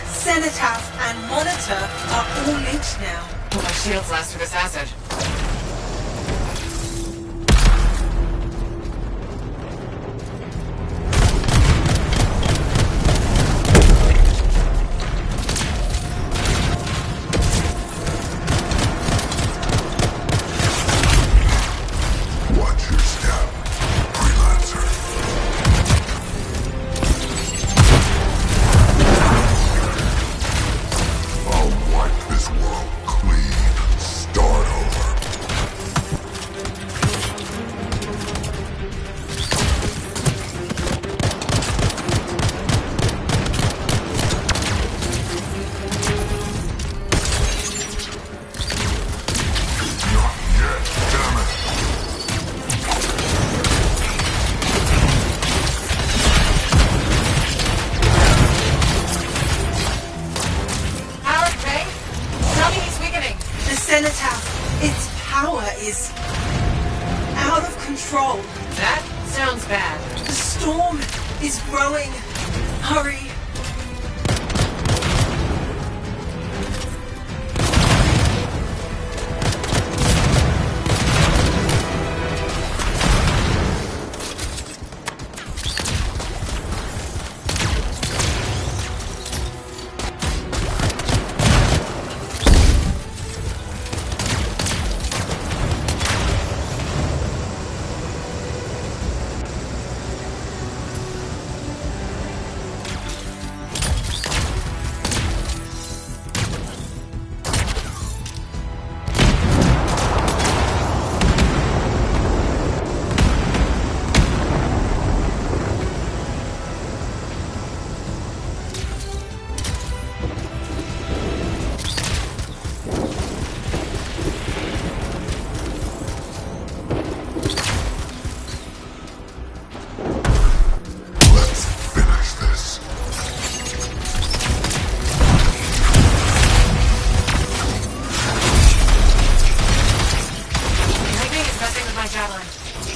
Cenotaph, and Monitor are all linked now. Will my shields last through this acid? Cenotaph, its power is out of control. That sounds bad. The storm is growing. Hurry.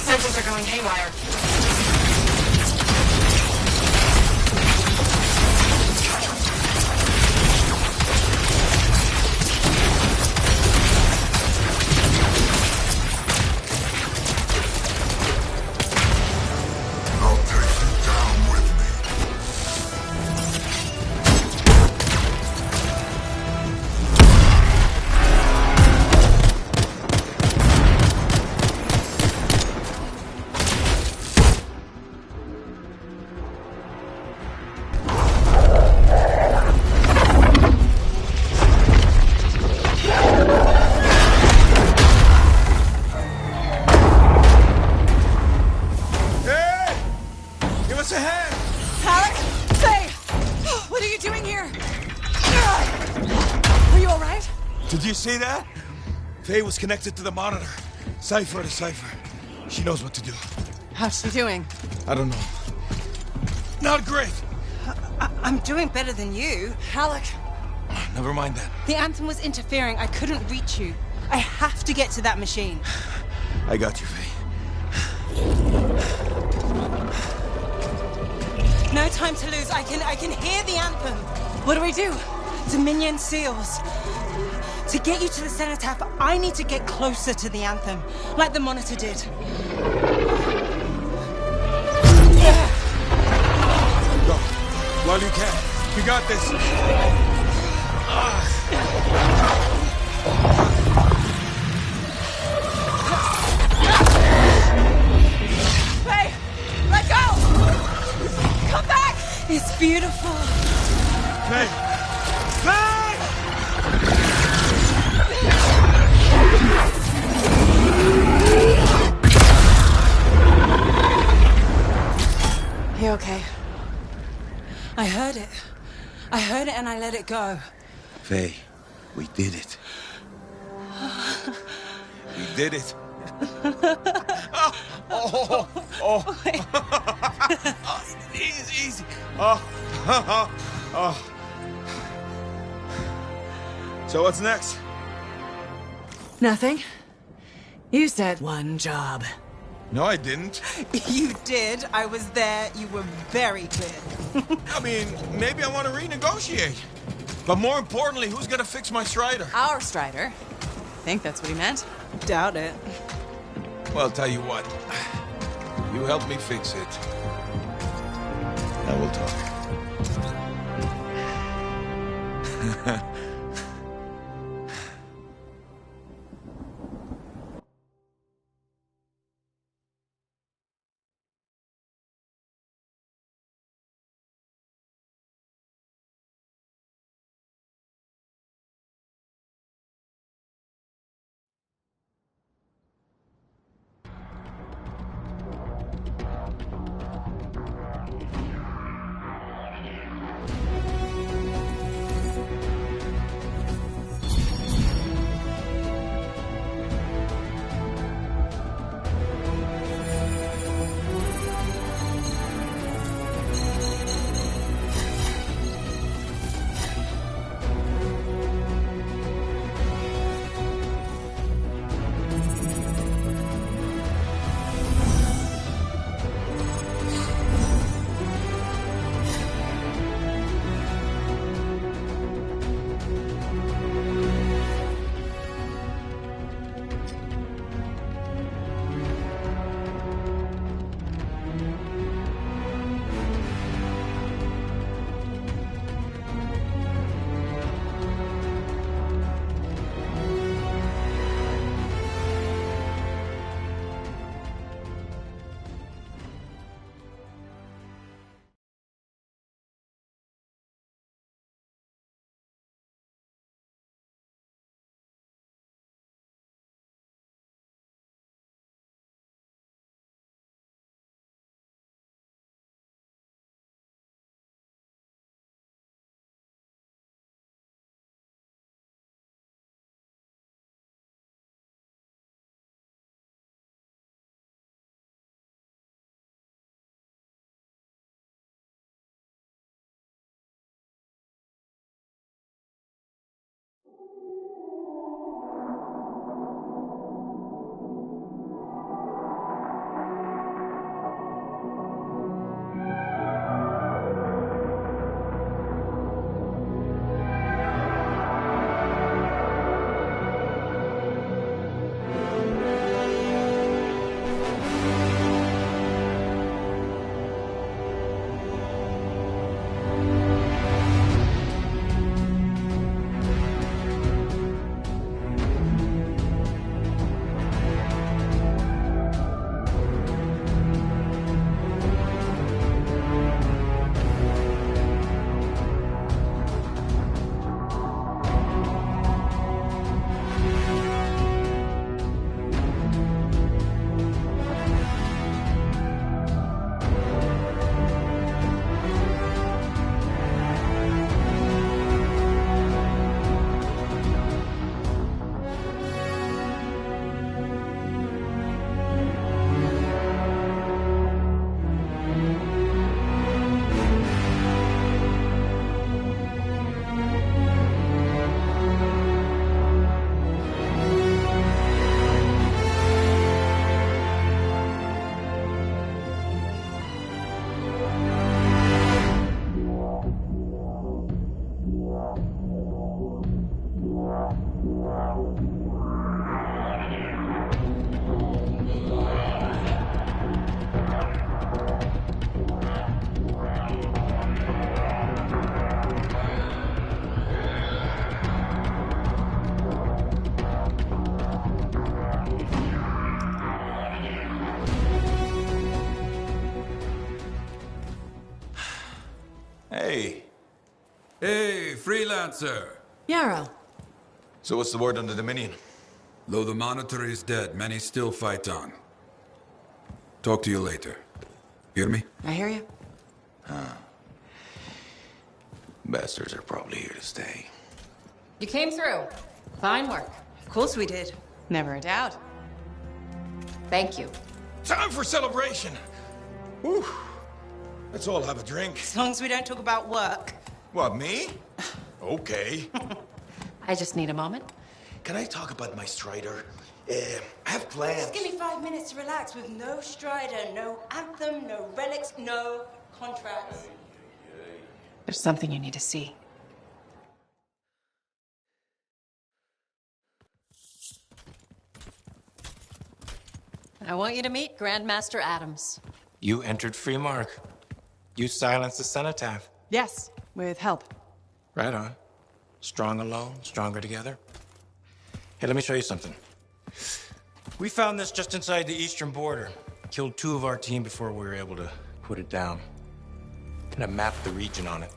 Sensors are going haywire. I'll take you down with me. Did you see that? Faye was connected to the monitor. Cipher to cipher. She knows what to do. How's she doing? I don't know. Not great. I'm doing better than you. Halleck. Never mind that. The Anthem was interfering. I couldn't reach you. I have to get to that machine. I got you, Faye. No time to lose. I can hear the Anthem. What do we do? Dominion seals. To get you to the Cenotaph, I need to get closer to the Anthem, like the Monitor did. Go. While you can. You got this. Faye! Let go! Come back! It's beautiful. Faye! Faye! You okay? I heard it. I heard it and I let it go. Faye, we did it. We did it. Oh. Easy. Oh. So what's next? Nothing. You said one job. No, I didn't. You did. I was there. You were very clear. I mean, maybe I want to renegotiate. But more importantly, who's gonna fix my Strider? Our Strider. I think that's what he meant. Doubt it. Well, I'll tell you what. You help me fix it. And we'll talk. Hey. Hey, freelancer. Yarrow. So what's the word on the Dominion? Though the Monitor is dead, many still fight on. Talk to you later. Hear me? I hear you. Bastards are probably here to stay. You came through. Fine work. Of course we did. Never a doubt. Thank you. Time for celebration! Whew. Let's all have a drink. As long as we don't talk about work. What, me? Okay. I just need a moment. Can I talk about my Strider? I have plans. Just give me 5 minutes to relax with no Strider, no Anthem, no relics, no contracts. There's something you need to see. I want you to meet Grandmaster Adams. You entered free mark. You silenced the cenotaph. Yes, with help. Right on. Strong alone, stronger together. Hey, let me show you something. We found this just inside the eastern border. Killed 2 of our team before we were able to put it down. And I mapped the region on it.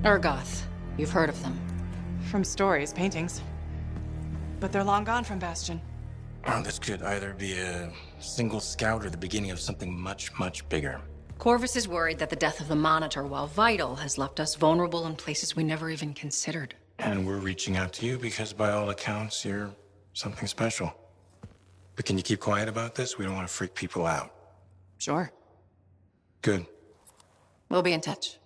Urgoth. You've heard of them. From stories, paintings. But they're long gone from Bastion. Oh, this could either be a single scout or the beginning of something much, much bigger. Corvus is worried that the death of the Monitor, while vital, has left us vulnerable in places we never even considered. And we're reaching out to you because by all accounts, you're something special. But can you keep quiet about this? We don't want to freak people out. Sure. Good. We'll be in touch.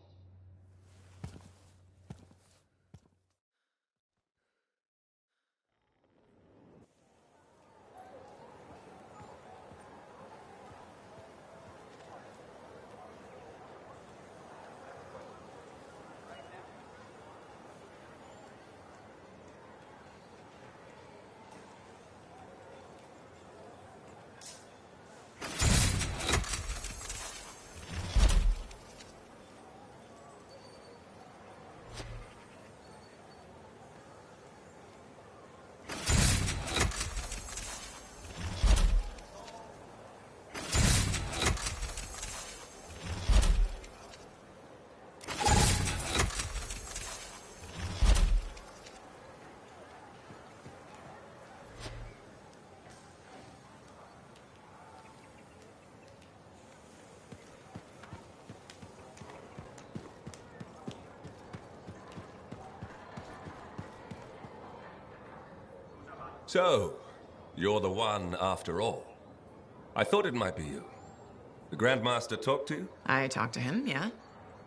So, you're the one after all. I thought it might be you. The Grandmaster talked to you? I talked to him, yeah.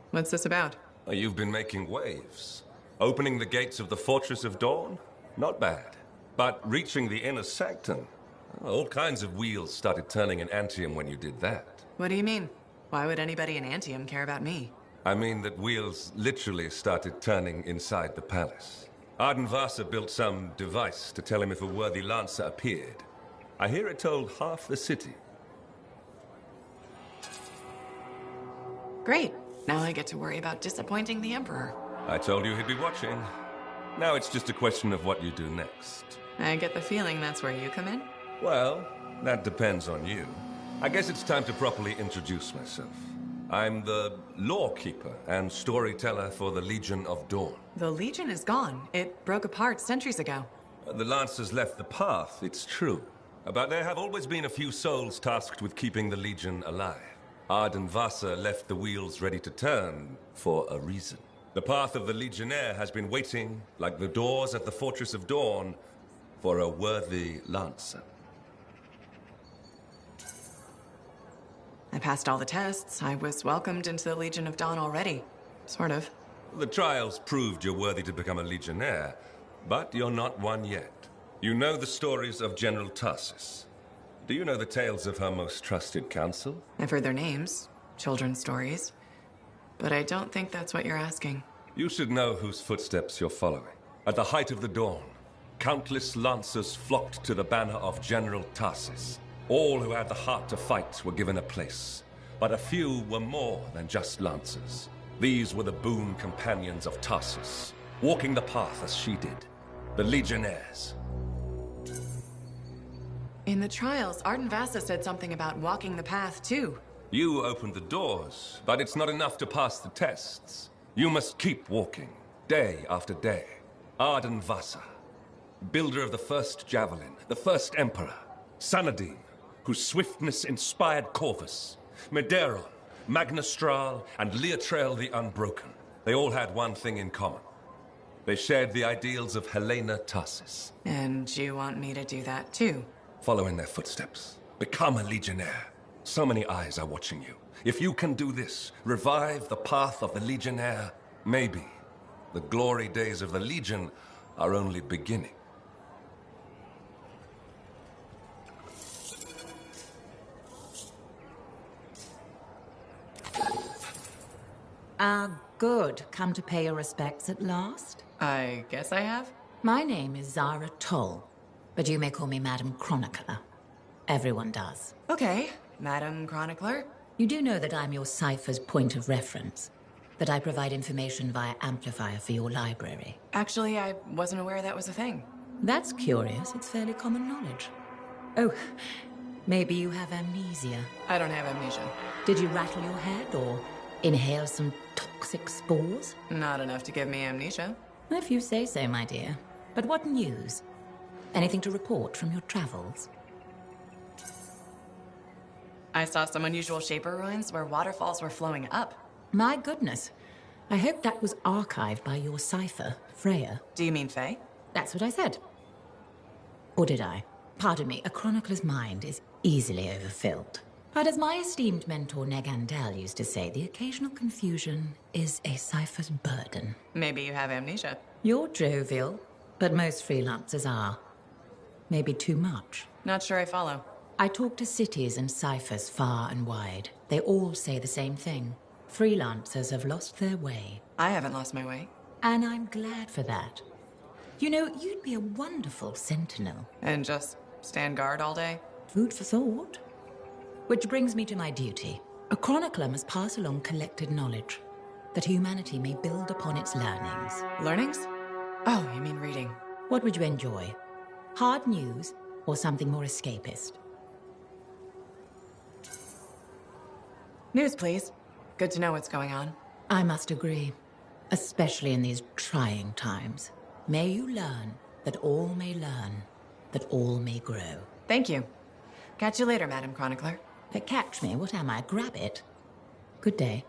What's this about? You've been making waves. Opening the gates of the Fortress of Dawn? Not bad. But reaching the inner sanctum? All kinds of wheels started turning in Anthem when you did that. What do you mean? Why would anybody in Anthem care about me? I mean that wheels literally started turning inside the palace. Ardenvasa built some device to tell him if a worthy lancer appeared. I hear it told half the city. Great. Now I get to worry about disappointing the Emperor. I told you he'd be watching. Now it's just a question of what you do next. I get the feeling that's where you come in. Well, that depends on you. I guess it's time to properly introduce myself. I'm the lawkeeper and storyteller for the Legion of Dawn. The Legion is gone. It broke apart centuries ago. The Lancers left the path, it's true. But there have always been a few souls tasked with keeping the Legion alive. Ardenvasa left the wheels ready to turn for a reason. The path of the Legionnaire has been waiting, like the doors at the Fortress of Dawn, for a worthy Lancer. I passed all the tests. I was welcomed into the Legion of Dawn already. Sort of. The trials proved you're worthy to become a Legionnaire, but you're not one yet. You know the stories of General Tarsus. Do you know the tales of her most trusted counsel? I've heard their names, children's stories. But I don't think that's what you're asking. You should know whose footsteps you're following. At the height of the dawn, countless lancers flocked to the banner of General Tarsus. All who had the heart to fight were given a place. But a few were more than just lancers. These were the boon companions of Tarsus, walking the path as she did. The Legionnaires. In the trials, Ardenvasa said something about walking the path, too. You opened the doors, but it's not enough to pass the tests. You must keep walking, day after day. Ardenvasa, builder of the first javelin, the first emperor. Sanadine, whose swiftness inspired Corvus. Medeiron, Magnastral, and Leotrail the Unbroken. They all had one thing in common. They shared the ideals of Helena Tarsus. And you want me to do that, too? Follow in their footsteps. Become a Legionnaire. So many eyes are watching you. If you can do this, revive the path of the Legionnaire, maybe the glory days of the Legion are only beginning. Good. Come to pay your respects at last? I guess I have. My name is Zara Toll, but you may call me Madam Chronicler. Everyone does. Okay, Madam Chronicler. You do know that I'm your cipher's point of reference, that I provide information via amplifier for your library. Actually, I wasn't aware that was a thing. That's curious. It's fairly common knowledge. Oh, maybe you have amnesia. I don't have amnesia. Did you rattle your head or inhale some toxic spores? Not enough to give me amnesia. If you say so, my dear. But what news? Anything to report from your travels? I saw some unusual Shaper ruins where waterfalls were flowing up. My goodness. I hope that was archived by your cipher, Freya. Do you mean Faye? That's what I said. Or did I? Pardon me, a chronicler's mind is easily overfilled. But as my esteemed mentor Negandel used to say, the occasional confusion is a cipher's burden. Maybe you have amnesia. You're jovial, but most freelancers are. Maybe too much. Not sure I follow. I talk to cities and ciphers far and wide. They all say the same thing. Freelancers have lost their way. I haven't lost my way. And I'm glad for that. You know, you'd be a wonderful sentinel. And just stand guard all day? Food for thought. Which brings me to my duty. A chronicler must pass along collected knowledge, that humanity may build upon its learnings. Learnings? Oh, you mean reading. What would you enjoy? Hard news or something more escapist? News, please. Good to know what's going on. I must agree, especially in these trying times. May you learn that all may learn, that all may grow. Thank you. Catch you later, Madam Chronicler. Catch me? What am I, a grabbit? Good day.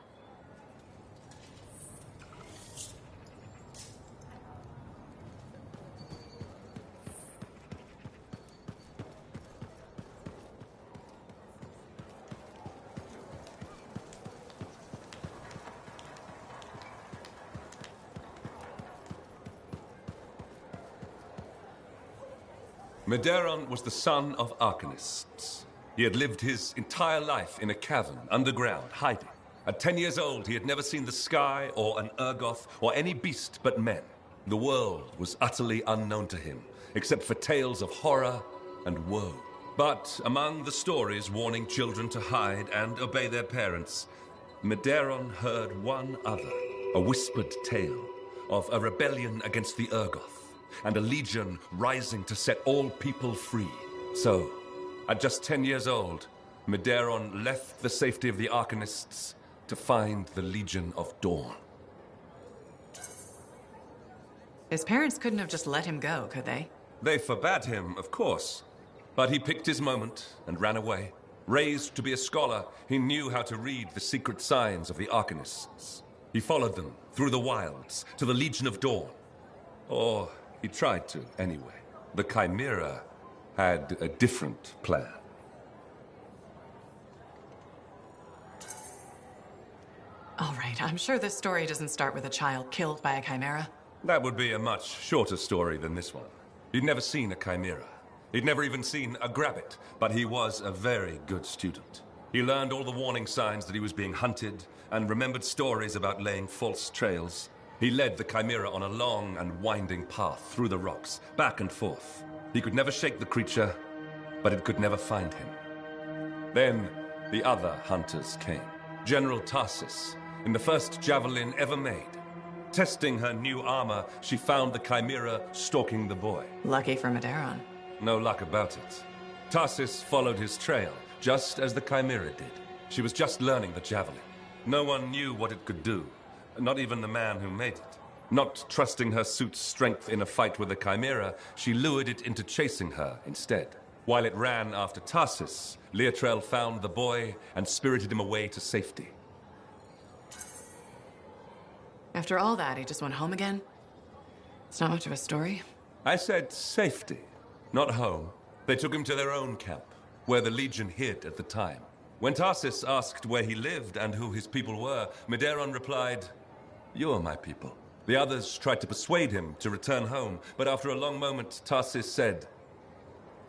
Medeiros was the son of arcanists. He had lived his entire life in a cavern, underground, hiding. At 10 years old, he had never seen the sky or an Urgoth or any beast but men. The world was utterly unknown to him, except for tales of horror and woe. But among the stories warning children to hide and obey their parents, Medeiros heard one other, a whispered tale of a rebellion against the Urgoth, and a legion rising to set all people free. So, at just 10 years old, Medeiros left the safety of the Arcanists to find the Legion of Dawn. His parents couldn't have just let him go, could they? They forbade him, of course. But he picked his moment and ran away. Raised to be a scholar, he knew how to read the secret signs of the Arcanists. He followed them through the wilds to the Legion of Dawn. Or he tried to, anyway. The Chimera had a different plan. All right, I'm sure this story doesn't start with a child killed by a chimera. That would be a much shorter story than this one. He'd never seen a chimera. He'd never even seen a grabbit, but he was a very good student. He learned all the warning signs that he was being hunted, and remembered stories about laying false trails. He led the chimera on a long and winding path through the rocks, back and forth. He could never shake the creature, but it could never find him. Then, the other hunters came. General Tarsis, in the first javelin ever made. Testing her new armor, she found the chimera stalking the boy. Lucky for Medeiros. No luck about it. Tarsis followed his trail, just as the chimera did. She was just learning the javelin. No one knew what it could do, not even the man who made it. Not trusting her suit's strength in a fight with the chimera, she lured it into chasing her instead. While it ran after Tarsis, Leotrel found the boy and spirited him away to safety. After all that, he just went home again? It's not much of a story. I said safety, not home. They took him to their own camp, where the Legion hid at the time. When Tarsis asked where he lived and who his people were, Medeiros replied, "You're my people." The others tried to persuade him to return home, but after a long moment, Tarsis said,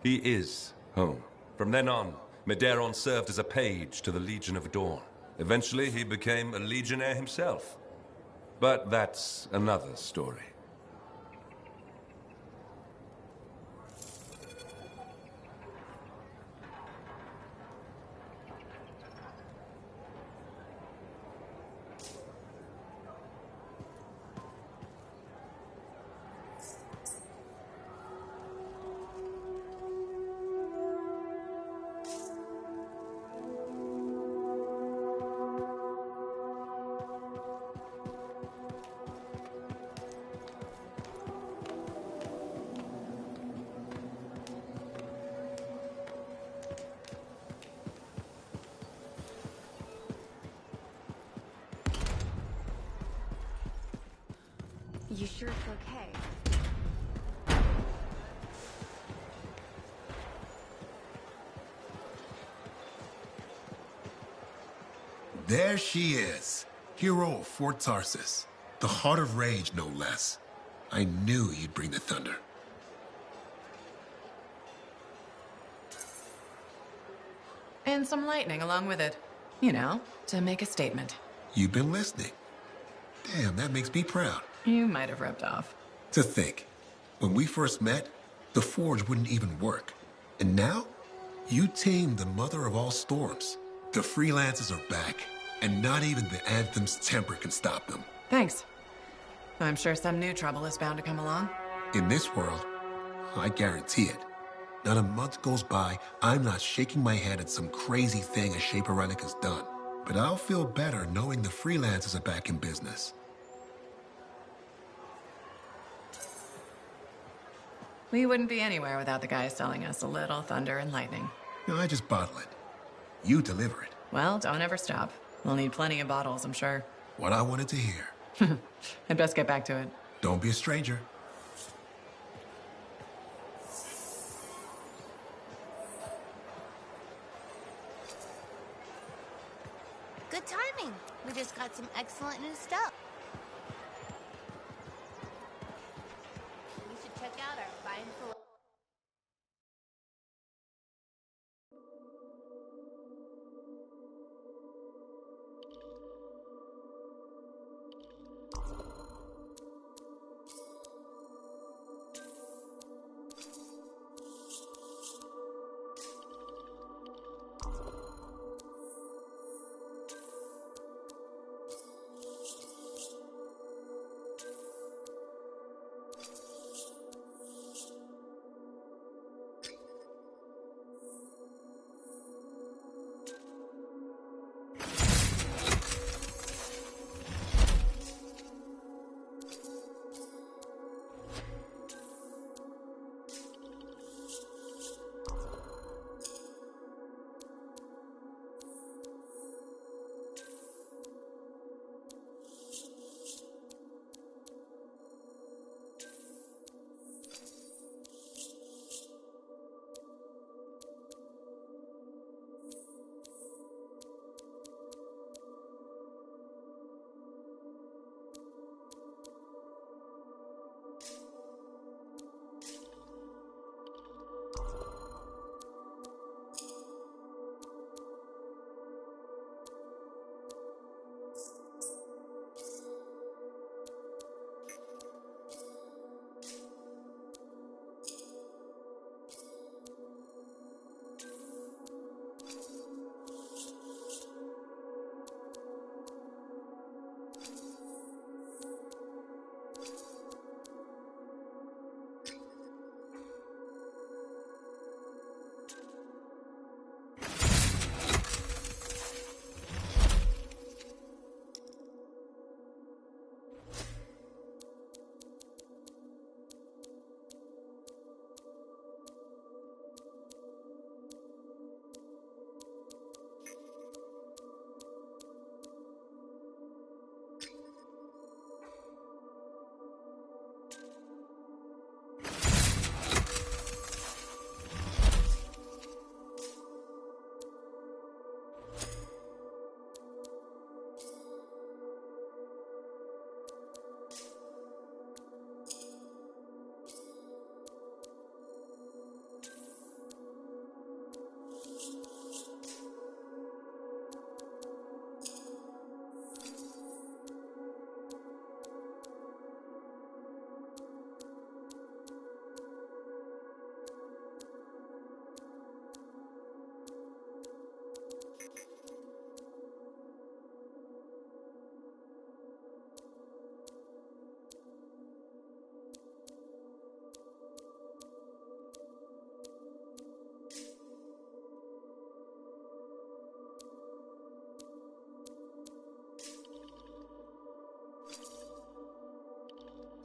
"He is home." From then on, Medeiros served as a page to the Legion of Dawn. Eventually, he became a legionnaire himself. But that's another story. You sure it's okay? There she is, hero of Fort Tarsus. The heart of rage, no less. I knew you'd bring the thunder. And some lightning along with it. You know, to make a statement. You've been listening. Damn, that makes me proud. You might have rubbed off. To think, when we first met, the forge wouldn't even work. And now, you tamed the mother of all storms. The freelancers are back, and not even the Anthem's temper can stop them. Thanks. I'm sure some new trouble is bound to come along. In this world, I guarantee it. Not a month goes by, I'm not shaking my head at some crazy thing a Shaperonica's done. But I'll feel better knowing the freelancers are back in business. We wouldn't be anywhere without the guys selling us a little thunder and lightning. No, I just bottle it. You deliver it. Well, don't ever stop. We'll need plenty of bottles, I'm sure. What I wanted to hear. I'd best get back to it. Don't be a stranger. Good timing. We just got some excellent new stuff. You should check out our fine selection.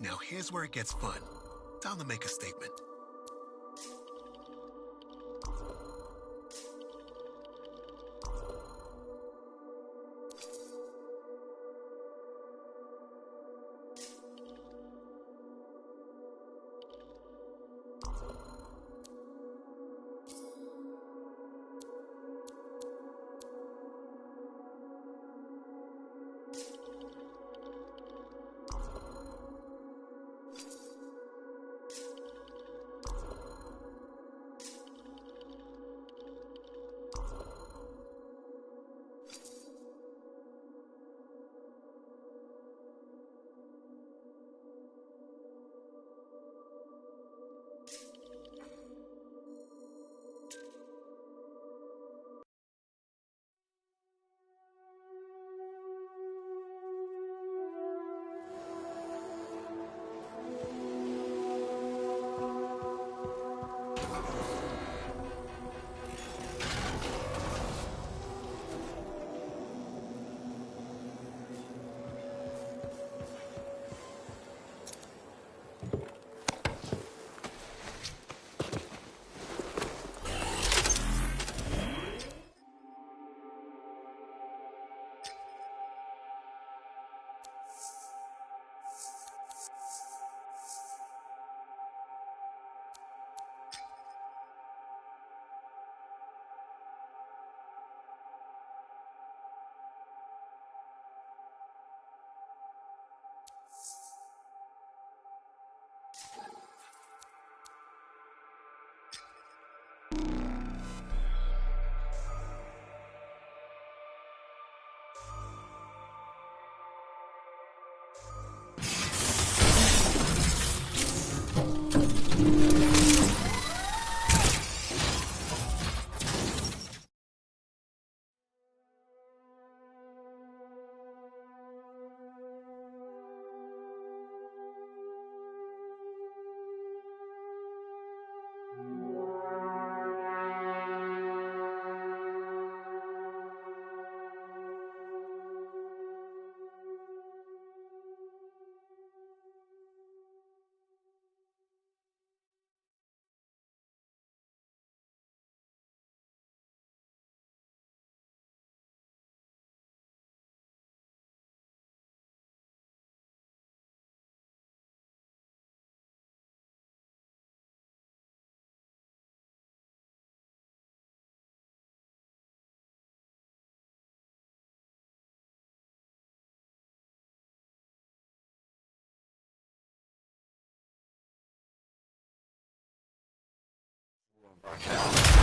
Now here's where it gets fun. Time to make a statement.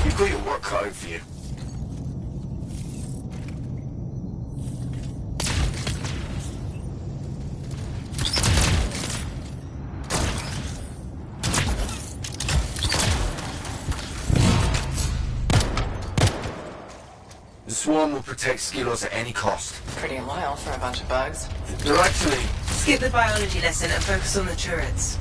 You've got your work cut out for you. The Swarm will protect Skilos at any cost. Pretty loyal for a bunch of bugs. They're actually... Skip the biology lesson and focus on the turrets.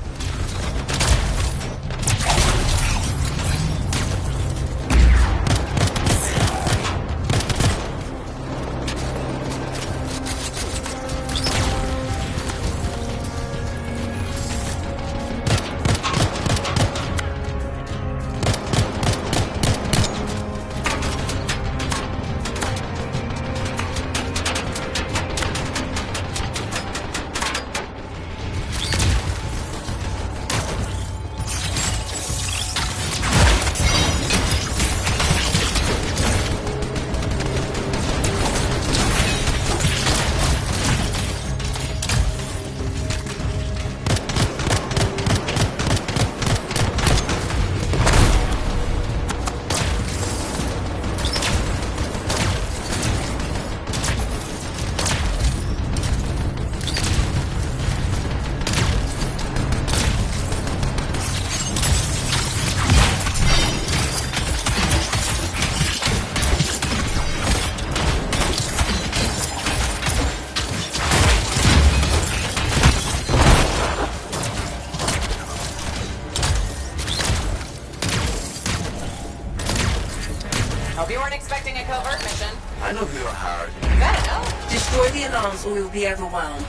Hope you weren't expecting a covert mission. I know who are hard. You better know. Destroy the alarms or we'll be overwhelmed.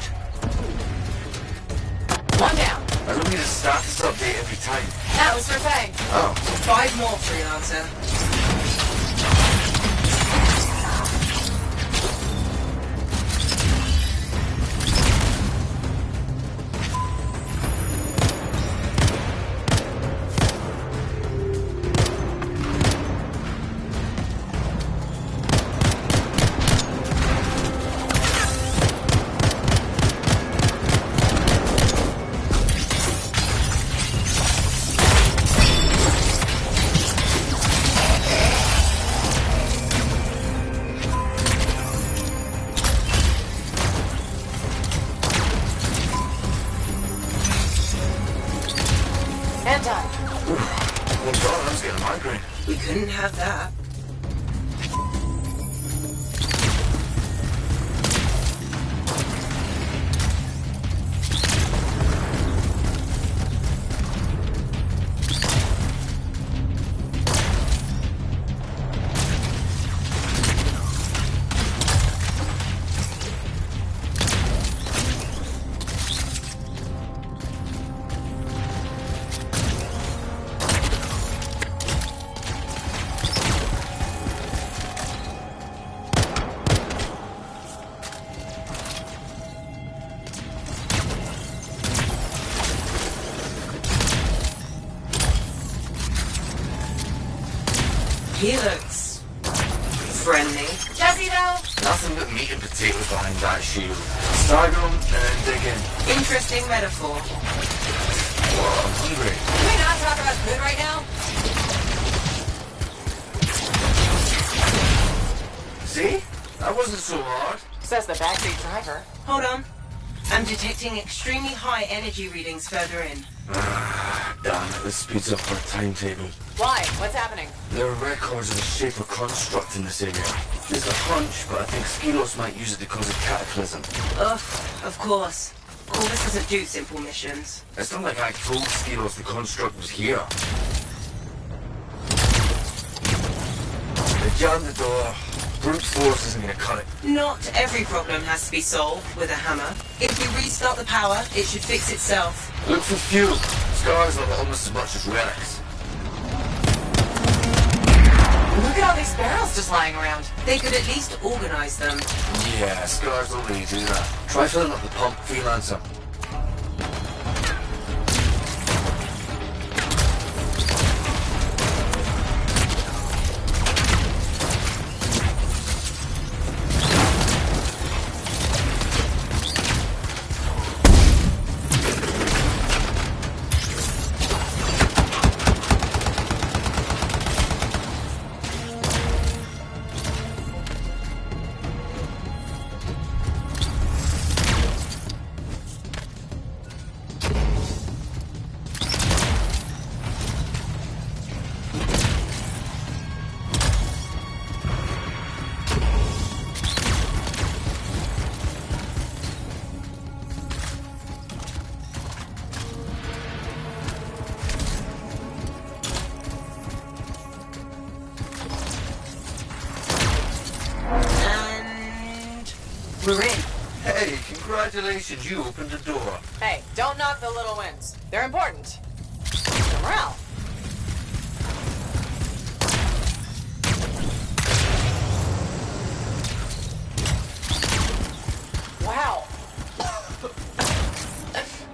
One down. I don't need a status update every time. That was for Faye. Oh. 5 more, freelancer. Oh God, I was getting a migraine. We couldn't have that. He looks friendly. Jesse, though? Nothing but meat and potatoes behind that shield. Start them and then dig in. Interesting metaphor. Well, I'm hungry. Can we not talk about food right now? See? That wasn't so hard. Says the backseat driver. Hold on. I'm detecting extremely high energy readings further in. Damn it, this speeds up our timetable. Why? What's happening? There are records of the shape of construct in this area. There's a hunch, but I think Skilos might use it to cause a cataclysm. Ugh, of course. All this doesn't do simple missions. It's not like I told Skilos the construct was here. They jammed the door. Brute force isn't gonna cut it. Not every problem has to be solved with a hammer. If we restart the power, it should fix itself. Look for fuel. Scars are almost as much as relics. Look at all these barrels just lying around. They could at least organize them. Yeah, Scars don't really do that. Try filling up the pump, freelancer. We're in. Hey, congratulations, you opened the door. Hey, don't knock the little wins. They're important. For morale. Wow.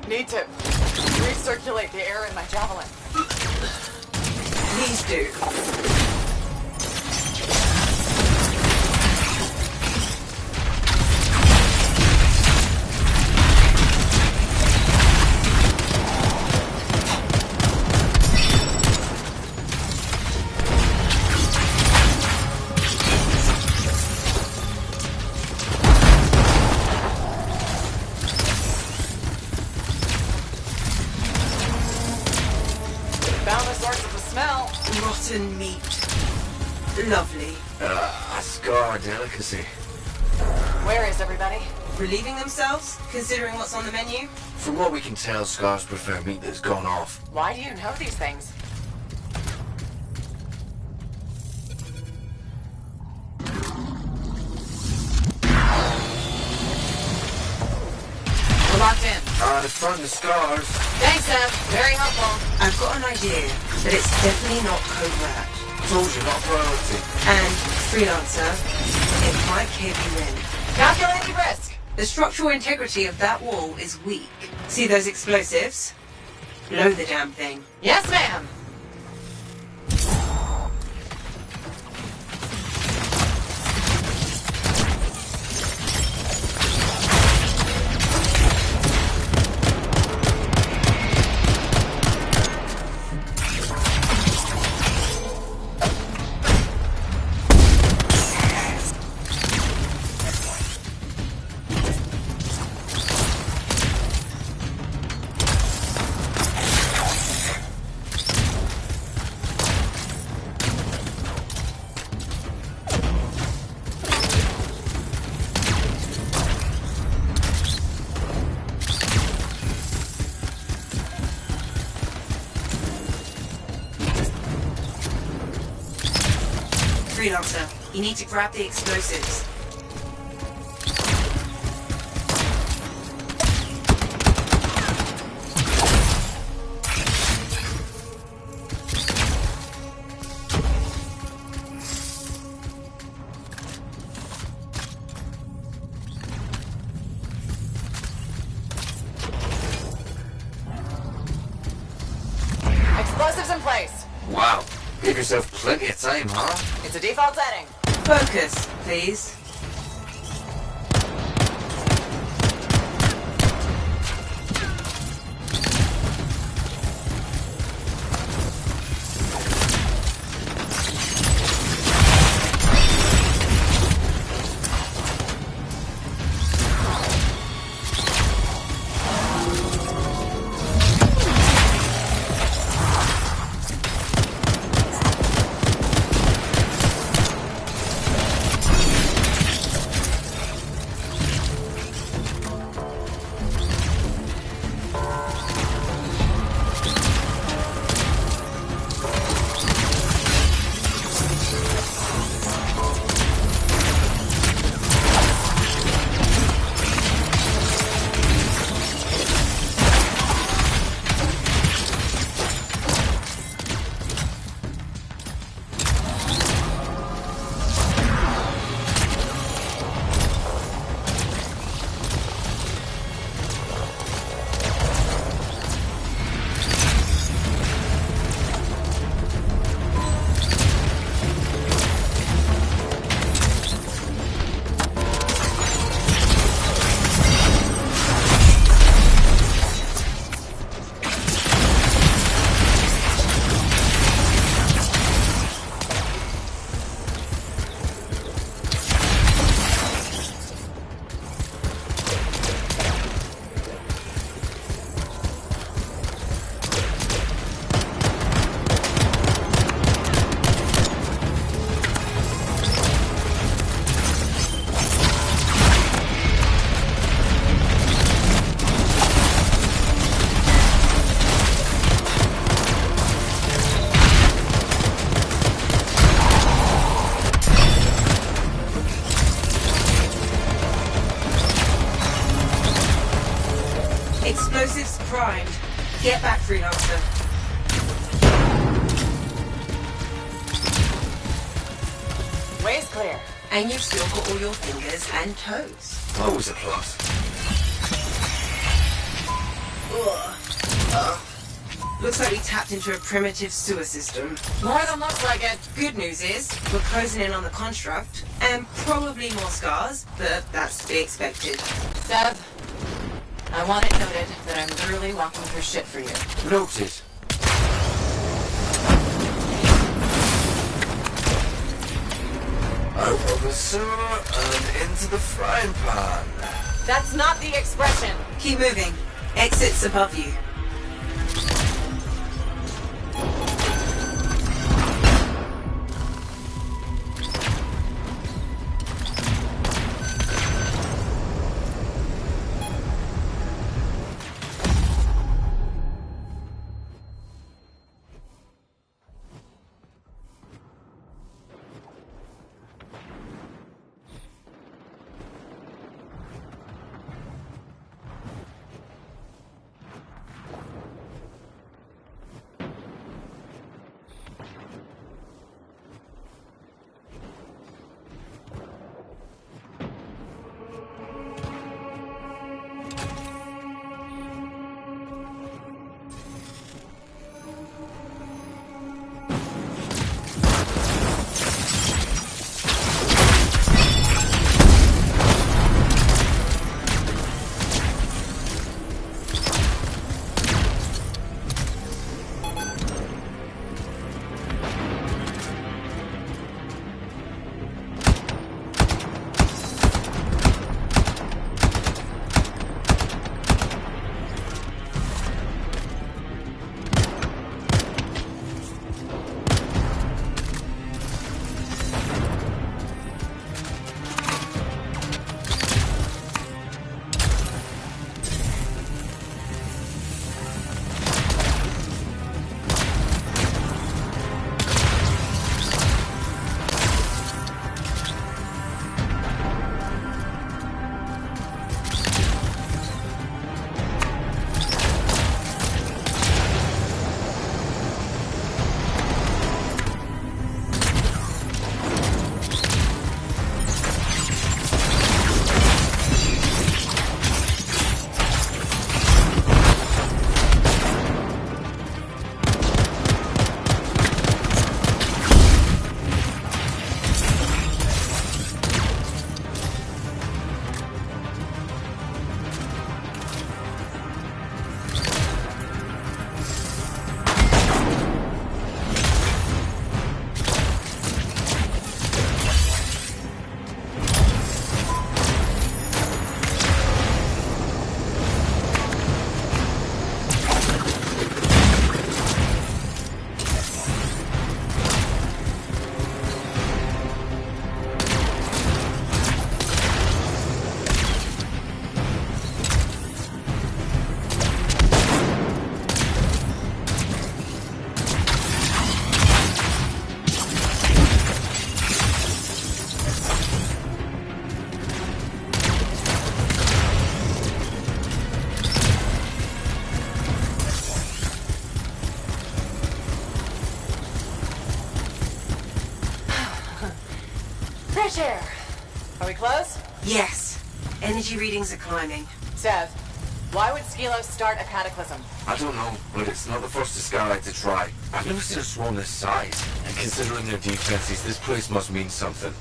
Need to recirculate the air in my javelin. Please do. Found the source of the smell. Rotten meat. Lovely. A Scar delicacy. Where is everybody? Relieving themselves, considering what's on the menu? From what we can tell, Scars prefer meat that's gone off. Why do you know these things? locked in. It's fun, the scars. Thanks, Seth. Very helpful. I've got an idea, but it's definitely not covert. Told you, not a priority. And, Freelancer, it might cave you in. Calculated risk. The structural integrity of that wall is weak. See those explosives? Blow the damn thing. Yes, ma'am. Freelancer, you need to grab the explosives. Explosives in place. Wow. Give yourself plenty of time, huh? It's a default setting. Focus, please. Explosives primed. Get back, Freelancer. Way's clear. And you've still got all your fingers and toes. Always a plus. Looks like we tapped into a primitive sewer system. More than looks like it. Good news is, we're closing in on the construct, and probably more scars, but that's to be expected. Seth, I want it noted that I'm literally walking through shit for you. Noted. Out of the sewer and into the frying pan. That's not the expression. Keep moving. Exit's above you. fresh air. Are we close? Yes. Energy readings are climbing. Sev, why would Skelos start a cataclysm? I don't know, but it's not the first Discarite to try. I've never seen a swarm this size, and considering their defenses, this place must mean something.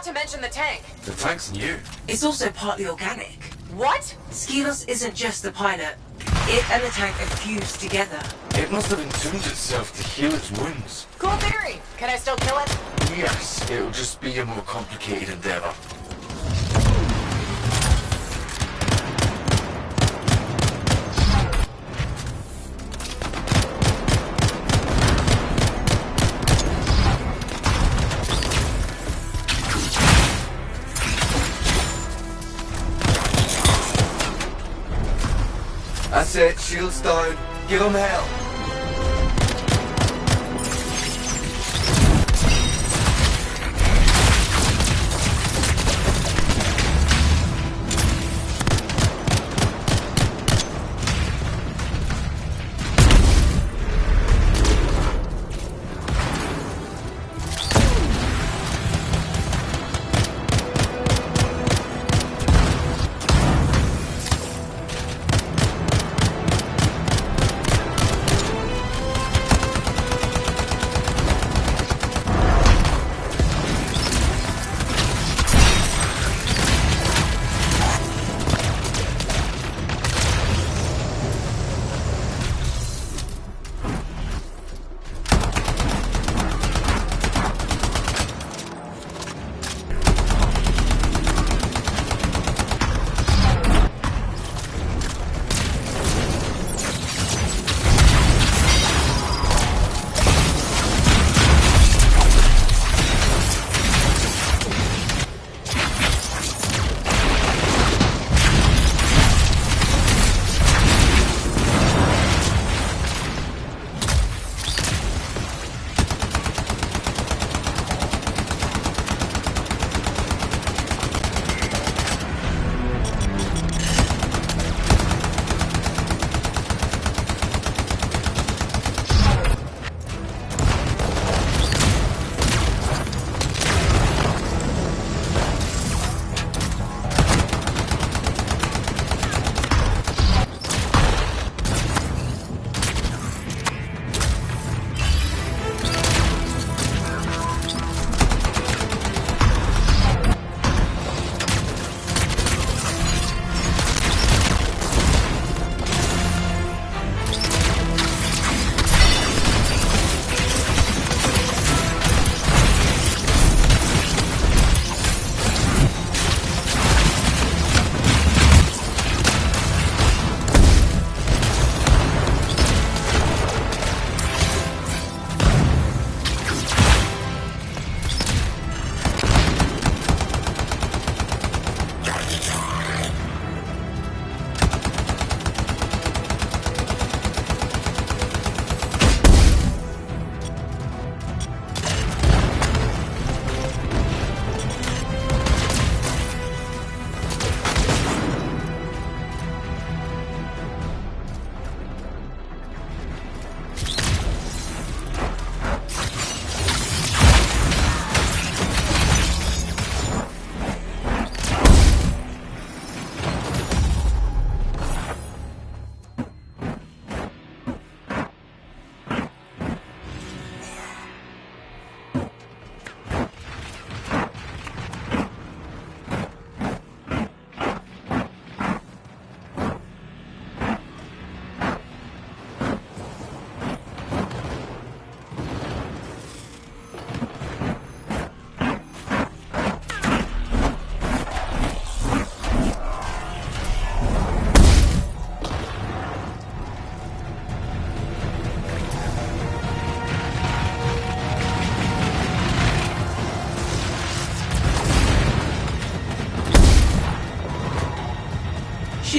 To mention the tank. The tank's new. It's also partly organic. What? Skelos isn't just the pilot. It and the tank are fused together. It must have entombed itself to heal its wounds. Cool theory. Can I still kill it? Yes, it'll just be a more complicated endeavor. That's it, shields down. Give them hell.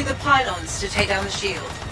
Shoot the pylons to take down the shield.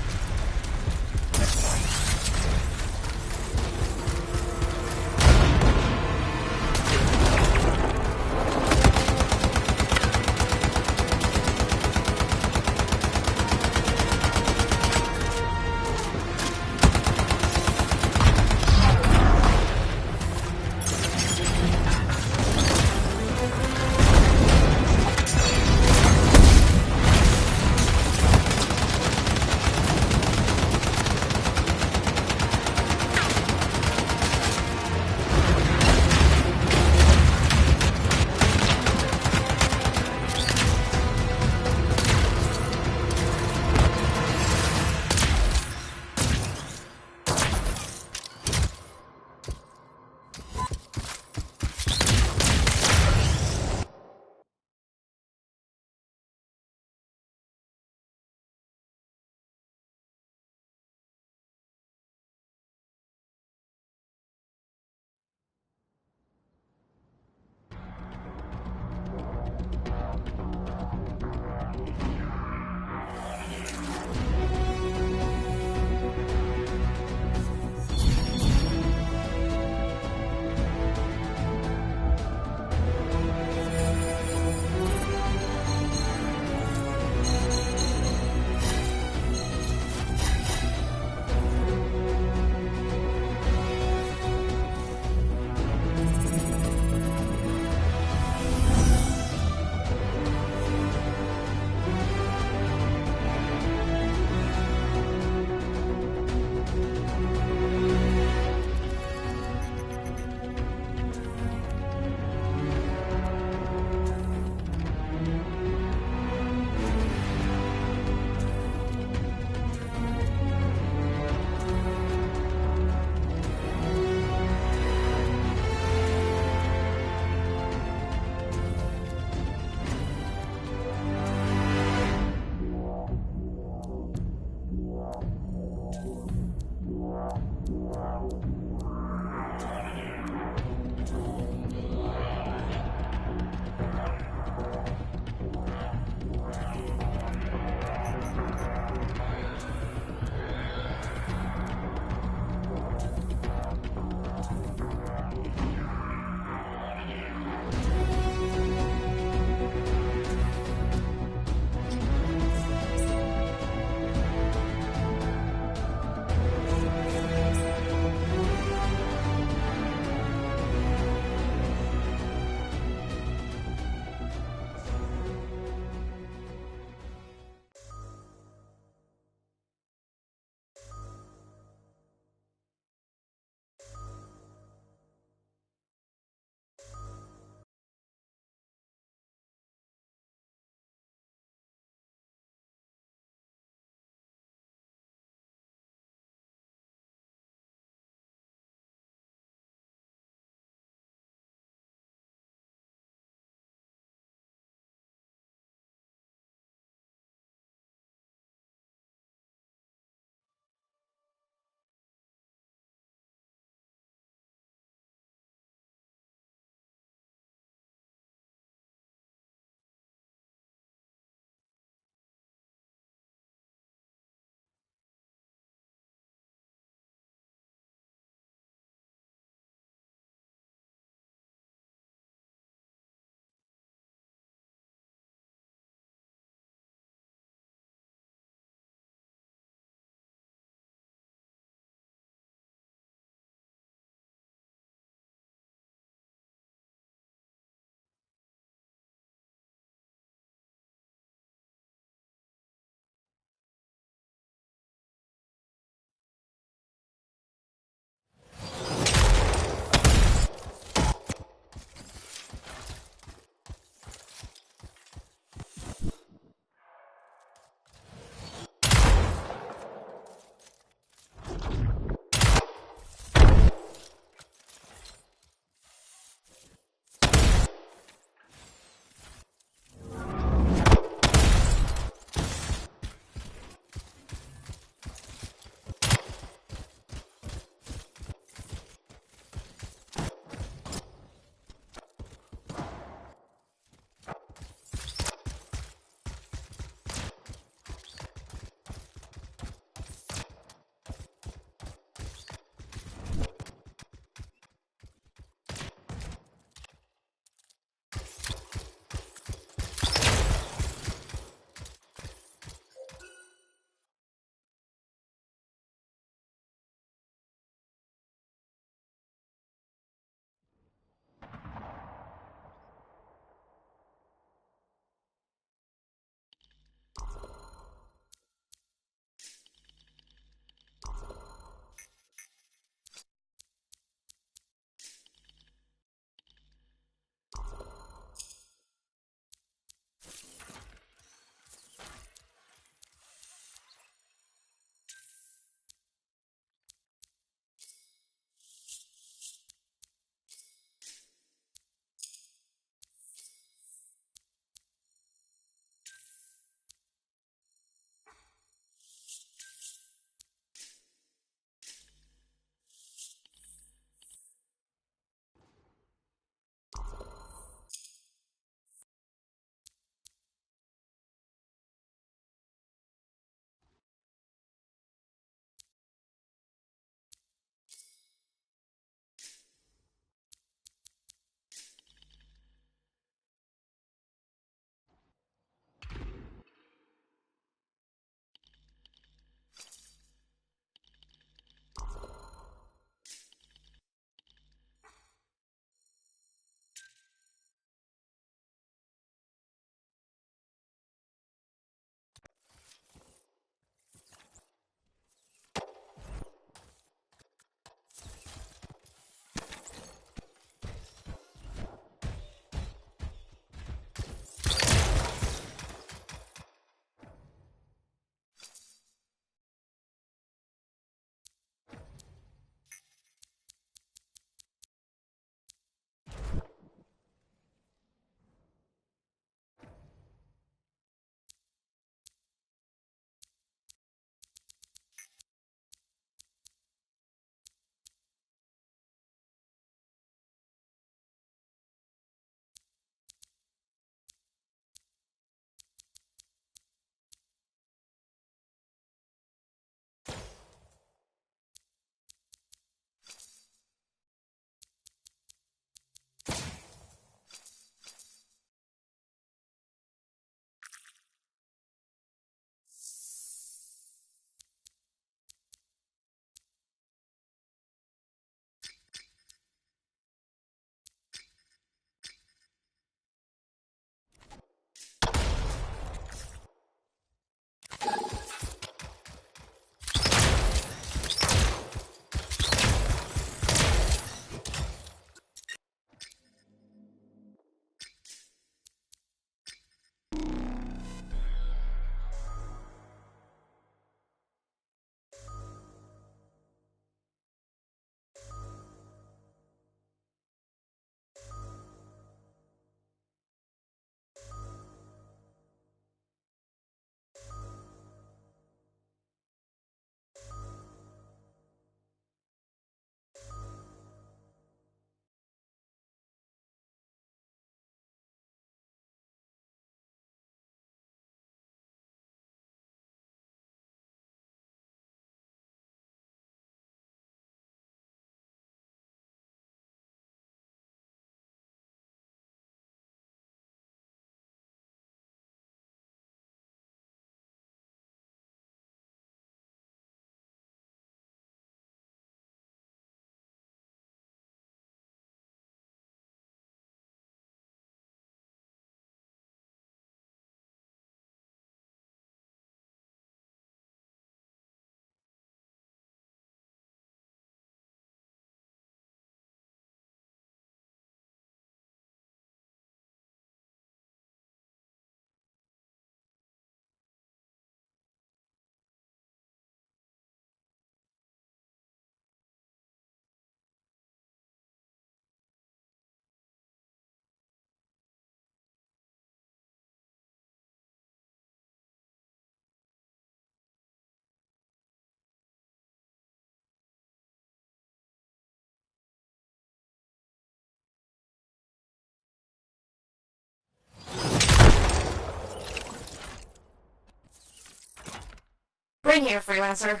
I'm here, Freelancer.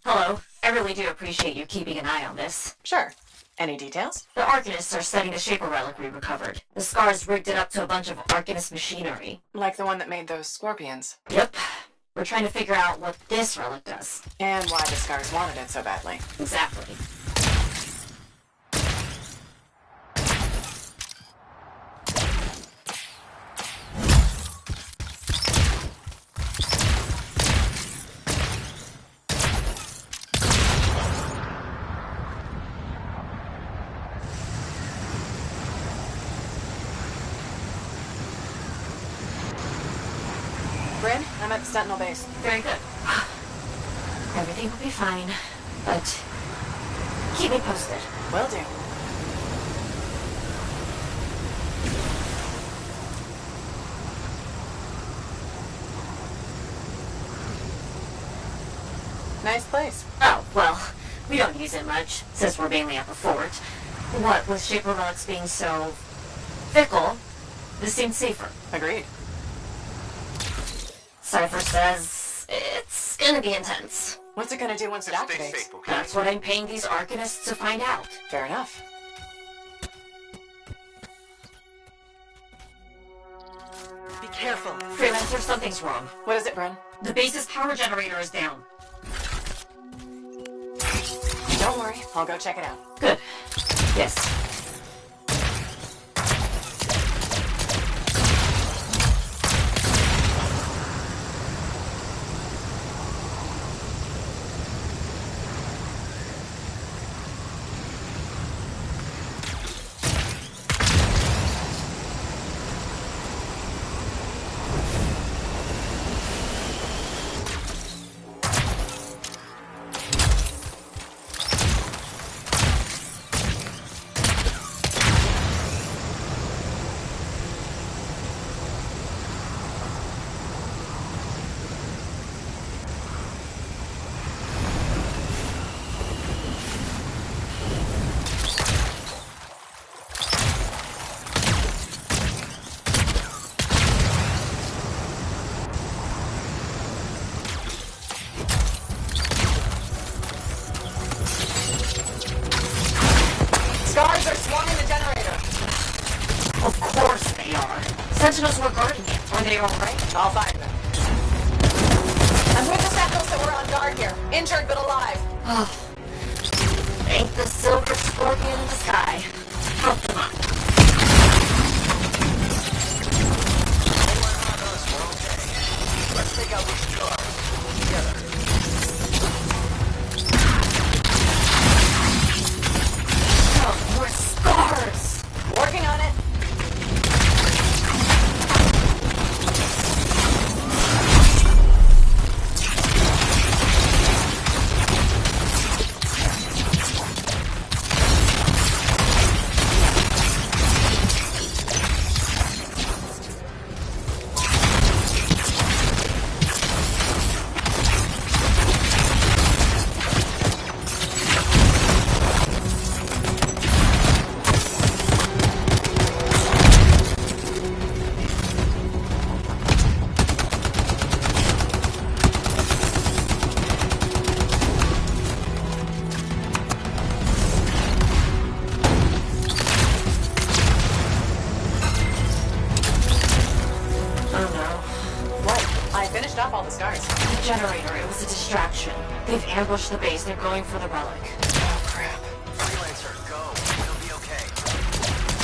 Hello. I really do appreciate you keeping an eye on this. Sure. Any details? The Arcanists are studying the Shaper relic we recovered. The Scars rigged it up to a bunch of Arcanist machinery. Like the one that made those scorpions? Yep. We're trying to figure out what this relic does. And why the Scars wanted it so badly. Exactly. Bryn, I'm at the Sentinel base. Very good. Everything will be fine, but keep me posted. Will do. Nice place. Oh, well, we don't use it much, since we're mainly at the fort. What with Shaper relics being so fickle, this seems safer. Agreed. Cypher says it's gonna be intense. What's it gonna do once it activates? That's what I'm paying these Arcanists to find out. Fair enough. Be careful. Freelancer, something's wrong. What is it, Bryn? The base's power generator is down. Don't worry, I'll go check it out. Good. Yes. Scars are swarming the generator. Of course they are. Sentinels were guarding it. Are they alright? All 5 of them. I'm with the Sentinels that were on guard here. Injured but alive. Oh. Thank the silver scorpion in the sky. Help them up. Let's take out these cars together. Oh, more scars! Working on it. Stop all the scars. The generator, it was a distraction. They've ambushed the base. They're going for the relic. Oh, crap. Freelancer, go. It'll be okay.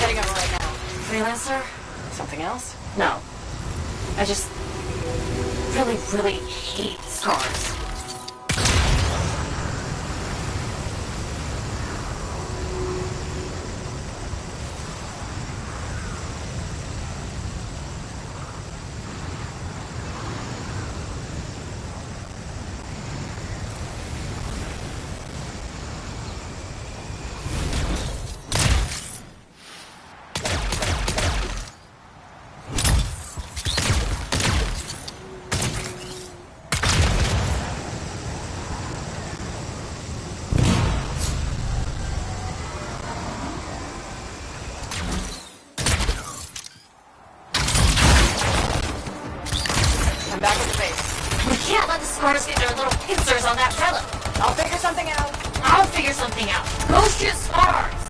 Getting over right now. Freelancer? Something else? No. I just really, really hate scars. scars get their little pincers on that relic. I'll figure something out. I'll figure something out. Go shoot scars!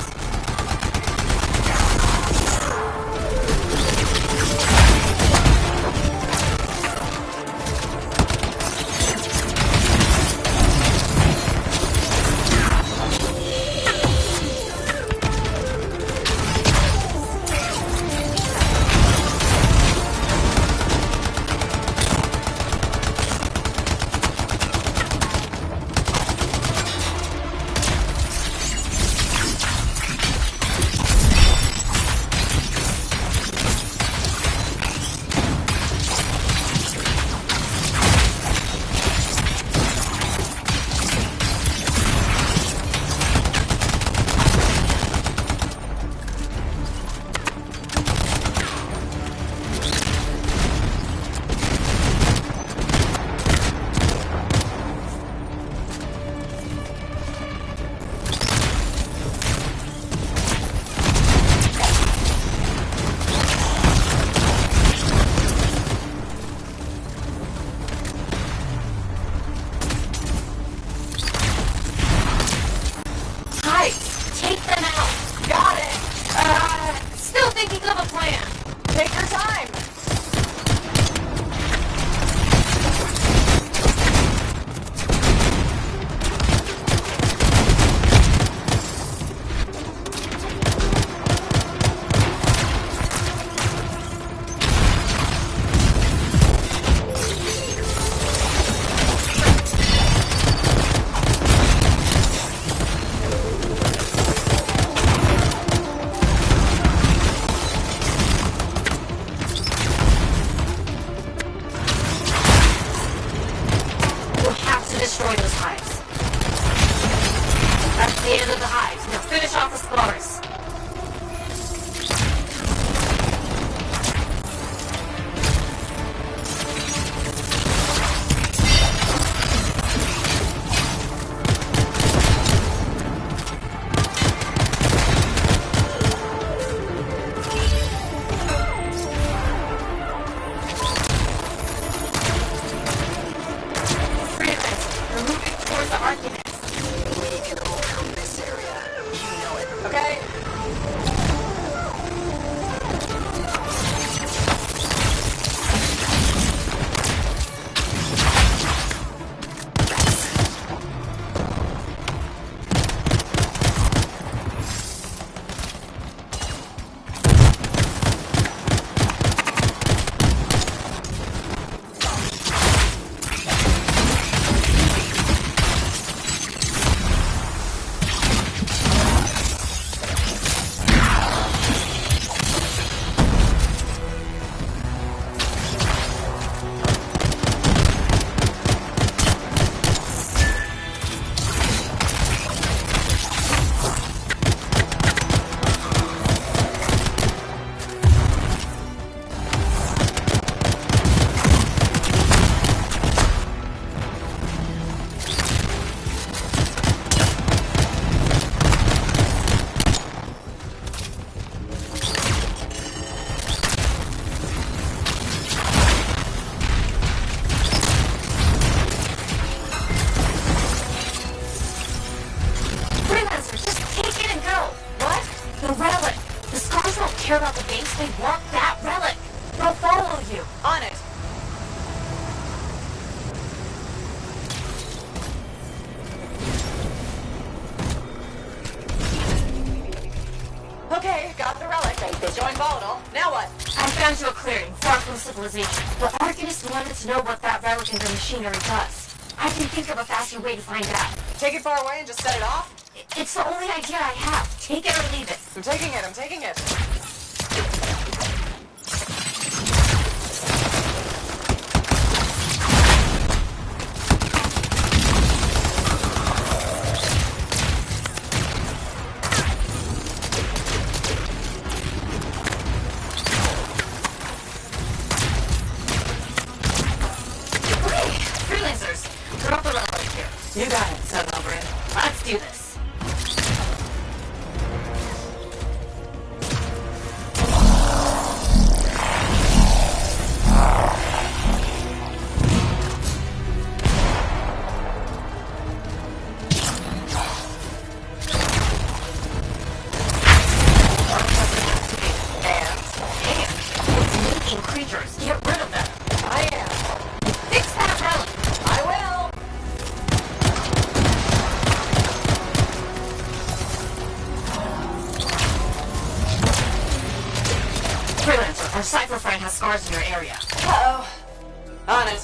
care about the base, they want that relic. They'll follow you. On it. Okay, got the relic. It's showing volatile. Now what? I found you a clearing, far from civilization. The Arcanist wanted to know what that relic and the machinery does. I can think of a faster way to find out. Take it far away and just set it off? It's the only idea I have. Take it or leave it. I'm taking it, I'm taking it. You got it, son over it. Let's do this. dangerous. Get rid of them. I am. Fix that relic. I will. Freelancer, our Cypher friend has scars in your area. Uh-oh. On it.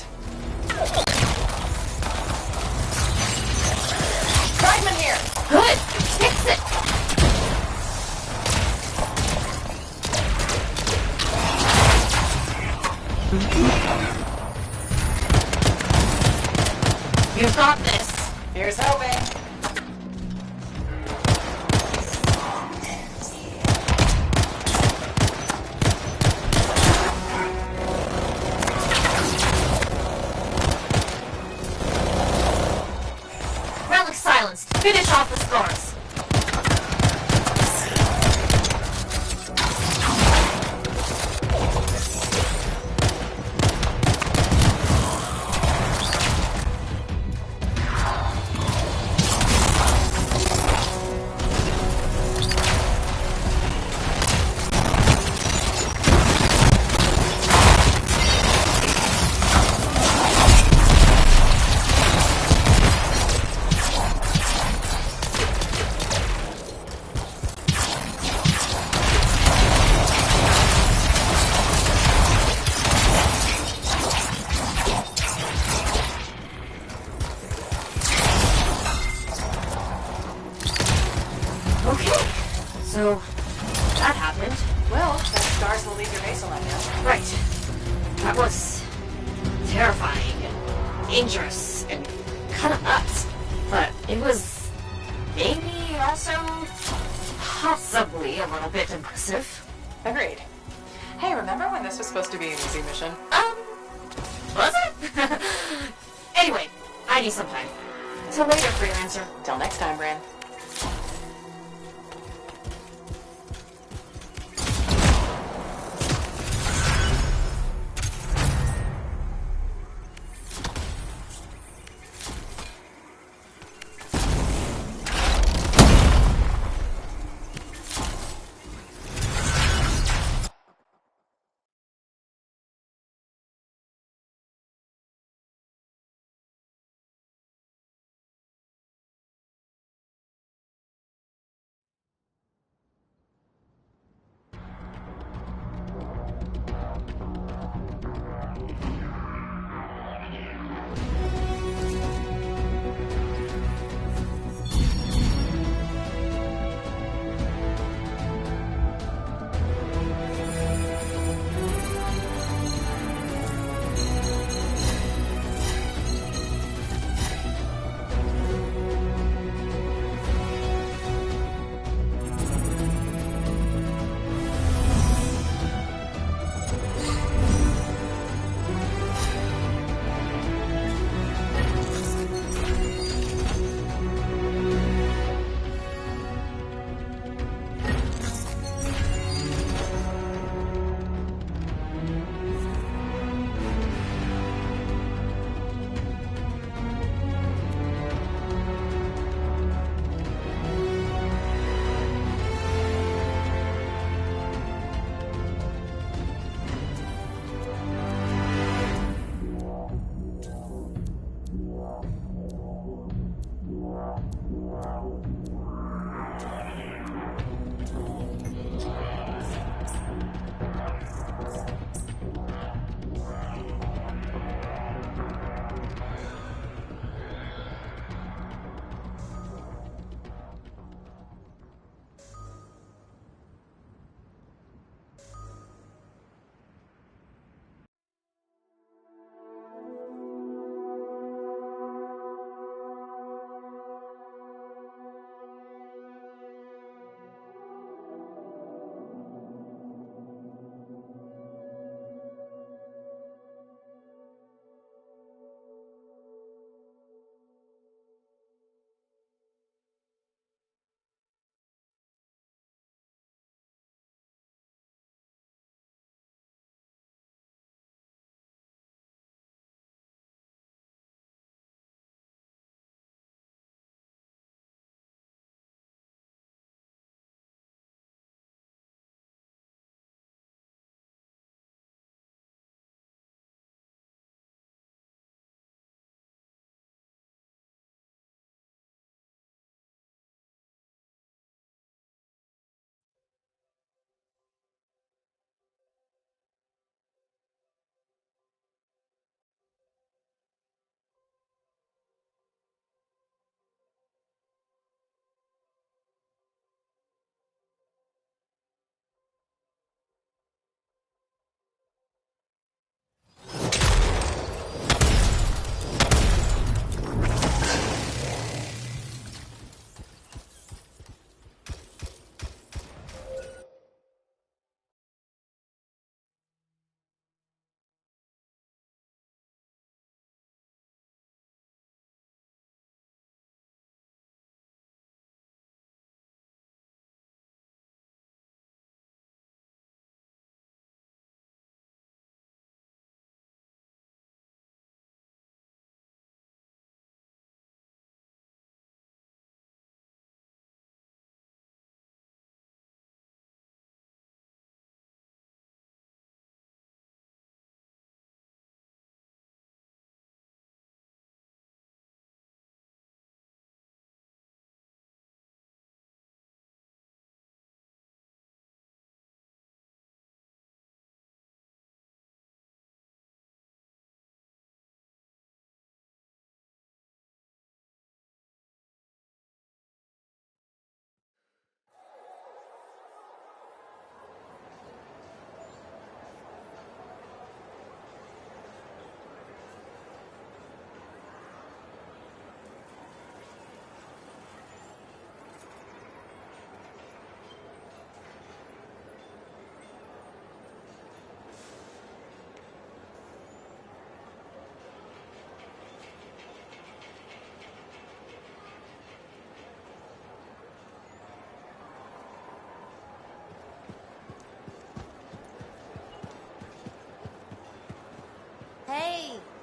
Fragment here. Good. Fix it. You've got this. Here's hoping. Relic silenced. Finish off the scars. Okay, so that happened. Well, those scars will leave your base alive now. Right. That was terrifying and dangerous and kind of nuts. But it was maybe also possibly a little bit impressive. Agreed. Hey, remember when this was supposed to be an easy mission? Was it? Anyway, I need some time. Till later, Freelancer. Till next time, Bran.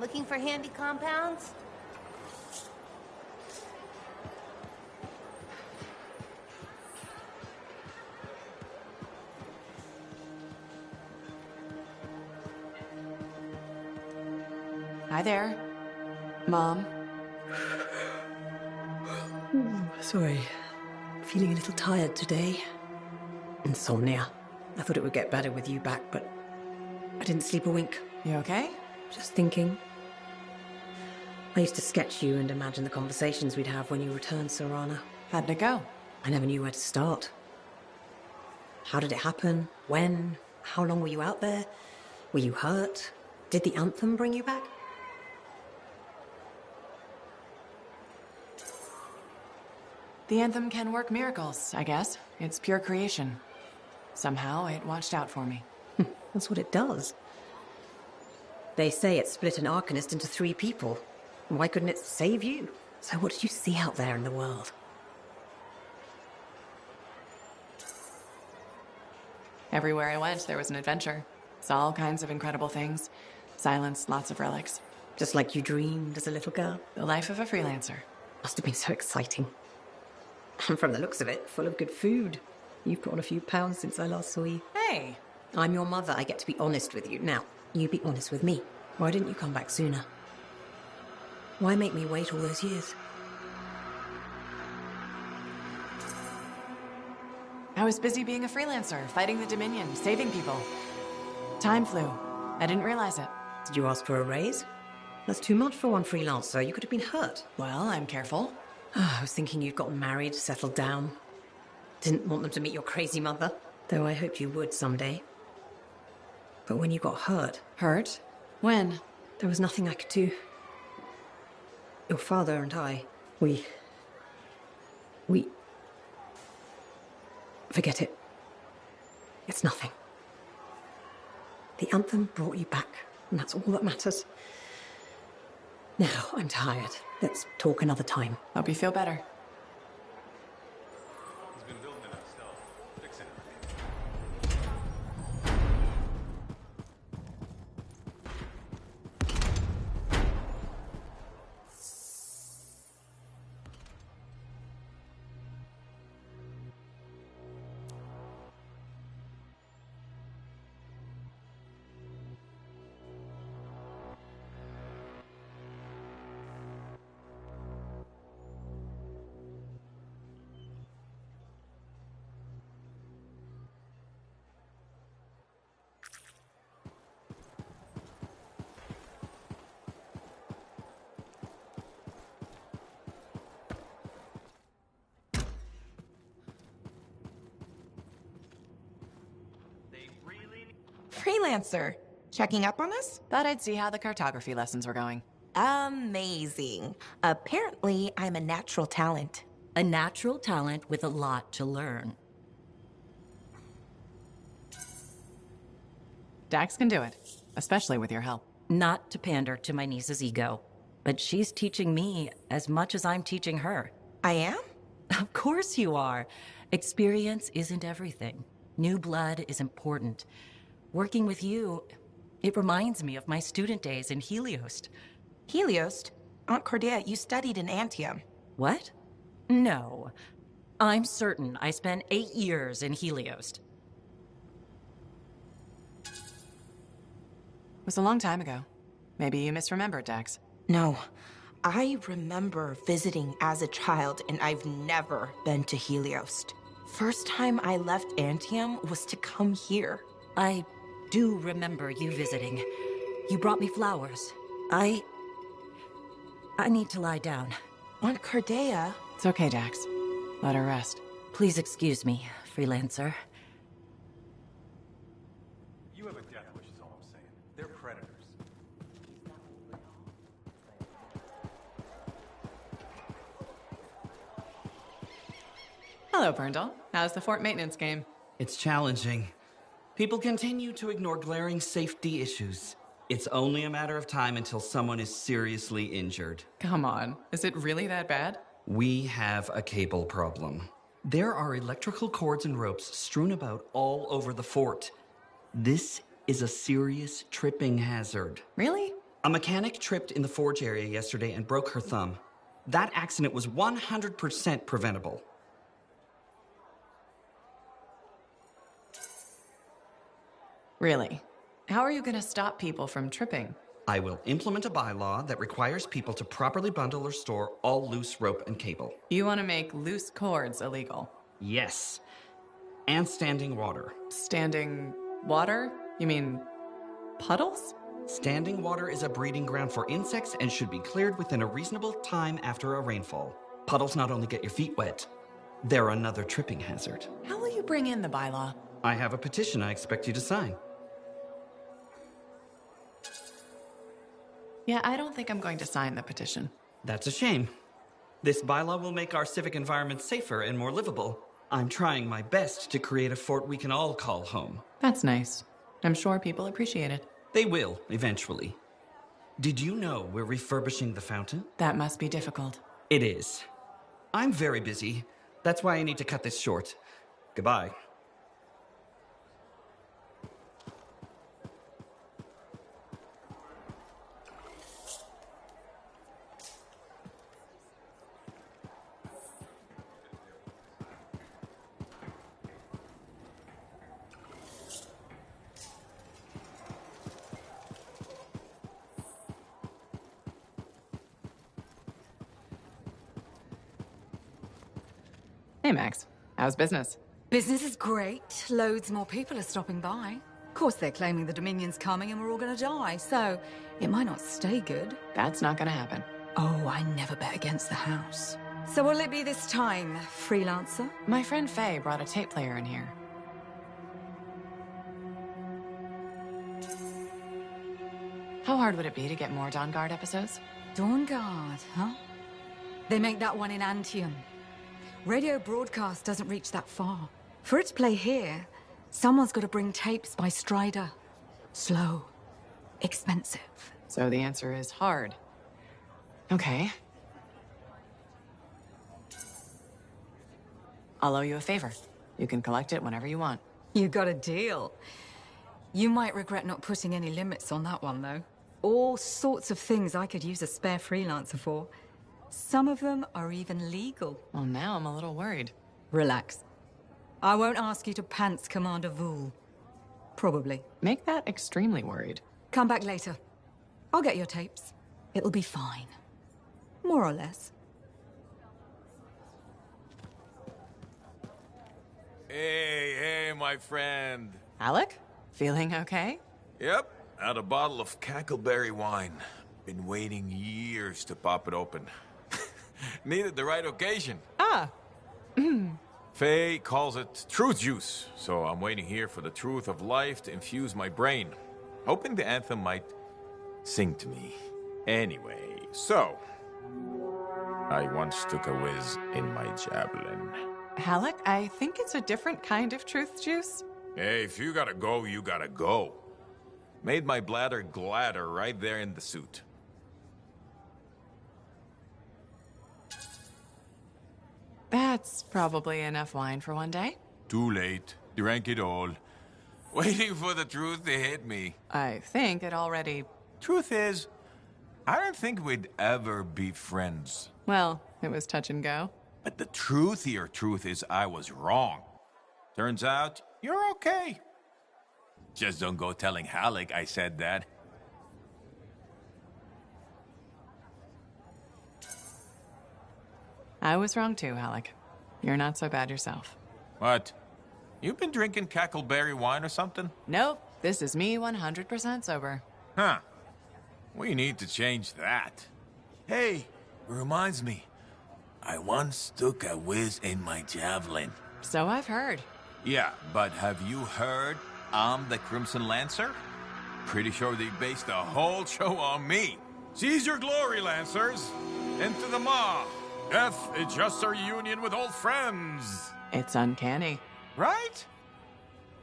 Looking for handy compounds? Hi there. Mom. Sorry. Feeling a little tired today. Insomnia. I thought it would get better with you back, but I didn't sleep a wink. You okay? Just thinking. I used to sketch you and imagine the conversations we'd have when you returned, Serana. How'd it go? I never knew where to start. How did it happen? When? How long were you out there? Were you hurt? Did the Anthem bring you back? The Anthem can work miracles, I guess. It's pure creation. Somehow, it watched out for me. That's what it does. They say it split an Arcanist into 3 people. Why couldn't it save you? So what did you see out there in the world? Everywhere I went, there was an adventure. Saw all kinds of incredible things. Silence, lots of relics. Just like you dreamed as a little girl? The life of a freelancer. Must have been so exciting. And from the looks of it, full of good food. You've put on a few pounds since I last saw you. Hey! I'm your mother. I get to be honest with you. Now, you be honest with me. Why didn't you come back sooner? Why make me wait all those years? I was busy being a freelancer, fighting the Dominion, saving people. Time flew. I didn't realize it. Did you ask for a raise? That's too much for one freelancer. You could have been hurt. Well, I'm careful. I was thinking you'd gotten married, settled down. Didn't want them to meet your crazy mother, though I hoped you would someday. But when you got hurt... Hurt? When? There was nothing I could do. Your father and I, we... Forget it. It's nothing. The Anthem brought you back, and that's all that matters. Now, I'm tired. Let's talk another time. Hope you feel better. He's been building it himself, fixing Freelancer. Checking up on us? Thought I'd see how the cartography lessons were going. Amazing. Apparently, I'm a natural talent. A natural talent with a lot to learn. Dax can do it, especially with your help. Not to pander to my niece's ego, but she's teaching me as much as I'm teaching her. I am? Of course you are. Experience isn't everything. New blood is important. Working with you, it reminds me of my student days in Heliost. Heliost? Aunt Cordia, you studied in Anthem. What? No. I'm certain I spent 8 years in Heliost. It was a long time ago. Maybe you misremembered, Dax. No. I remember visiting as a child, and I've never been to Heliost. First time I left Anthem was to come here. I do remember you visiting. You brought me flowers. I need to lie down. Aunt Cordia? It's okay, Dax. Let her rest. Please excuse me, freelancer. You have a death wish is all I'm saying. They're predators. Hello, Berndal. How's the fort maintenance game? It's challenging. People continue to ignore glaring safety issues. It's only a matter of time until someone is seriously injured. Come on. Is it really that bad? We have a cable problem. There are electrical cords and ropes strewn about all over the fort. This is a serious tripping hazard. Really? A mechanic tripped in the forge area yesterday and broke her thumb. That accident was 100% preventable. Really? How are you going to stop people from tripping? I will implement a bylaw that requires people to properly bundle or store all loose rope and cable. You want to make loose cords illegal? Yes. And standing water. Standing water? You mean puddles? Standing water is a breeding ground for insects and should be cleared within a reasonable time after a rainfall. Puddles not only get your feet wet, they're another tripping hazard. How will you bring in the bylaw? I have a petition I expect you to sign. Yeah, I don't think I'm going to sign the petition. That's a shame. This bylaw will make our civic environment safer and more livable. I'm trying my best to create a fort we can all call home. That's nice. I'm sure people appreciate it. They will, eventually. Did you know we're refurbishing the fountain? That must be difficult. It is. I'm very busy. That's why I need to cut this short. Goodbye. Hey, Max. How's business? Business is great. Loads more people are stopping by. Of course, they're claiming the Dominion's coming and we're all gonna die, so it might not stay good. That's not gonna happen. Oh, I never bet against the house. So what'll it be this time, freelancer? My friend Faye brought a tape player in here. How hard would it be to get more Dawn Guard episodes? Dawn Guard, huh? They make that one in Anthem. Radio broadcast doesn't reach that far. For it to play here, someone's got to bring tapes by Strider. Slow. Expensive. So the answer is hard. Okay. I'll owe you a favor. You can collect it whenever you want. You got a deal. You might regret not putting any limits on that one, though. All sorts of things I could use a spare freelancer for. Some of them are even legal. Well, now I'm a little worried. Relax. I won't ask you to pants Commander Vool. Probably. Make that extremely worried. Come back later. I'll get your tapes. It'll be fine. More or less. Hey, my friend. Alec? Feeling okay? Yep, had a bottle of cackleberry wine. Been waiting years to pop it open. Needed the right occasion. Ah. Faye calls it truth juice, so I'm waiting here for the truth of life to infuse my brain. Hoping the anthem might sing to me. Anyway, so... I once took a whiz in my javelin. Alec, I think it's a different kind of truth juice. Hey, if you gotta go, you gotta go. Made my bladder gladder right there in the suit. That's probably enough wine for one day. Too late. Drank it all. Waiting for the truth to hit me. I think it already... Truth is, I don't think we'd ever be friends. Well, it was touch and go. But the truthier truth is I was wrong. Turns out, you're okay. Just don't go telling Halleck I said that. I was wrong too, Alec. You're not so bad yourself. What? You've been drinking cackleberry wine or something? Nope. This is me 100% sober. Huh. We need to change that. Hey, it reminds me. I once took a whiz in my javelin. So I've heard. Yeah, but have you heard I'm the Crimson Lancer? Pretty sure they based the whole show on me. Seize your glory, Lancers! Into the maw! Death is just a reunion with old friends! It's uncanny. Right?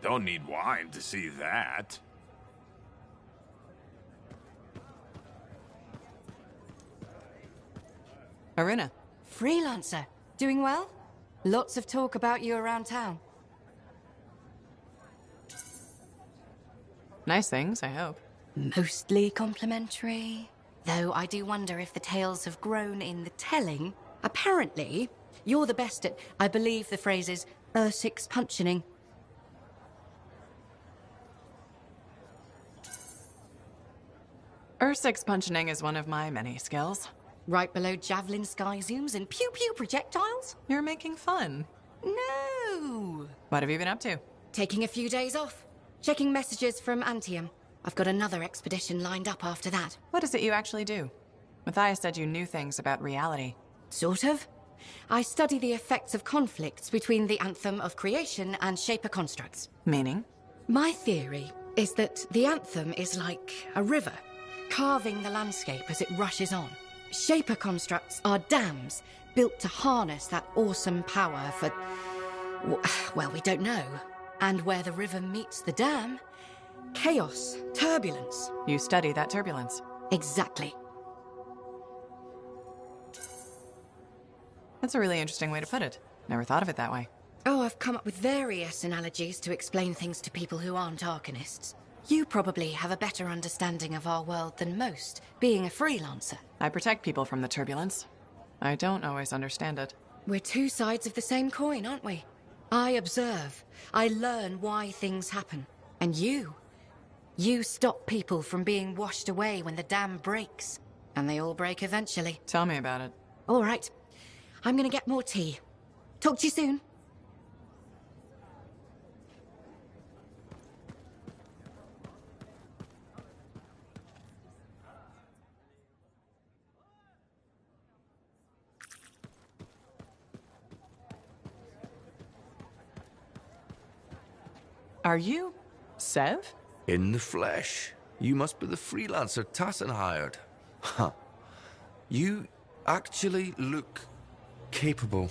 Don't need wine to see that. Aruna. Freelancer. Doing well? Lots of talk about you around town. Nice things, I hope. mostly complimentary. Though I do wonder if the tales have grown in the telling. Apparently, you're the best at, I believe the phrase is, six punching. Ursix punching is one of my many skills. Right below javelin sky zooms and pew-pew projectiles? You're making fun. No! What have you been up to? Taking a few days off. Checking messages from Anthem. I've got another expedition lined up after that. What is it you actually do? Matthias said you knew things about reality. Sort of. I study the effects of conflicts between the Anthem of creation and Shaper constructs. Meaning? My theory is that the Anthem is like a river, carving the landscape as it rushes on. Shaper constructs are dams built to harness that awesome power for... well, we don't know. And where the river meets the dam, chaos, turbulence. You study that turbulence. Exactly. That's a really interesting way to put it. Never thought of it that way. Oh, I've come up with various analogies to explain things to people who aren't Arcanists. You probably have a better understanding of our world than most, being a freelancer. I protect people from the turbulence. I don't always understand it. We're two sides of the same coin, aren't we? I observe. I learn why things happen. And you stop people from being washed away when the dam breaks. And they all break eventually. Tell me about it. All right. I'm gonna get more tea. Talk to you soon. Are you Sev? In the flesh. You must be the freelancer Tassin hired. Huh. You actually look capable.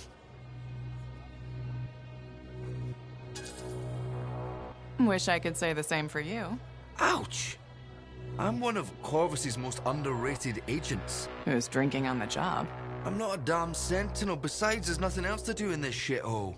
Wish I could say the same for you. Ouch! I'm one of Corvus's most underrated agents. Who's drinking on the job? I'm not a damn sentinel. Besides, there's nothing else to do in this shithole.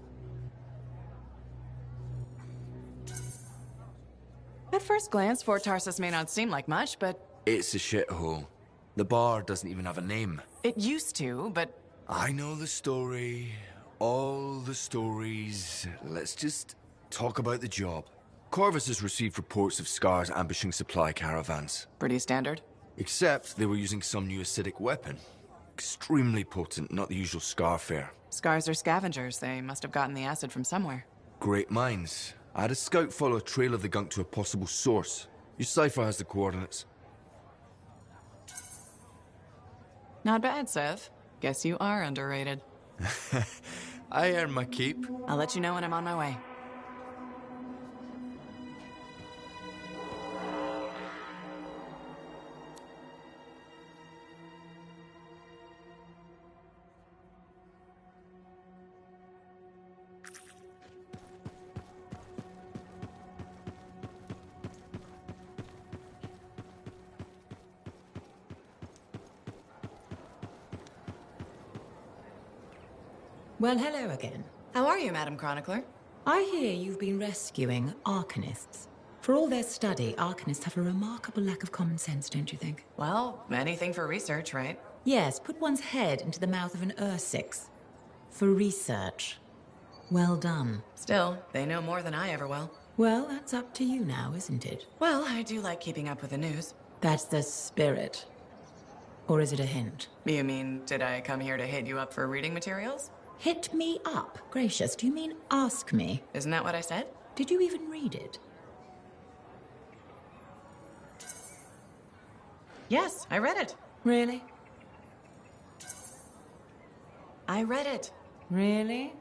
At first glance, Fort Tarsus may not seem like much, but... It's a shithole. The bar doesn't even have a name. It used to, but... I know the story. All the stories. Let's just talk about the job. Corvus has received reports of Scars ambushing supply caravans. Pretty standard. Except they were using some new acidic weapon. Extremely potent, not the usual Scar fare. Scars are scavengers. They must have gotten the acid from somewhere. Great minds. I had a scout follow a trail of the gunk to a possible source. Your cipher has the coordinates. Not bad, Sev. Guess you are underrated. I earn my keep. I'll let you know when I'm on my way. Well, hello again. How are you, Madam Chronicler? I hear you've been rescuing Arcanists. For all their study, Arcanists have a remarkable lack of common sense, don't you think? Well, anything for research, right? Yes, put one's head into the mouth of an Ursix. For research. Well done. Still, they know more than I ever will. Well, that's up to you now, isn't it? Well, I do like keeping up with the news. That's the spirit. Or is it a hint? You mean, did I come here to hit you up for reading materials? Hit me up? Gracious, do you mean ask me? Isn't that what I said? Did you even read it? Yes, I read it. Really? I read it. Really?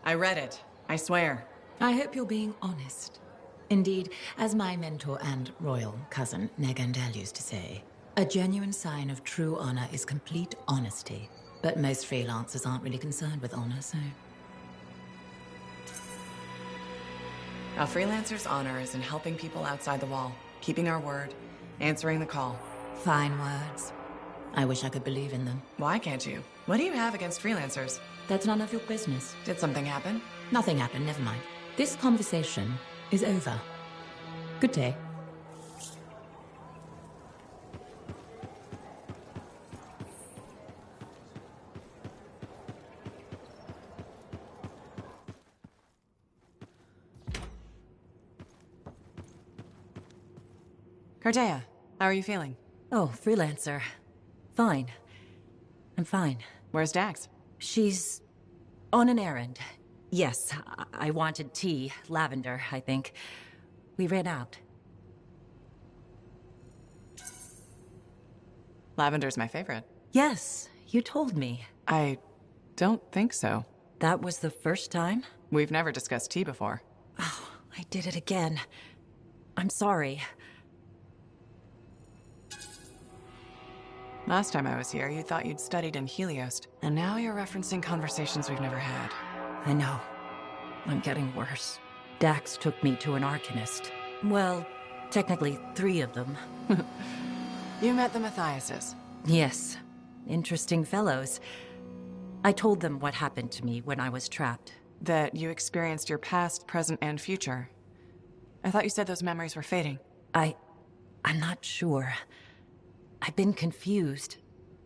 I read it. I swear. I hope you're being honest. Indeed, as my mentor and royal cousin, Negandel, used to say, a genuine sign of true honor is complete honesty. But most freelancers aren't really concerned with honor, so... A freelancer's honor is in helping people outside the wall, keeping our word, answering the call. Fine words. I wish I could believe in them. Why can't you? What do you have against freelancers? That's none of your business. Did something happen? Nothing happened, never mind. This conversation is over. Good day. Cardea, how are you feeling? Oh, freelancer. Fine. I'm fine. Where's Dax? She's on an errand. Yes, I wanted tea. Lavender, I think. We ran out. Lavender's my favorite. Yes, you told me. I don't think so. That was the first time? We've never discussed tea before. Oh, I did it again. I'm sorry. Last time I was here, you thought you'd studied in Heliost, and now you're referencing conversations we've never had. I know. I'm getting worse. Dax took me to an Arcanist. Well, technically 3 of them. You met the Matthiases? Yes. Interesting fellows. I told them what happened to me when I was trapped. That you experienced your past, present, and future. I thought you said those memories were fading. I'm not sure. I've been confused.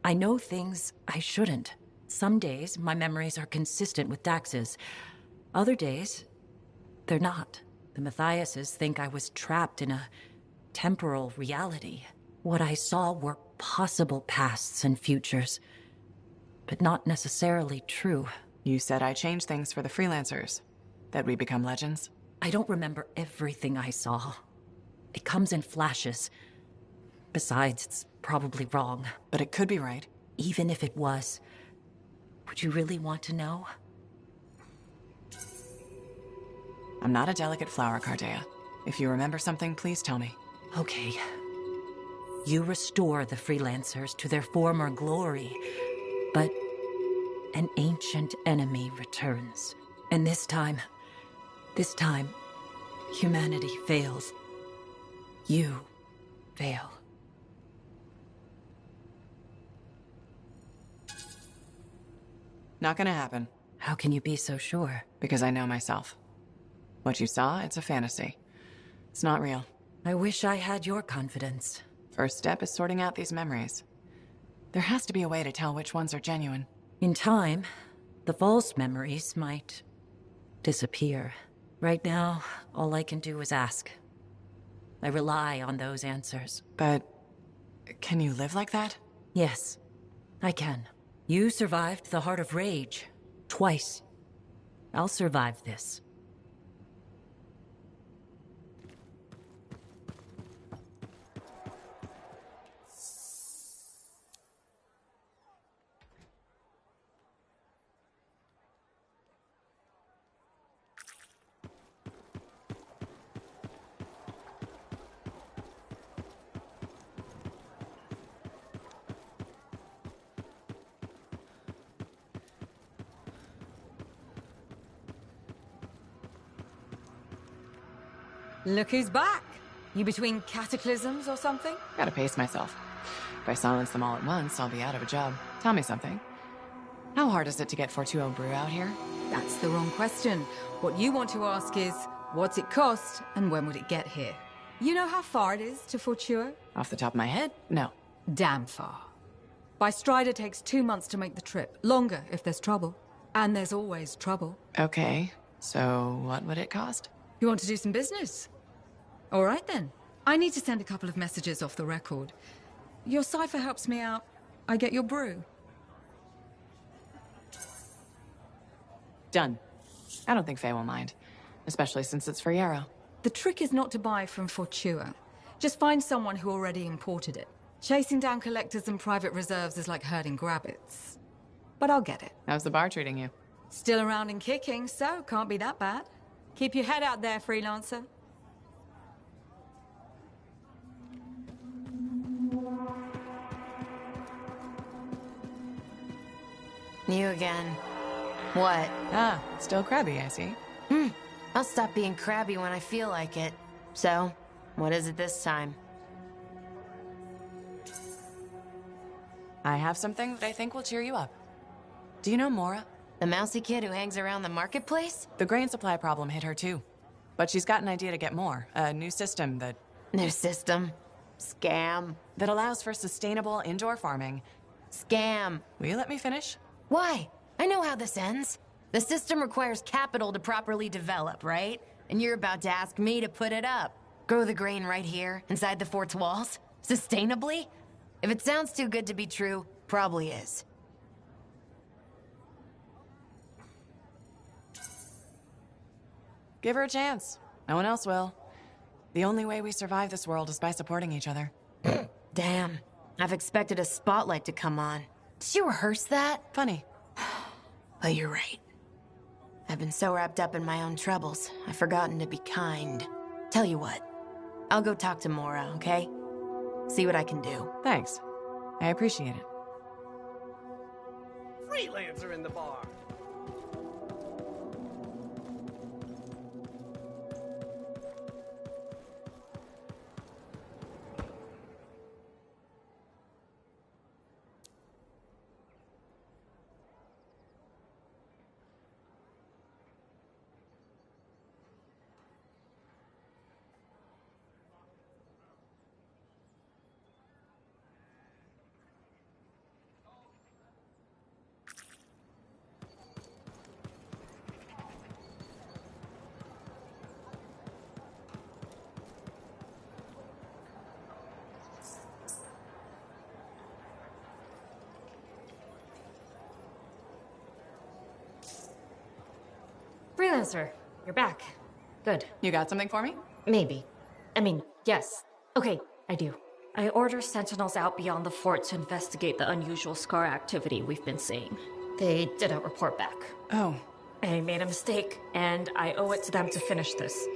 I know things I shouldn't. Some days, my memories are consistent with Dax's. Other days, they're not. The Matthiases think I was trapped in a temporal reality. What I saw were possible pasts and futures, but not necessarily true. You said I changed things for the freelancers. That we become legends? I don't remember everything I saw. It comes in flashes. Besides, it's probably wrong. But it could be right. Even if it was, would you really want to know? I'm not a delicate flower, Cardea. If you remember something, please tell me. Okay. You restore the freelancers to their former glory, but an ancient enemy returns. And this time, humanity fails. You fail. Not gonna happen. How can you be so sure? Because I know myself. What you saw, it's a fantasy. It's not real. I wish I had your confidence. First step is sorting out these memories. There has to be a way to tell which ones are genuine. In time, the false memories might disappear. Right now, all I can do is ask. I rely on those answers. But can you live like that? Yes, I can. You survived the Heart of Rage twice. I'll survive this. Look who's back! You between cataclysms or something? Gotta pace myself. If I silence them all at once, I'll be out of a job. Tell me something. How hard is it to get Fortuo brew out here? That's the wrong question. What you want to ask is, what's it cost and when would it get here? You know how far it is to Fortuo? Off the top of my head, no. Damn far. By Strider takes 2 months to make the trip. Longer if there's trouble. And there's always trouble. Okay, so what would it cost? You want to do some business? All right then. I need to send a couple of messages off the record. Your cipher helps me out. I get your brew. Done. I don't think Faye will mind. Especially since it's for Yarrow. The trick is not to buy from Fortua. Just find someone who already imported it. Chasing down collectors and private reserves is like herding rabbits. But I'll get it. How's the bar treating you? Still around and kicking, so can't be that bad. Keep your head out there, freelancer. You again. What? Ah, still crabby, I see. I'll stop being crabby when I feel like it. So, what is it this time? I have something that I think will cheer you up. Do you know Mora? The mousy kid who hangs around the marketplace? The grain supply problem hit her too. But she's got an idea to get more. A new system that... New system? Scam. That allows for sustainable indoor farming. Scam. Will you let me finish? Why? I know how this ends. The system requires capital to properly develop, right? And you're about to ask me to put it up. Grow the grain right here, inside the fort's walls? Sustainably? If it sounds too good to be true, probably is. Give her a chance. No one else will. The only way we survive this world is by supporting each other. Damn. I've expected a spotlight to come on. Did you rehearse that? Funny. But you're right. I've been so wrapped up in my own troubles, I've forgotten to be kind. Tell you what, I'll go talk to Mora, okay? See what I can do. Thanks. I appreciate it. Freelancer in the bar. Freelancer, you're back. Good. You got something for me? Maybe. I mean, yes. Okay, I do. I order sentinels out beyond the fort to investigate the unusual Scar activity we've been seeing. They didn't report back. Oh. I made a mistake, and I owe it to them to finish this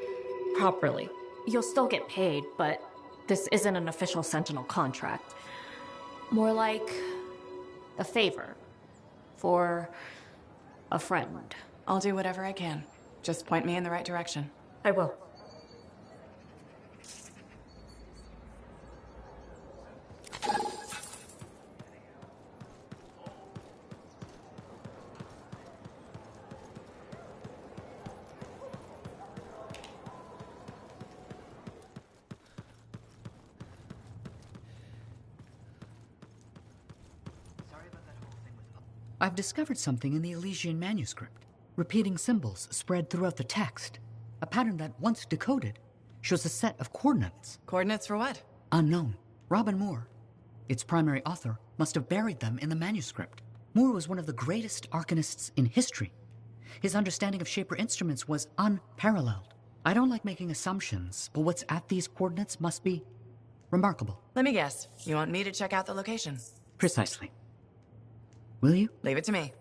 properly. You'll still get paid, but this isn't an official sentinel contract. More like a favor for a friend. I'll do whatever I can. Just point me in the right direction. I will. I've discovered something in the Elysian manuscript. Repeating symbols spread throughout the text. A pattern that, once decoded, shows a set of coordinates. Coordinates for what? Unknown. Robin Moore, its primary author, must have buried them in the manuscript. Moore was one of the greatest arcanists in history. His understanding of Shaper instruments was unparalleled. I don't like making assumptions, but what's at these coordinates must be remarkable. Let me guess. You want me to check out the location? Precisely. Will you? Leave it to me.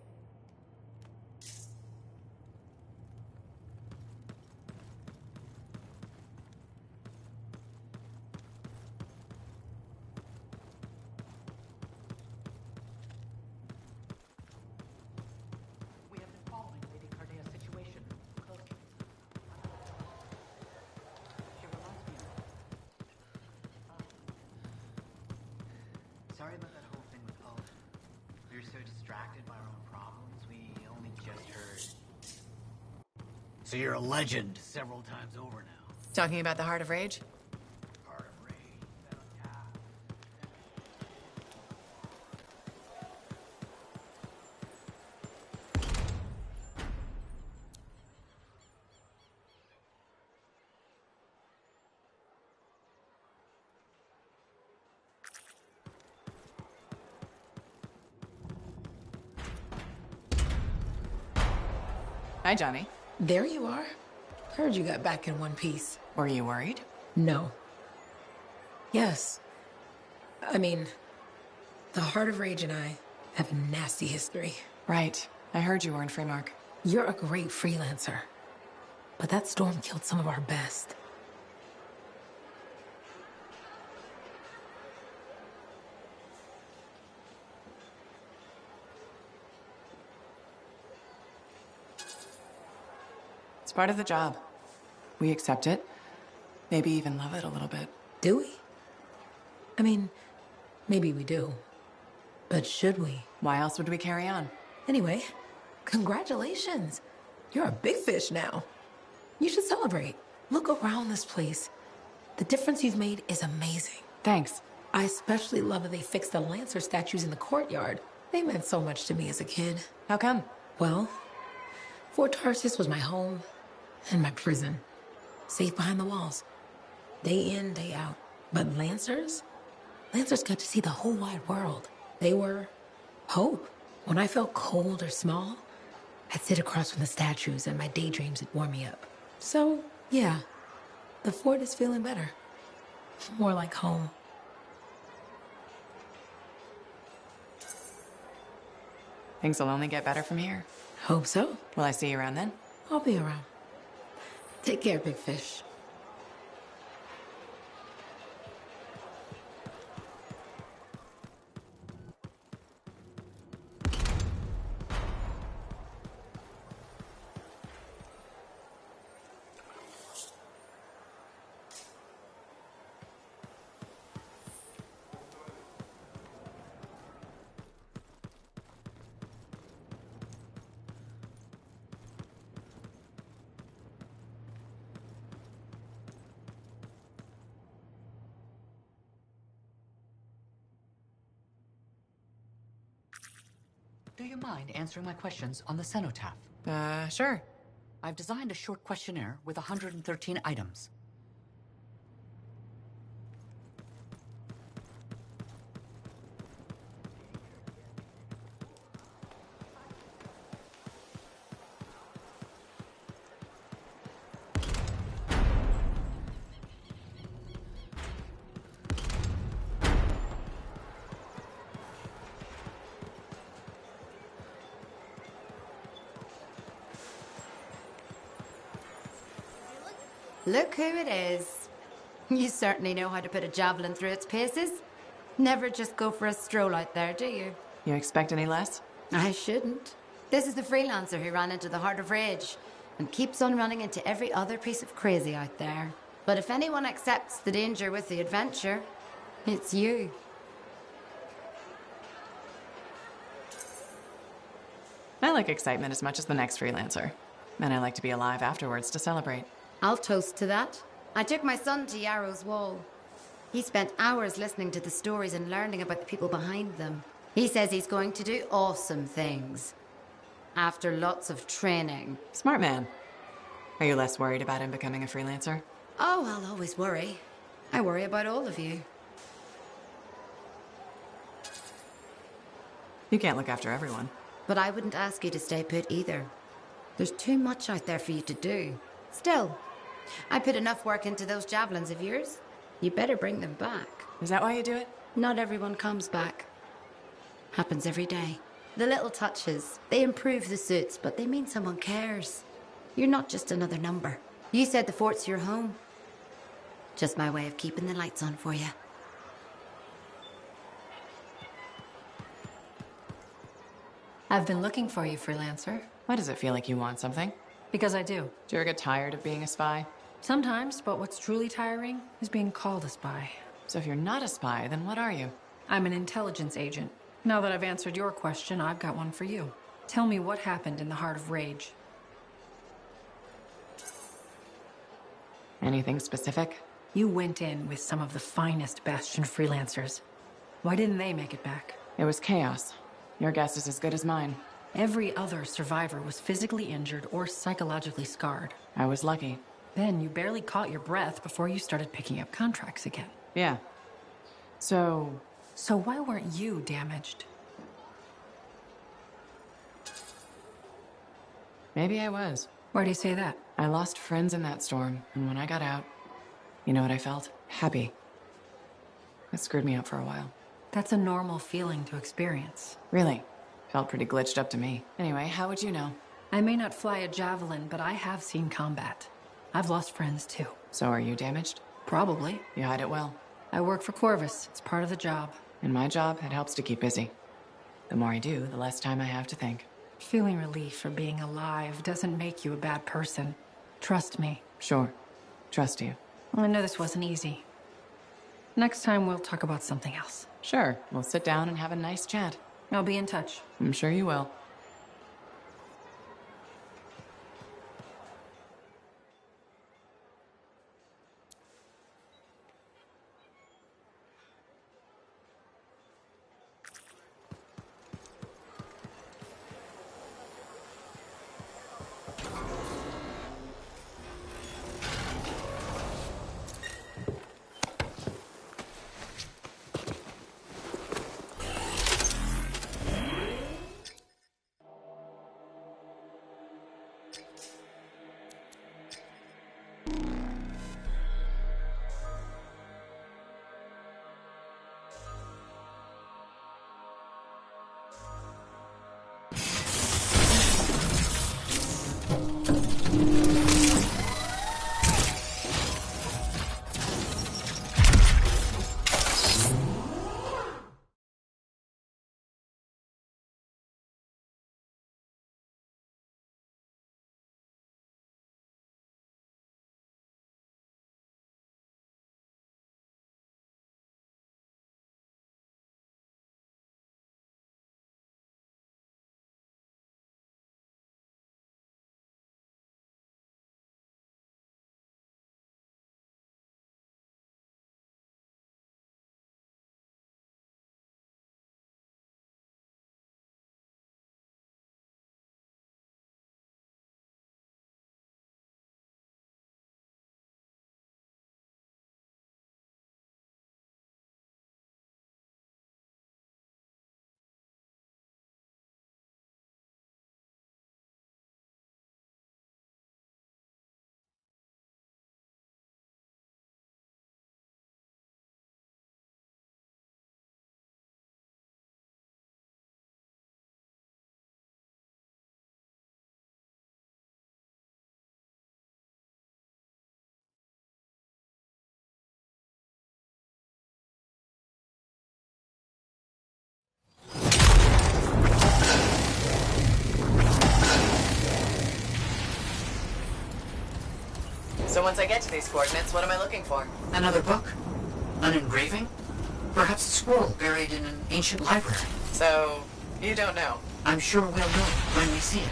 Sorry about that whole thing with Paul. We were so distracted by our own problems, we only just heard. So you're a legend several times over now. Talking about the Heart of Rage? Heart of Rage. Hi, Johnny. There you are. Heard you got back in one piece. Were you worried? No. Yes. I mean, the Heart of Rage and I have a nasty history. Right. I heard you were in Freemark. You're a great freelancer. But that storm killed some of our best. It's part of the job. We accept it. Maybe even love it a little bit. Do we? I mean, maybe we do. But should we? Why else would we carry on? Anyway, congratulations. You're a big fish now. You should celebrate. Look around this place. The difference you've made is amazing. Thanks. I especially love that they fixed the Lancer statues in the courtyard. They meant so much to me as a kid. How come? Well, Fort Tarsis was my home and my prison. Safe behind the walls. Day in, day out. But Lancers? Lancers got to see the whole wide world. They were hope. When I felt cold or small, I'd sit across from the statues and my daydreams would warm me up. So, yeah, the fort is feeling better. More like home. Things will only get better from here. Hope so. Will I see you around then? I'll be around. Take care, Big Fish. Do you mind answering my questions on the cenotaph? Sure. I've designed a short questionnaire with 113 items. Look who it is. You certainly know how to put a javelin through its paces. Never just go for a stroll out there, do you? You expect any less? I shouldn't. This is the freelancer who ran into the Heart of Rage and keeps on running into every other piece of crazy out there. But if anyone accepts the danger with the adventure, it's you. I like excitement as much as the next freelancer. And I like to be alive afterwards to celebrate. I'll toast to that. I took my son to Yarrow's Wall. He spent hours listening to the stories and learning about the people behind them. He says he's going to do awesome things. After lots of training. Smart man. Are you less worried about him becoming a freelancer? Oh, I'll always worry. I worry about all of you. You can't look after everyone. But I wouldn't ask you to stay put either. There's too much out there for you to do. Still, I put enough work into those javelins of yours. You better bring them back. Is that why you do it? Not everyone comes back. Happens every day. The little touches, they improve the suits, but they mean someone cares. You're not just another number. You said the fort's your home. Just my way of keeping the lights on for you. I've been looking for you, freelancer. Why does it feel like you want something? Because I do. Do you ever get tired of being a spy? Sometimes, but what's truly tiring is being called a spy. So if you're not a spy, then what are you? I'm an intelligence agent. Now that I've answered your question, I've got one for you. Tell me what happened in the Heart of Rage. Anything specific? You went in with some of the finest Bastion freelancers. Why didn't they make it back? It was chaos. Your guess is as good as mine. Every other survivor was physically injured or psychologically scarred. I was lucky. Then you barely caught your breath before you started picking up contracts again. Yeah. So why weren't you damaged? Maybe I was. Why do you say that? I lost friends in that storm, and when I got out, you know what I felt? Happy. It screwed me up for a while. That's a normal feeling to experience. Really? Felt pretty glitched up to me. Anyway, how would you know? I may not fly a javelin, but I have seen combat. I've lost friends too. So are you damaged? Probably. You hide it well. I work for Corvus. It's part of the job. In my job, it helps to keep busy. The more I do, the less time I have to think. Feeling relief for being alive doesn't make you a bad person. Trust me. Sure. Trust you. I know this wasn't easy. Next time we'll talk about something else. Sure. We'll sit down and have a nice chat. I'll be in touch. I'm sure you will. So once I get to these coordinates, what am I looking for? Another book? An engraving? Perhaps a scroll buried in an ancient library. So, you don't know? I'm sure we'll know when we see it.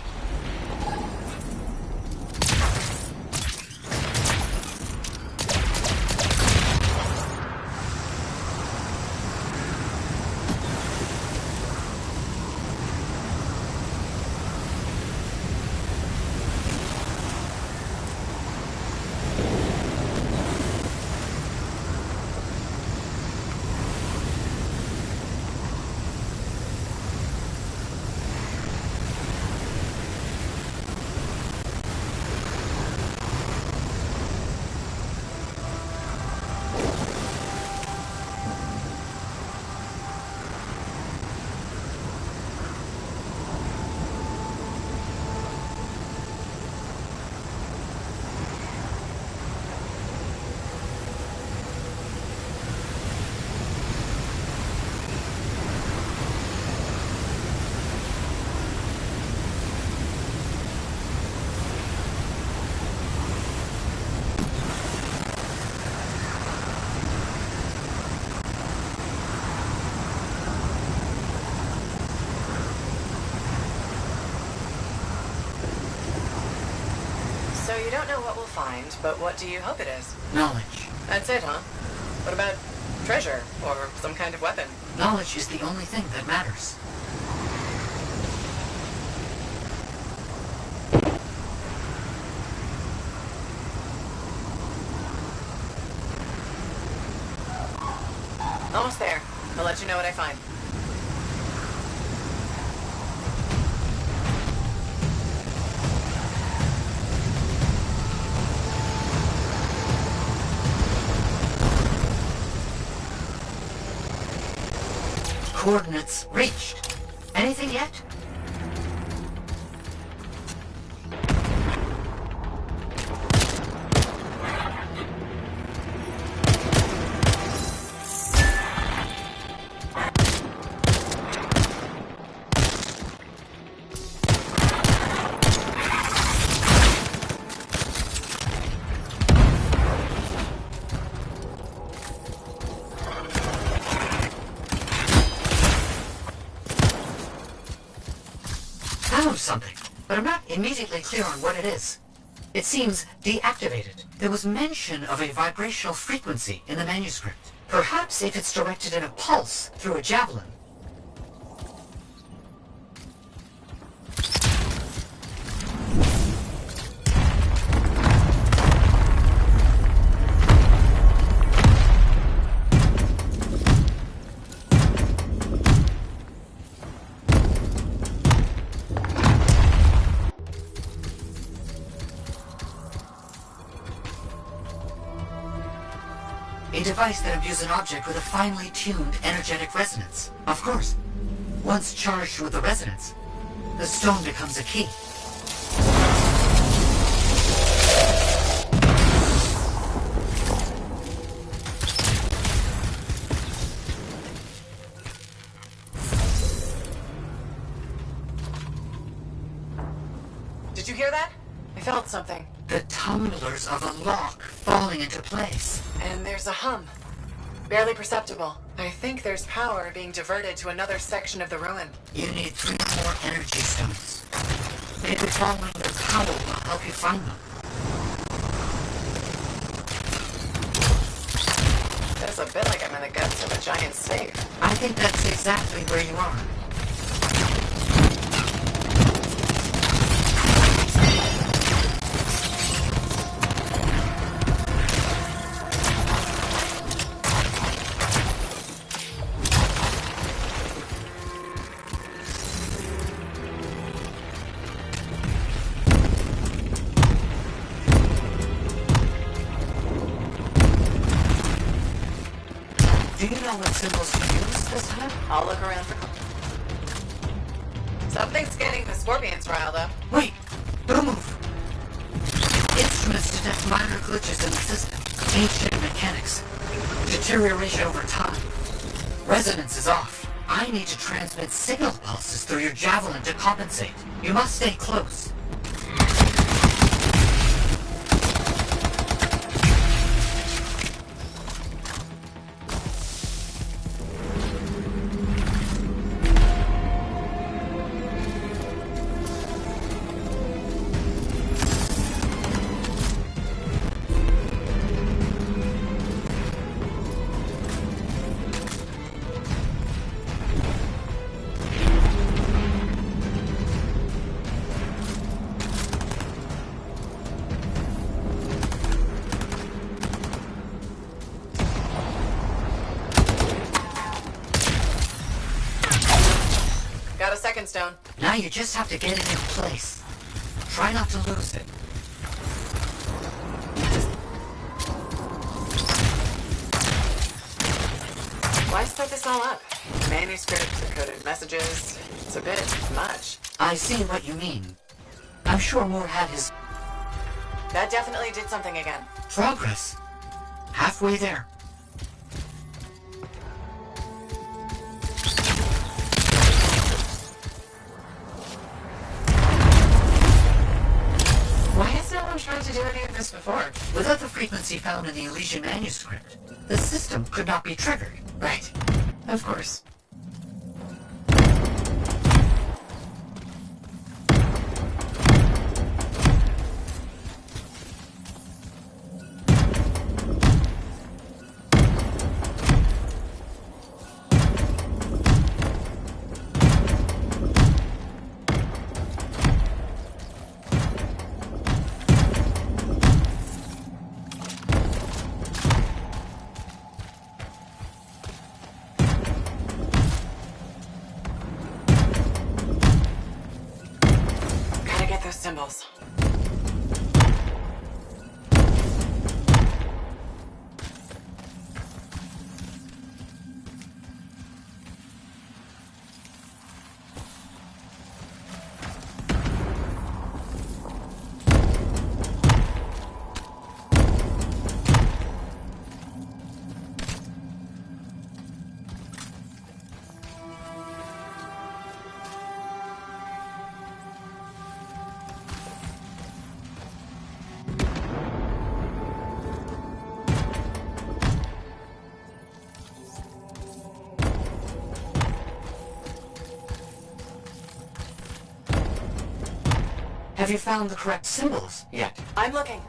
So you don't know what we'll find, but what do you hope it is? Knowledge. That's it, huh? What about treasure, or some kind of weapon? Knowledge is the only thing that matters. Almost there. I'll let you know what I find. Coordinates reached. Anything yet? Something, but I'm not immediately clear on what it is. It seems deactivated. There was mention of a vibrational frequency in the manuscript. Perhaps if it's directed in a pulse through a javelin. A device that imbues an object with a finely tuned energetic resonance. Of course. Once charged with the resonance, the stone becomes a key. Did you hear that? I felt something. The tumblers of a lock falling into place. And there's a hum. Barely perceptible. I think there's power being diverted to another section of the ruin. You need 3 more energy stones. Maybe following their power will help you find them. Feels a bit like I'm in the guts of a giant safe. I think that's exactly where you are. Do you know what symbols to use this time? I'll look around for... Something's getting the scorpions riled up. Wait! Don't move! Instruments detect minor glitches in the system. Ancient mechanics. Deterioration over time. Resonance is off. I need to transmit signal pulses through your javelin to compensate. You must stay close. stone. Now you just have to get it in place. Try not to lose it. Why set this all up? Manuscripts, encoded messages. It's a bit much. I see what you mean. I'm sure Moore had his... That definitely did something again. progress. Halfway there. Why has no one tried to do any of this before? Without the frequency found in the Elysian manuscript, the system could not be triggered. Right. Of course. Symbols. Have you found the correct symbols yet? I'm looking.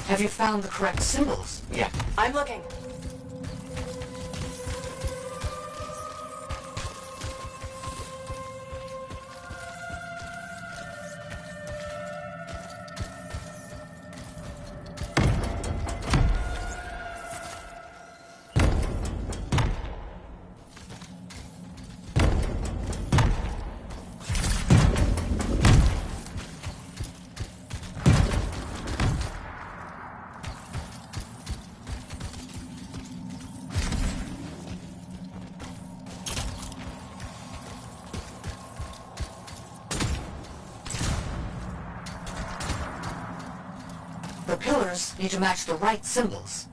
Have you found the correct symbols yet? I'm looking. The pillars need to match the right symbols.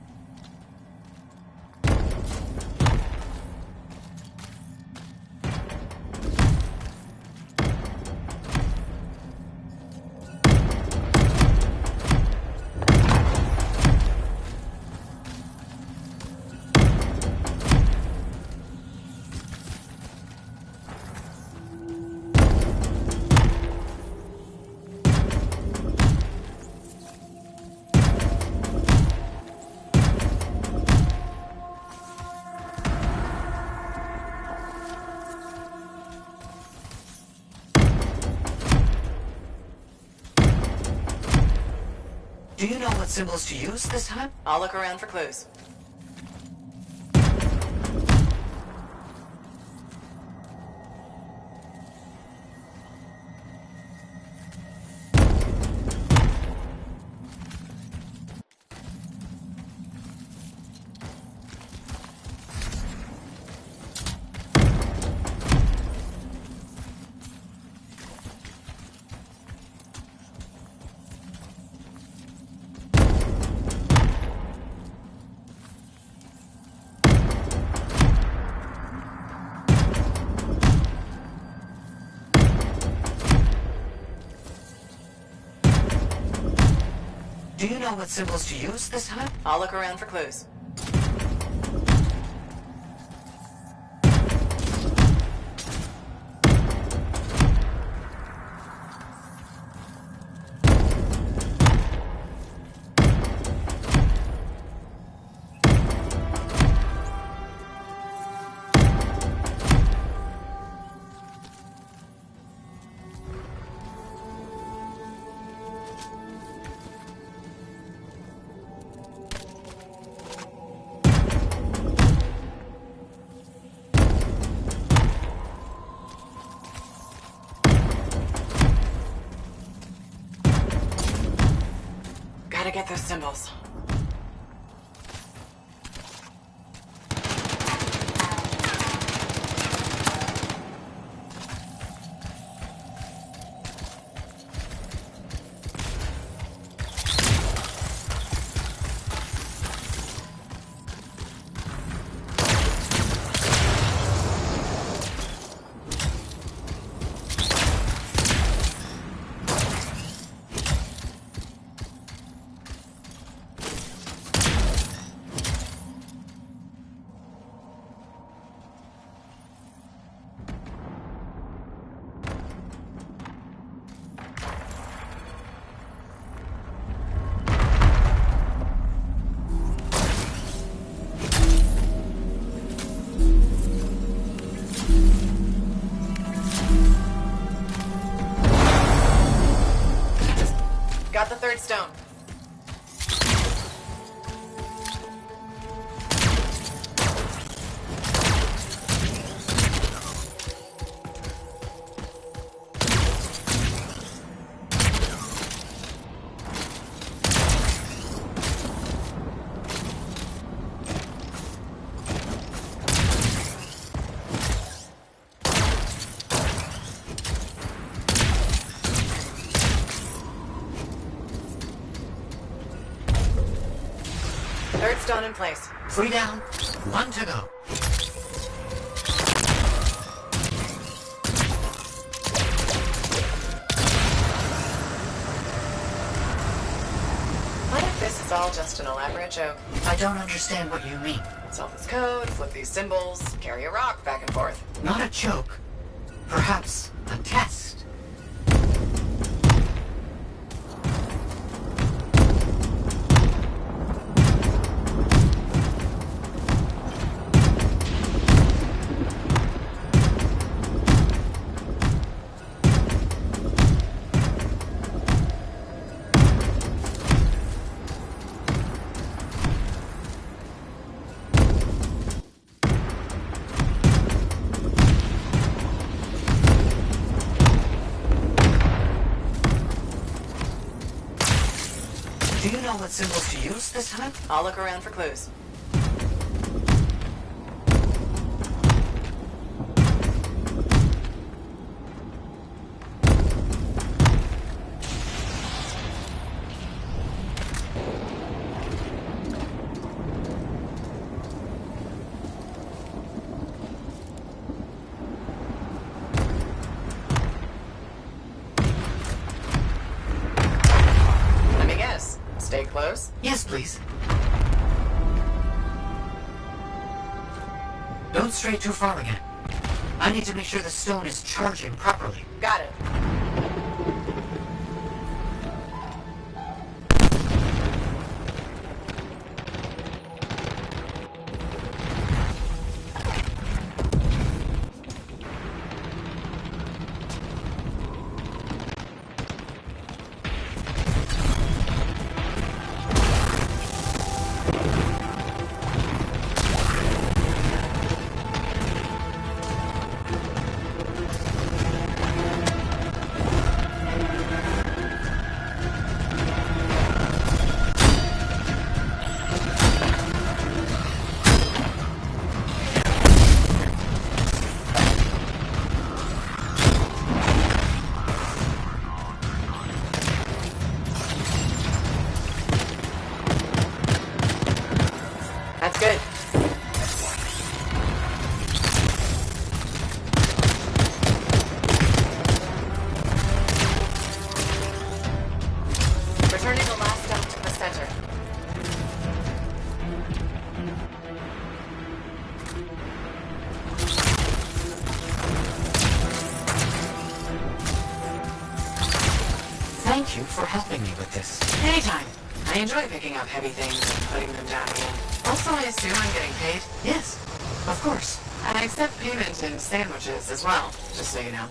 Do you know what symbols to use this time? I'll look around for clues. know what symbols to use this time? I'll look around for clues. Gotta get those symbols. Got the third stone. Third stone in place. 3 down, 1 to go. What if this is all just an elaborate joke? I don't understand what you mean. Solve this code, flip these symbols, carry a rock back and forth. Not a joke. Perhaps a test. Do you know what symbols to use this time? I'll look around for clues. Let me guess. Stay close? Yes, please. Don't stray too far again. I need to make sure the stone is charging properly. Got it. That's good. Returning the last stone to the center. helping me with this. Anytime. I enjoy picking up heavy things and putting them down again. Also, I assume I'm getting paid? Yes, of course. I accept payment in sandwiches as well, just so you know.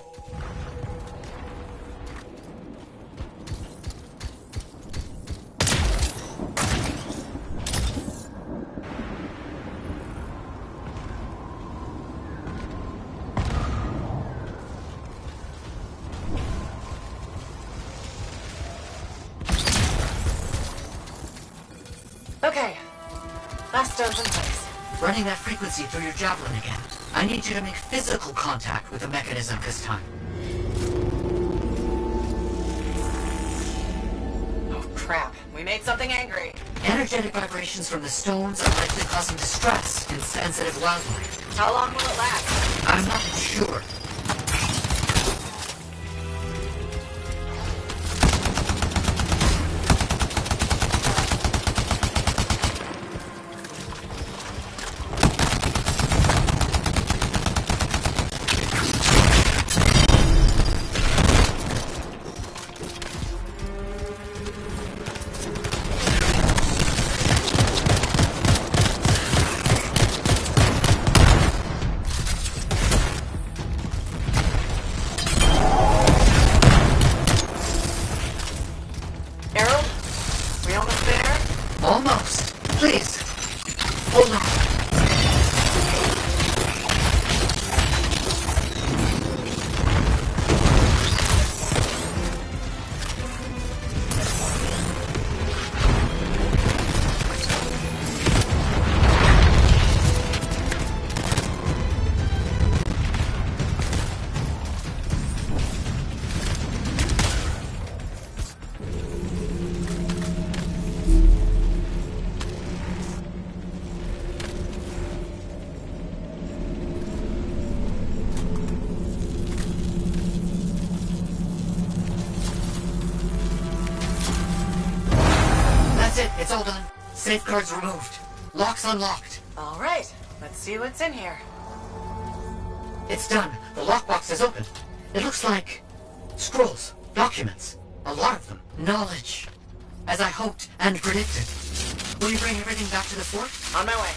Okay, last stone's in place. Running that frequency through your javelin again. I need you to make physical contact with the mechanism this time. Oh crap, we made something angry. Energetic vibrations from the stones are likely causing distress in sensitive wildlife. How long will it last? I'm not sure. Almost. Please. Hold on. It's all done. Safeguards removed. Locks unlocked. All right, let's see what's in here. It's done. The lockbox is open. It looks like scrolls, documents, a lot of them. Knowledge, as I hoped and predicted. Will you bring everything back to the fort? On my way.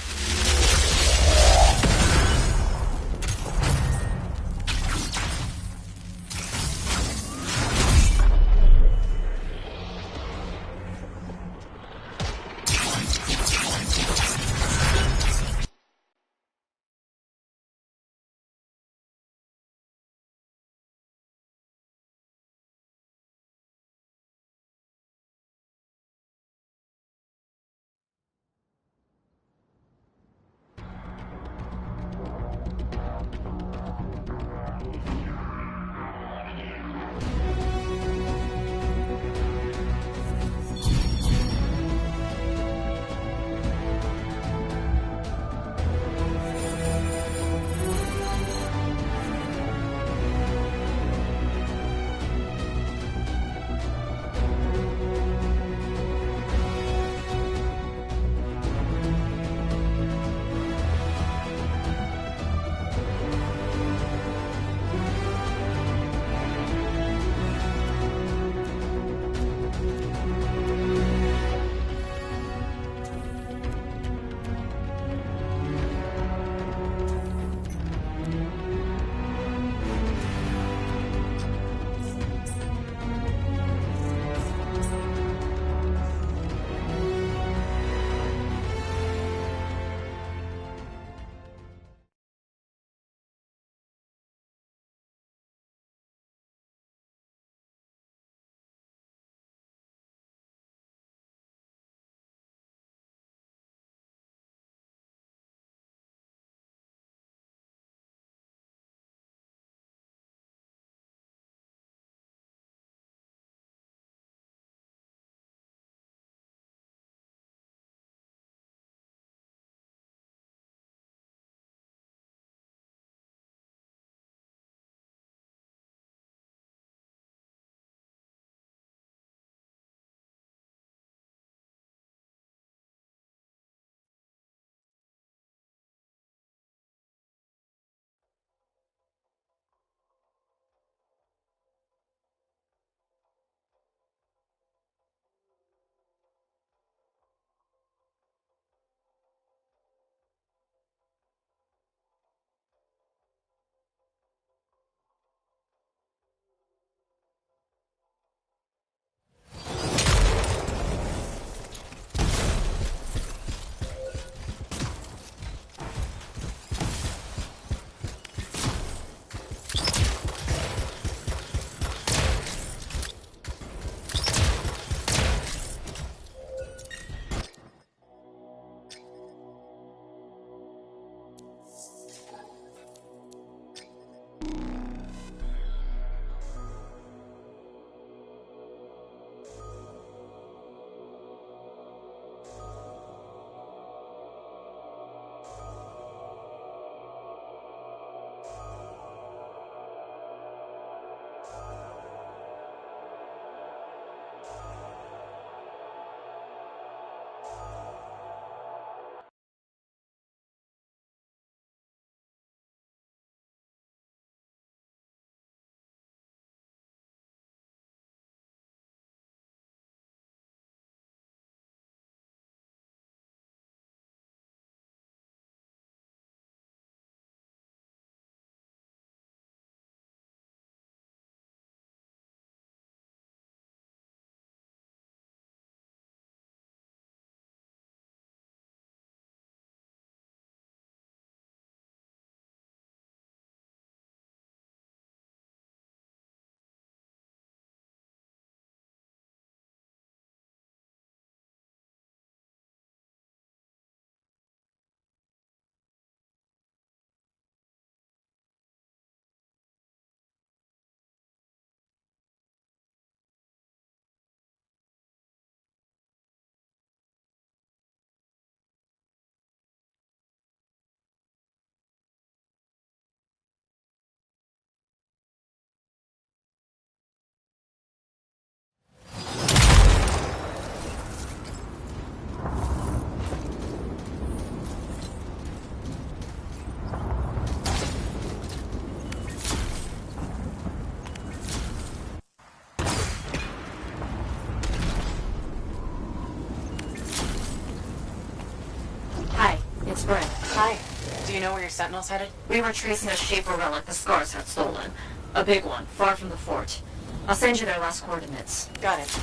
Bryn. Hi. Do you know where your sentinel's headed? We were tracing a Shaper relic the Scars had stolen. A big one, far from the fort. I'll send you their last coordinates. Got it.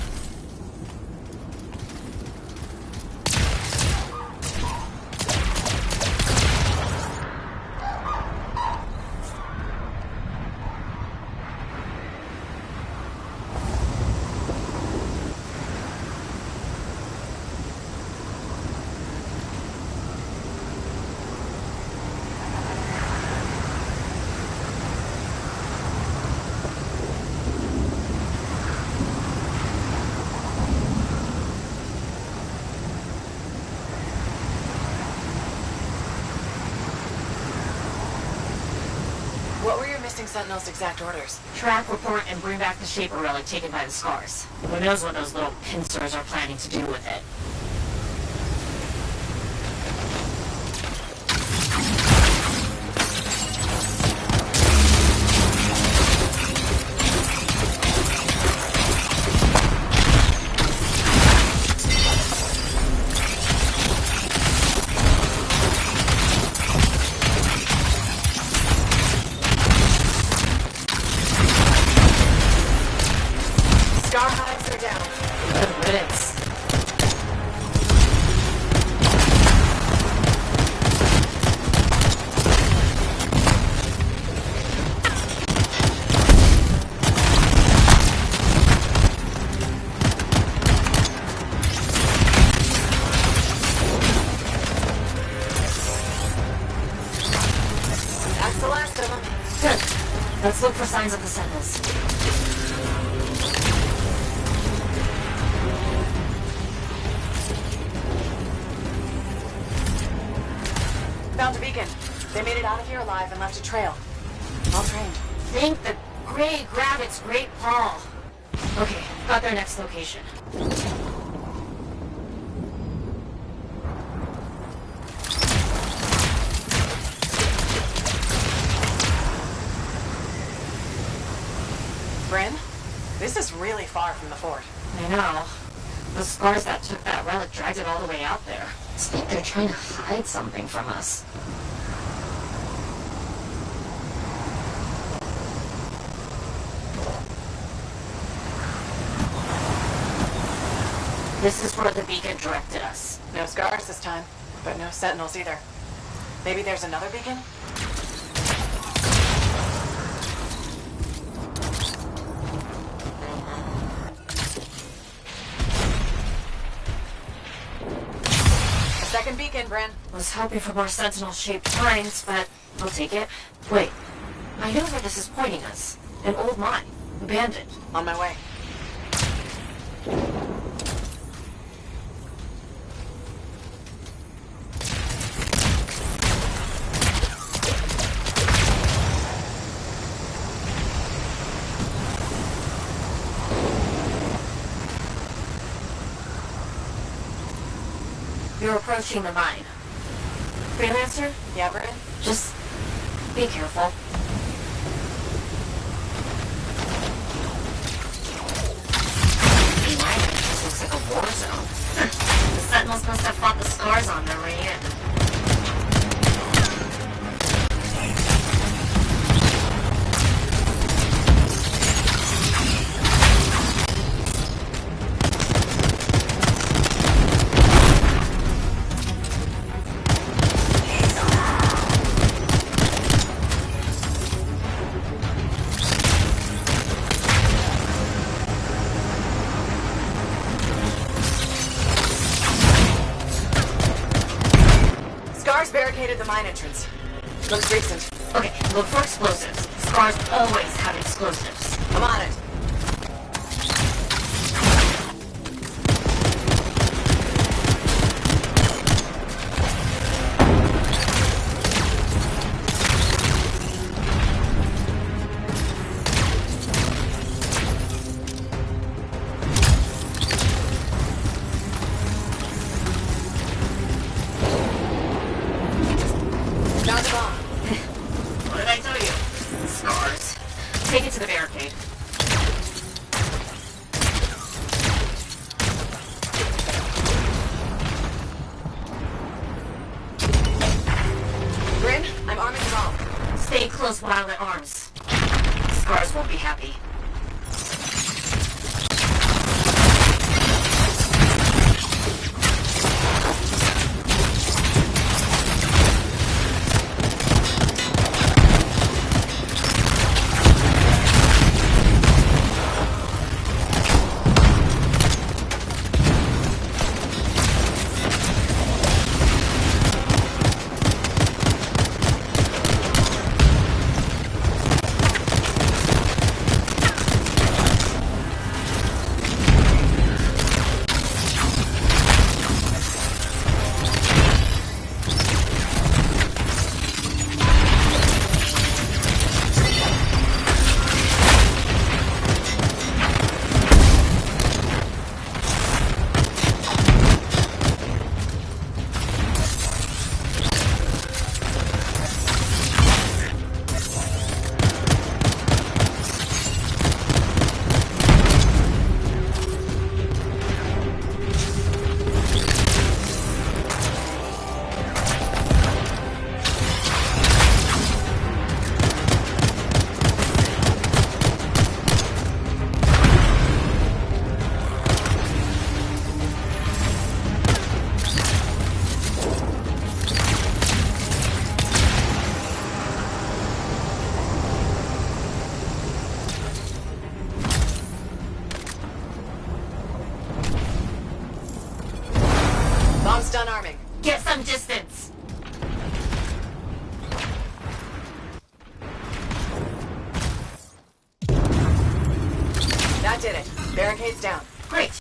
Sentinel's exact orders. Track, report, and bring back the Shaper relic taken by the Scars. Who knows what those little pincers are planning to do with it. Let's look for signs of the Sentinels. Found a beacon. They made it out of here alive and left a trail. Well trained. Think the Grey grabbed its great paw. Okay, got their next location. Bryn, this is really far from the fort. I know. The Scars that took that relic dragged it all the way out there. It's like they're trying to hide something from us. This is where the beacon directed us. No Scars this time, but no Sentinels either. Maybe there's another beacon? Second beacon, Bryn. Was hoping for more sentinel-shaped signs, but I'll take it. Wait, I know where this is pointing us. An old mine. Abandoned. On my way. You're approaching the mine. Freelancer? Yeah, Bryn? Just be careful. This looks like a war zone. The Sentinels must have fought the Scars on their way in. Barricaded the mine entrance. Looks recent. Okay, look for explosives. Scars always have explosives. I'm on it. What did I tell you? Scars. Take it to the barricade. I'm arming them all. Stay close while at arms. Scars won't be happy. Bomb's done arming. Get some distance. That did it. Barricades down. Great.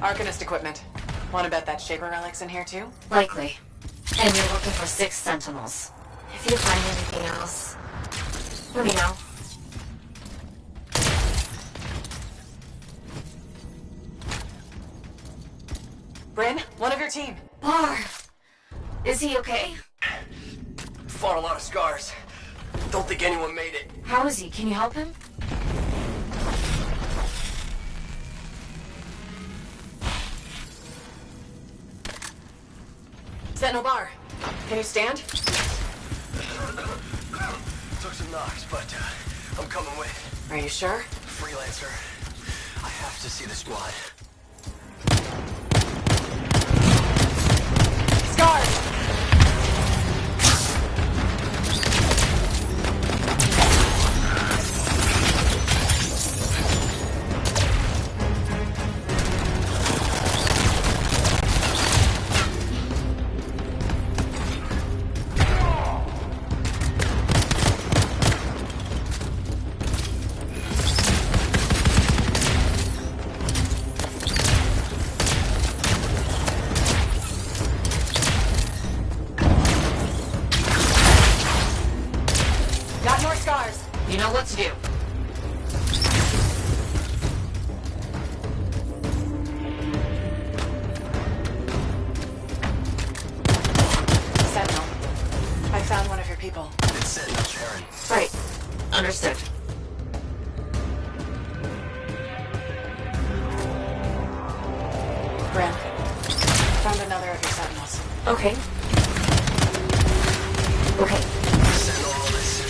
Arcanist equipment. Want to bet that Shaper relic's in here too? Likely. And you're looking for 6 sentinels. If you find anything else, let me know. Bryn, one of your team. Bar. Is he okay? Fought a lot of scars. Don't think anyone made it. How is he? Can you help him? Sentinel Bar, can you stand? Took some knocks, but I'm coming with. Are you sure? Freelancer. I have to see the squad. Scars! Got more scars. You know what to do. Sentinel, I found one of your people. It's Sentinel Sharon. Right. Understood. Bryn, found another of your sentinels. Okay. Okay. Sentinel all this.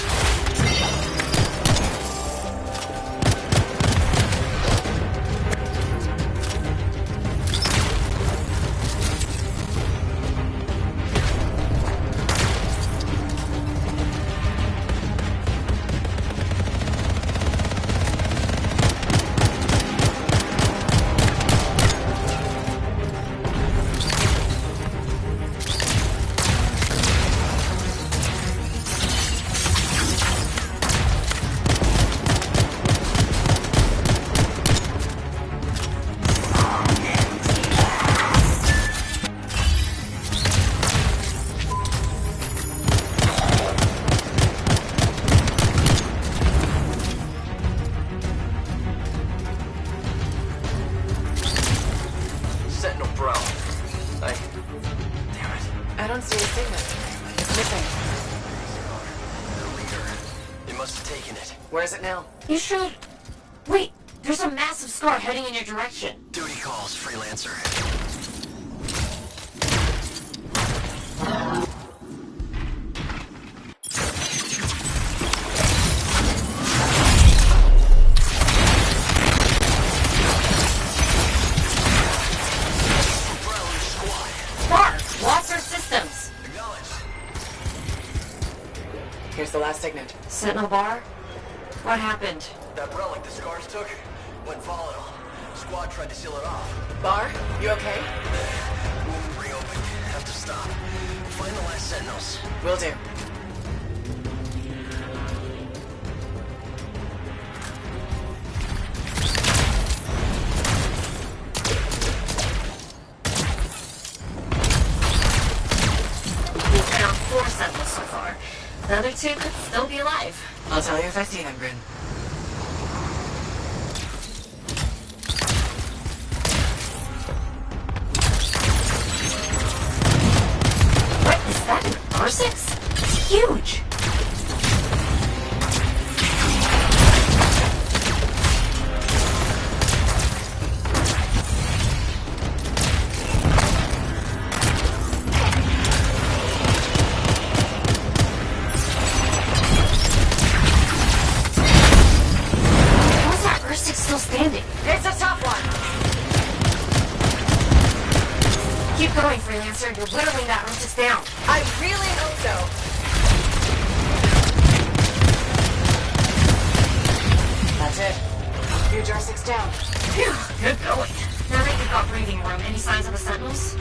Stacy's signet. It's missing. The leader. They must have taken it. Where's it now? You should... Wait, there's a massive scar heading in your direction. Duty calls, freelancer. Lost our systems. Here's the last signet. Sentinel bar? What happened? That relic the scars took went volatile. Squad tried to seal it off. Bar, you okay? Won't reopen. Have to stop. Find the last sentinels. Will do. We've found 4 sentinels so far. The other 2 could still be alive. I'll tell you if I see them, Bryn. What is that? An R6? It's huge! How's that R6 still standing? It's a tough one! Keep going, freelancer. You're whittling that R6 down. I really hope so. That's it. Huge R6 down. Phew, good going. Now that you've got breathing room, any signs of the sentinels?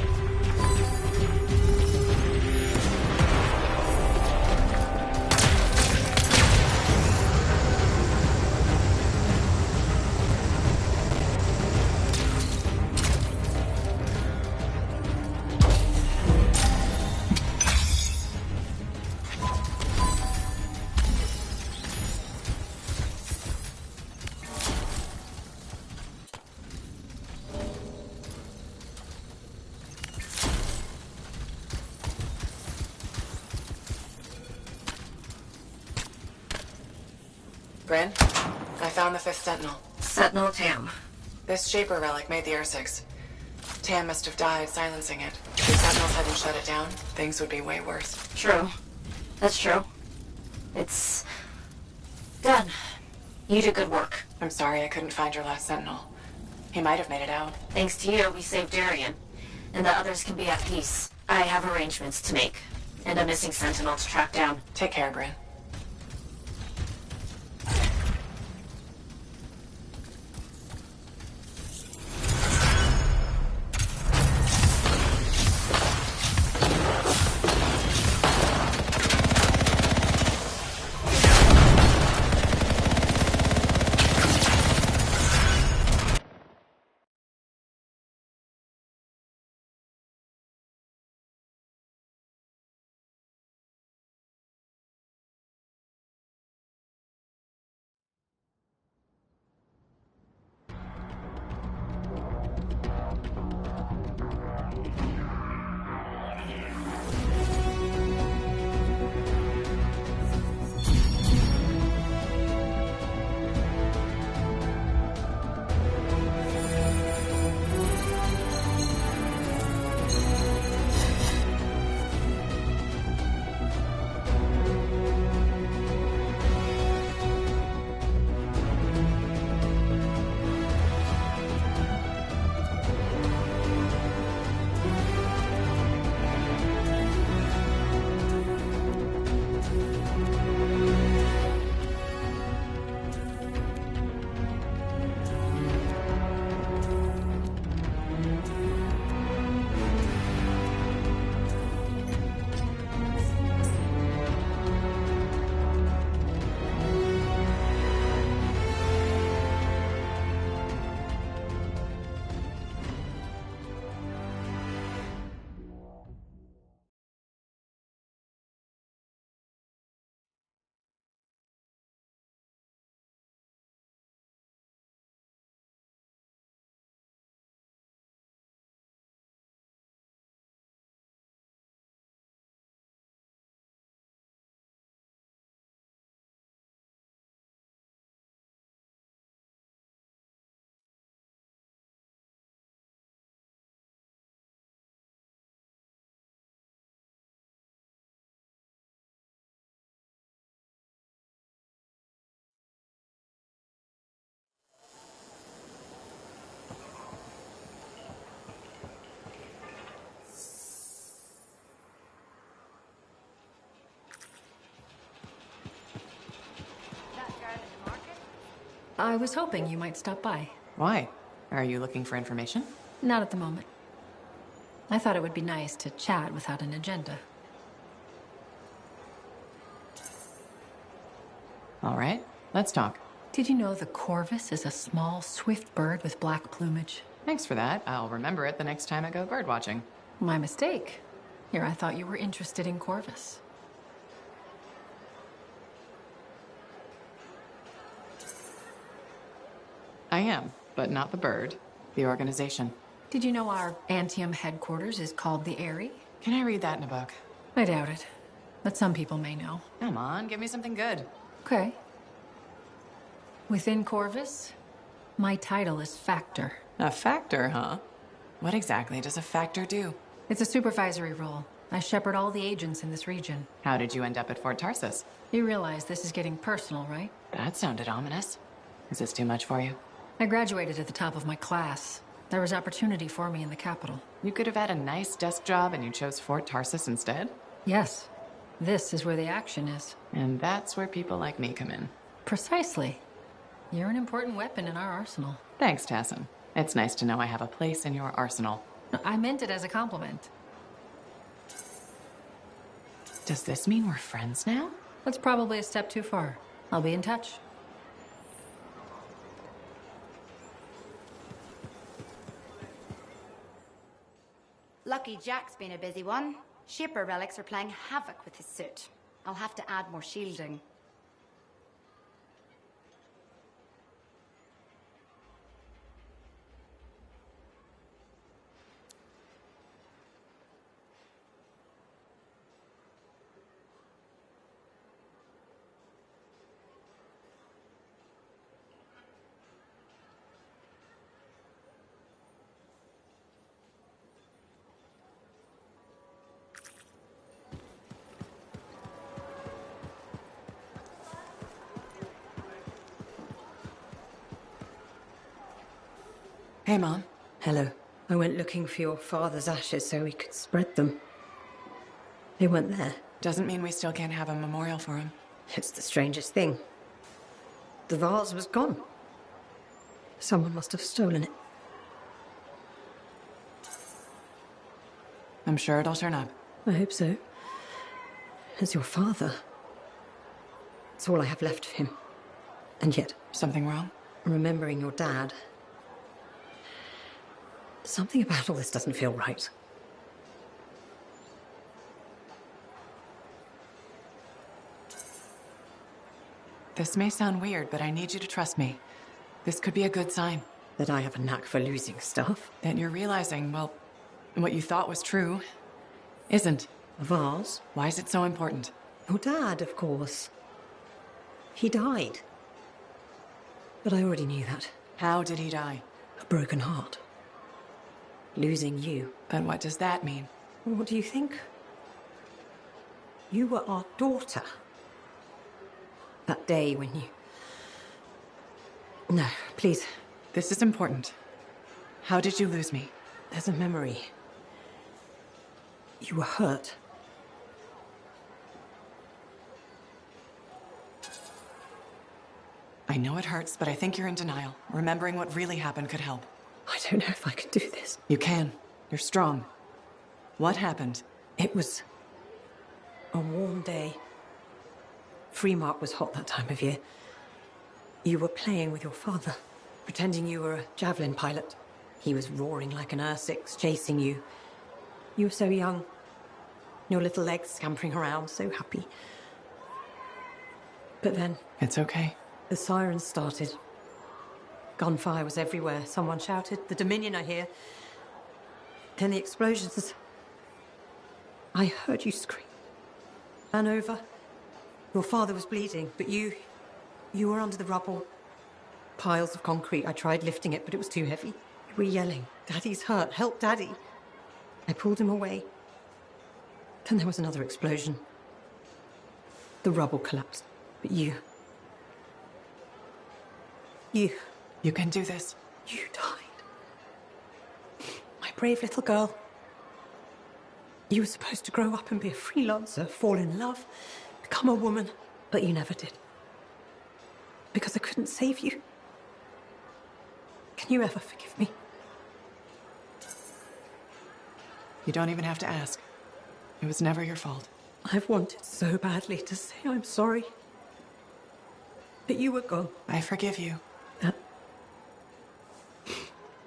Bryn, I found the 5th Sentinel. Sentinel Tam. This Shaper relic made the R6. Tam must have died silencing it. If the Sentinels hadn't shut it down, things would be way worse. True. That's true. It's... done. You did good work. I'm sorry I couldn't find your last Sentinel. He might have made it out. Thanks to you, we saved Darien. And the others can be at peace. I have arrangements to make. And a missing Sentinel to track down. Take care, Bryn. I was hoping you might stop by. Why? Are you looking for information? Not at the moment. I thought it would be nice to chat without an agenda. All right, let's talk. Did you know the corvus is a small, swift bird with black plumage? Thanks for that. I'll remember it the next time I go birdwatching. My mistake. Here, I thought you were interested in corvus. I am, but not the bird. The organization. Did you know our Anthem headquarters is called the Eyrie? Can I read that in a book? I doubt it. But some people may know. Come on, give me something good. Okay. Within Corvus, my title is Factor. A factor, huh? What exactly does a factor do? It's a supervisory role. I shepherd all the agents in this region. How did you end up at Fort Tarsis? You realize this is getting personal, right? That sounded ominous. Is this too much for you? I graduated at the top of my class. There was opportunity for me in the capital. You could have had a nice desk job and you chose Fort Tarsis instead? Yes. This is where the action is. And that's where people like me come in. Precisely. You're an important weapon in our arsenal. Thanks, Tassin. It's nice to know I have a place in your arsenal. I meant it as a compliment. Does this mean we're friends now? That's probably a step too far. I'll be in touch. Lucky Jack's been a busy one. Shaper relics are playing havoc with his suit. I'll have to add more shielding. Hey, Mom. Hello. I went looking for your father's ashes so we could spread them. They weren't there. Doesn't mean we still can't have a memorial for him. It's the strangest thing. The vase was gone. Someone must have stolen it. I'm sure it'll turn up. I hope so. As your father. It's all I have left of him. And yet... Something wrong? Remembering your dad... Something about all this doesn't feel right. This may sound weird, but I need you to trust me. This could be a good sign. That I have a knack for losing stuff? That you're realizing, well, what you thought was true isn't. A vase? Why is it so important? Your dad, of course. He died. But I already knew that. How did he die? A broken heart. Losing you. Then what does that mean? What do you think? You were our daughter. That day when you... No, please. This is important. How did you lose me? There's a memory. You were hurt. I know it hurts, but I think you're in denial. Remembering what really happened could help. I don't know if I can do this. You can. You're strong. What happened? It was a warm day. Freemark was hot that time of year. You were playing with your father, pretending you were a javelin pilot. He was roaring like an Ursix, chasing you. You were so young. Your little legs scampering around, so happy. But then... It's okay. The sirens started. Gunfire was everywhere. Someone shouted, "The Dominion are here." Then the explosions. I heard you scream. Ran over. Your father was bleeding, but you were under the rubble. Piles of concrete. I tried lifting it, but it was too heavy. You were yelling, "Daddy's hurt, help Daddy." I pulled him away. Then there was another explosion. The rubble collapsed, but you... You can do this. You died. My brave little girl. You were supposed to grow up and be a freelancer, fall in love, become a woman, but you never did. Because I couldn't save you. you ever forgive me? You don't even have to ask. It was never your fault. I've wanted so badly to say I'm sorry. But you were gone. I forgive you.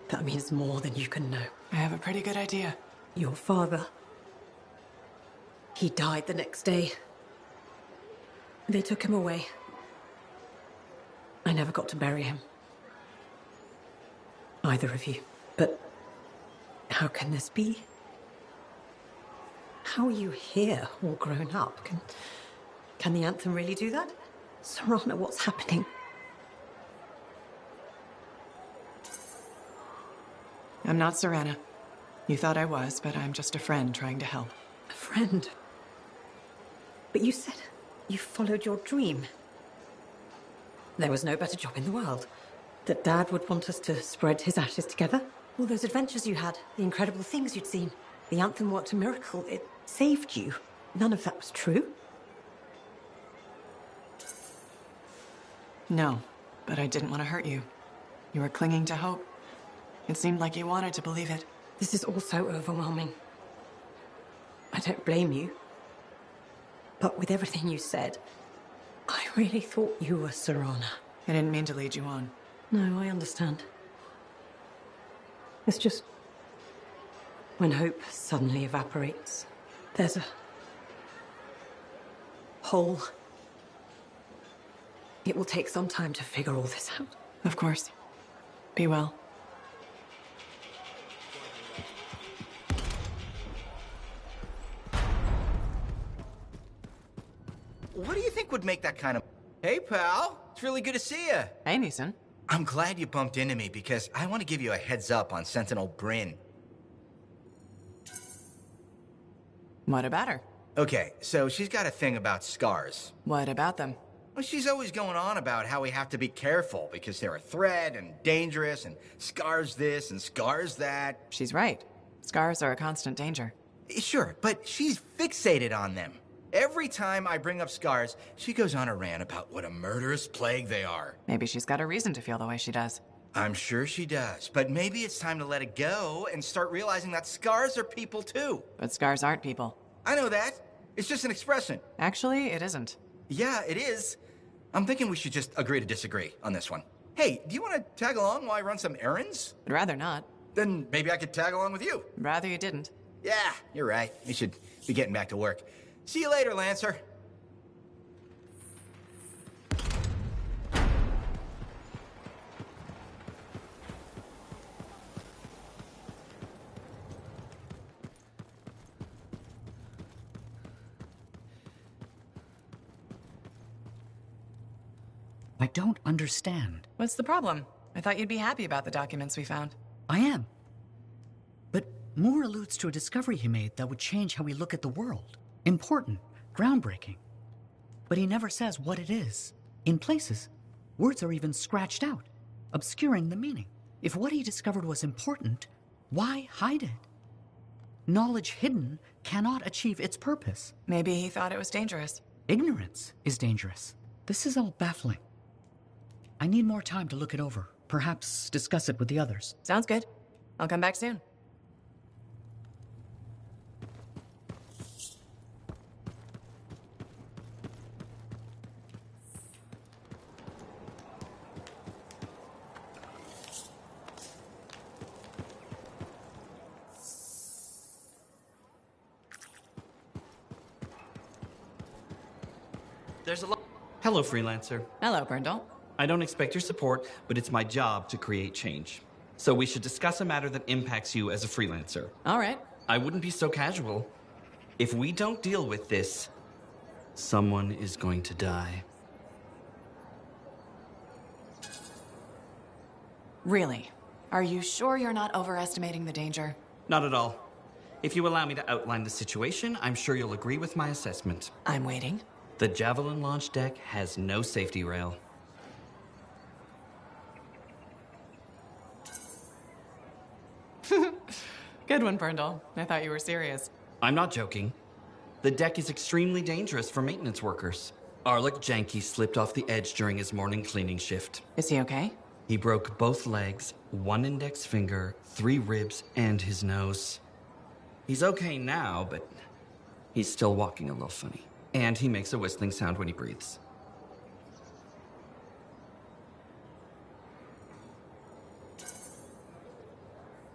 That means more than you can know. I have a pretty good idea. Your father. He died the next day. They took him away. I never got to bury him. Either of you. But how can this be? How are you here, all grown up? Can the Anthem really do that? Serana, what's happening? I'm not Serana. You thought I was, but I'm just a friend trying to help. A friend? But you said you followed your dream. There was no better job in the world. That Dad would want us to spread his ashes together. All those adventures you had, the incredible things you'd seen. The Anthem worked a miracle. It saved you. None of that was true. No, but I didn't want to hurt you. You were clinging to hope. It seemed like you wanted to believe it. This is all so overwhelming. I don't blame you. But with everything you said, I really thought you were Serana. I didn't mean to lead you on. No, I understand. It's just... when hope suddenly evaporates, there's a... hole. It will take some time to figure all this out. Of course. Be well. What do you think would make that kind of... Hey, pal. It's really good to see you. Hey, Neeson. I'm glad you bumped into me because I want to give you a heads up on Sentinel Bryn. What about her? Okay, so she's got a thing about scars. What about them? Well, she's always going on about how we have to be careful because they're a threat and dangerous and scars this and scars that. She's right. Scars are a constant danger. Sure, but she's fixated on them. Every time I bring up scars, she goes on a rant about what a murderous plague they are. Maybe she's got a reason to feel the way she does. I'm sure she does, but maybe it's time to let it go and start realizing that scars are people too. But scars aren't people. I know that. It's just an expression. Actually, it isn't. Yeah, it is. I'm thinking we should just agree to disagree on this one. Hey, do you want to tag along while I run some errands? I'd rather not. Then maybe I could tag along with you. Rather you didn't. Yeah, you're right. We should be getting back to work. See you later, Lancer. I don't understand. What's the problem? I thought you'd be happy about the documents we found. I am. But Moore alludes to a discovery he made that would change how we look at the world. Important, groundbreaking. But he never says what it is. In places, words are even scratched out, obscuring the meaning. If what he discovered was important, why hide it? Knowledge hidden cannot achieve its purpose. Maybe he thought it was dangerous. Ignorance is dangerous. This is all baffling. I need more time to look it over. Perhaps discuss it with the others. Sounds good. I'll come back soon. There's a lot. Hello, freelancer. Hello, Brindle. I don't expect your support, but it's my job to create change. So we should discuss a matter that impacts you as a freelancer. All right. I wouldn't be so casual. If we don't deal with this, someone is going to die. Really? Are you sure you're not overestimating the danger? Not at all. If you allow me to outline the situation, I'm sure you'll agree with my assessment. I'm waiting. The Javelin launch deck has no safety rail. Good one, Brindle. I thought you were serious. I'm not joking. The deck is extremely dangerous for maintenance workers. Arlik Janke slipped off the edge during his morning cleaning shift. Is he okay? He broke both legs, 1 index finger, 3 ribs, and his nose. He's okay now, but he's still walking a little funny. And he makes a whistling sound when he breathes.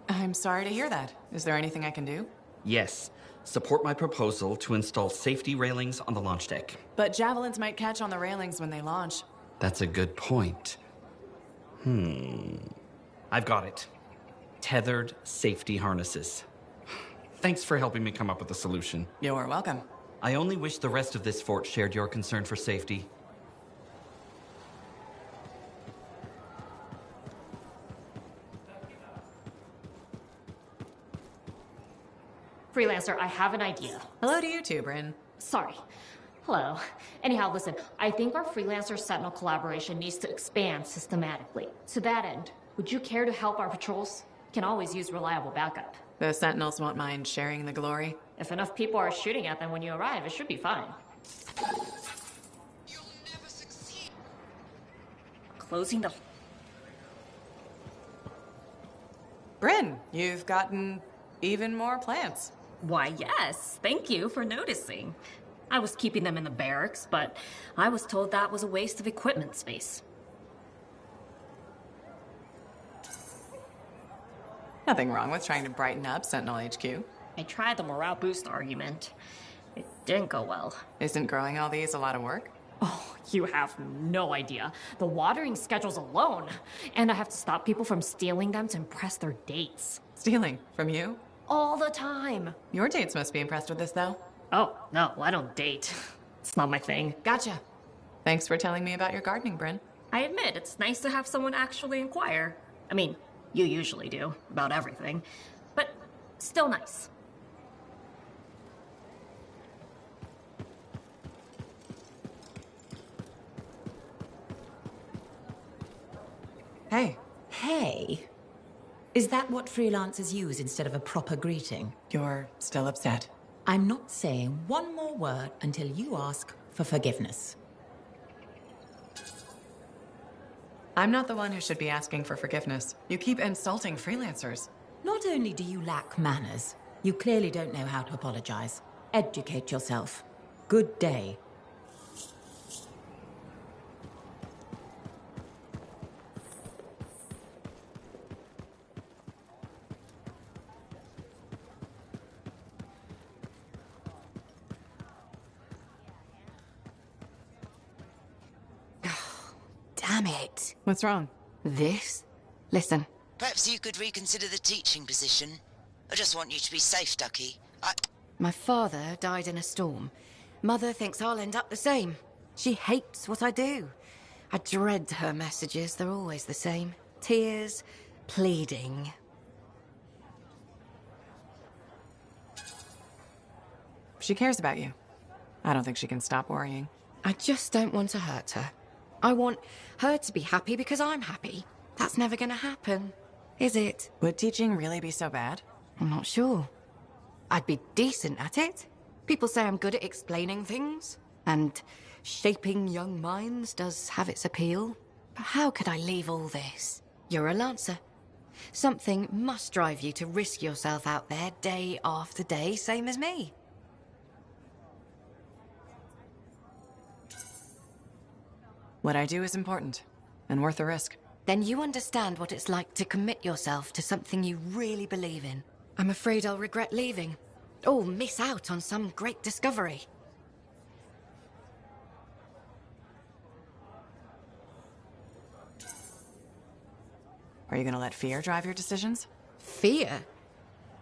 I'm sorry to hear that. Is there anything I can do? Yes, support my proposal to install safety railings on the launch deck. But javelins might catch on the railings when they launch. That's a good point. I've got it. Tethered safety harnesses. Thanks for helping me come up with a solution. You're welcome. I only wish the rest of this fort shared your concern for safety. Freelancer, I have an idea. Hello to you too, Bryn. Sorry. Hello. Anyhow, listen, I think our Freelancer Sentinel collaboration needs to expand systematically. To that end, would you care to help our patrols? Can always use reliable backup. The Sentinels won't mind sharing the glory. If enough people are shooting at them when you arrive, it should be fine. You'll never succeed. Closing the... Bryn, you've gotten even more plants. Why, yes. Thank you for noticing. I was keeping them in the barracks, but I was told that was a waste of equipment space. Nothing wrong with trying to brighten up Sentinel HQ. I tried the morale boost argument. It didn't go well. Isn't growing all these a lot of work? Oh, you have no idea. The watering schedules alone. And I have to stop people from stealing them to impress their dates. Stealing? From you? All the time. Your dates must be impressed with this, though. Oh, no, I don't date. It's not my thing. Gotcha. Thanks for telling me about your gardening, Bryn. I admit, it's nice to have someone actually inquire. I mean, you usually do, about everything. But still nice. Hey. Hey. Is that what freelancers use instead of a proper greeting? You're still upset. I'm not saying one more word until you ask for forgiveness. I'm not the one who should be asking for forgiveness. You keep insulting freelancers. Not only do you lack manners, you clearly don't know how to apologize. Educate yourself. Good day. Damn it. What's wrong? This? Listen. Perhaps you could reconsider the teaching position. I just want you to be safe, Ducky. My father died in a storm. Mother thinks I'll end up the same. She hates what I do. I dread her messages. They're always the same. Tears, pleading. She cares about you. I don't think she can stop worrying. I just don't want to hurt her. I want her to be happy because I'm happy. That's never gonna happen, is it? Would teaching really be so bad? I'm not sure. I'd be decent at it. People say I'm good at explaining things, and shaping young minds does have its appeal. But how could I leave all this? You're a Lancer. Something must drive you to risk yourself out there day after day, same as me. What I do is important, and worth the risk. Then you understand what it's like to commit yourself to something you really believe in. I'm afraid I'll regret leaving. Or miss out on some great discovery. Are you gonna let fear drive your decisions? Fear?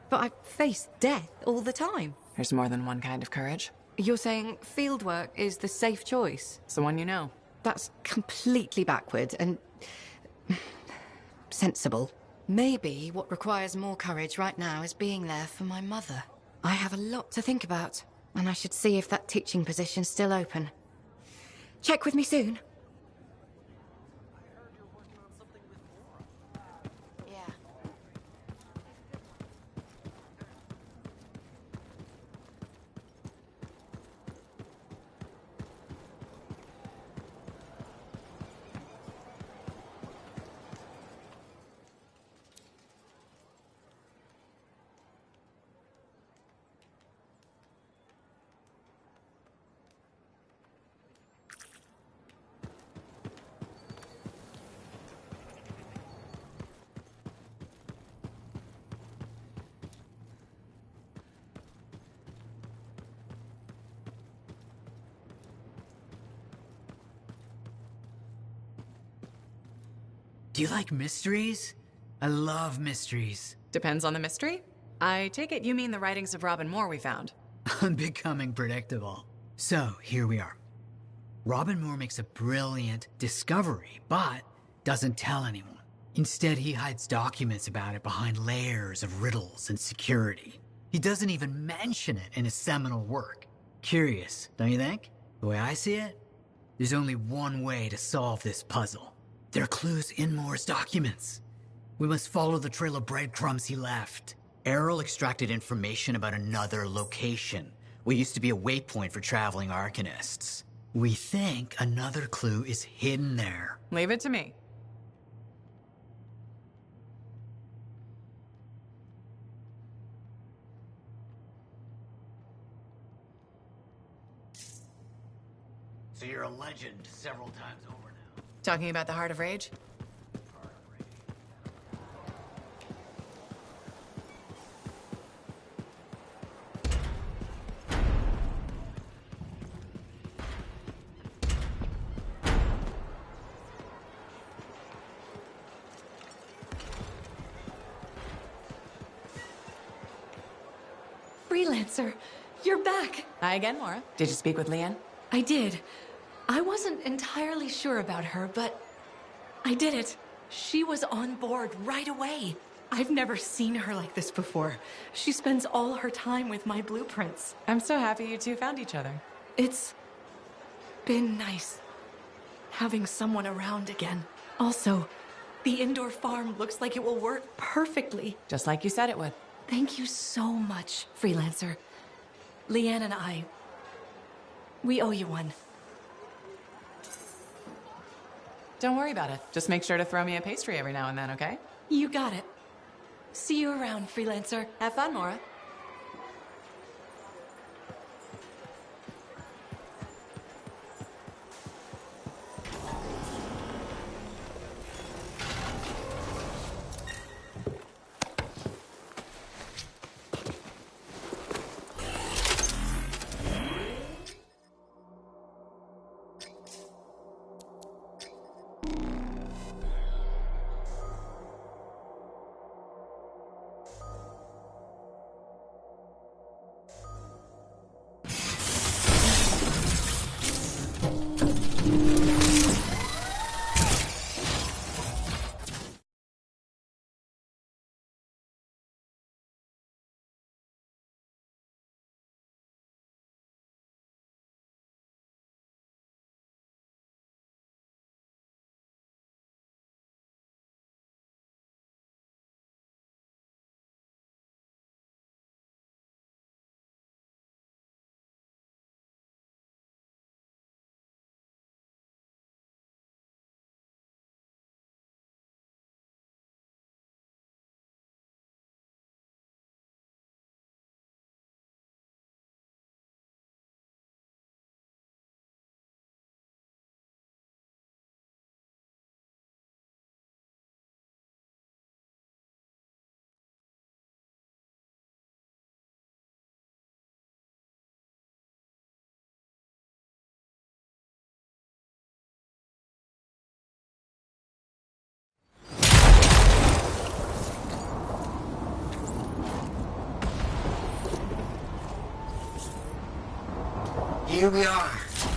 But I face death all the time. There's more than one kind of courage. You're saying fieldwork is the safe choice? It's the one you know. That's completely backward and sensible. Maybe what requires more courage right now is being there for my mother. I have a lot to think about, and I should see if that teaching position's still open. Check with me soon. Do you like mysteries? I love mysteries. Depends on the mystery. I take it you mean the writings of Robin Moore we found. I'm becoming predictable. So, here we are. Robin Moore makes a brilliant discovery, but doesn't tell anyone. Instead, he hides documents about it behind layers of riddles and security. He doesn't even mention it in his seminal work. Curious, don't you think? The way I see it, there's only one way to solve this puzzle. There are clues in Moore's documents. We must follow the trail of breadcrumbs he left. Errol extracted information about another location. What used to be a waypoint for traveling Arcanists. We think another clue is hidden there. Leave it to me. So you're a legend several times over now. Talking about the Heart of Rage? Freelancer, you're back. Hi again, Laura. Did you speak with Leanne? I did. I wasn't entirely sure about her, but I did it. She was on board right away. I've never seen her like this before. She spends all her time with my blueprints. I'm so happy you two found each other. It's been nice having someone around again. Also, the indoor farm looks like it will work perfectly. Just like you said it would. Thank you so much, Freelancer. Leanne and I, we owe you one. Don't worry about it. Just make sure to throw me a pastry every now and then, okay? You got it. See you around, Freelancer. Have fun, Laura. Here we are,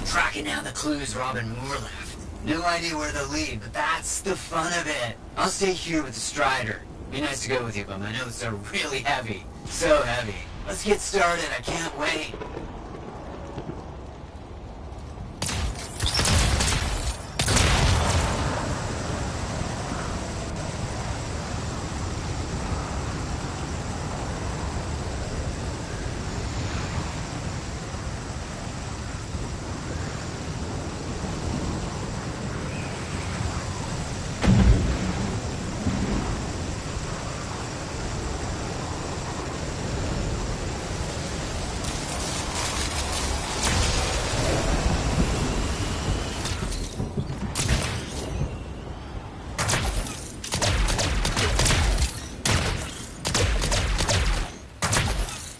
tracking down the clues Robin Moore left. No idea where they'll lead, but that's the fun of it. I'll stay here with the Strider. Be nice to go with you, but my notes are really heavy. So heavy. Let's get started, I can't wait.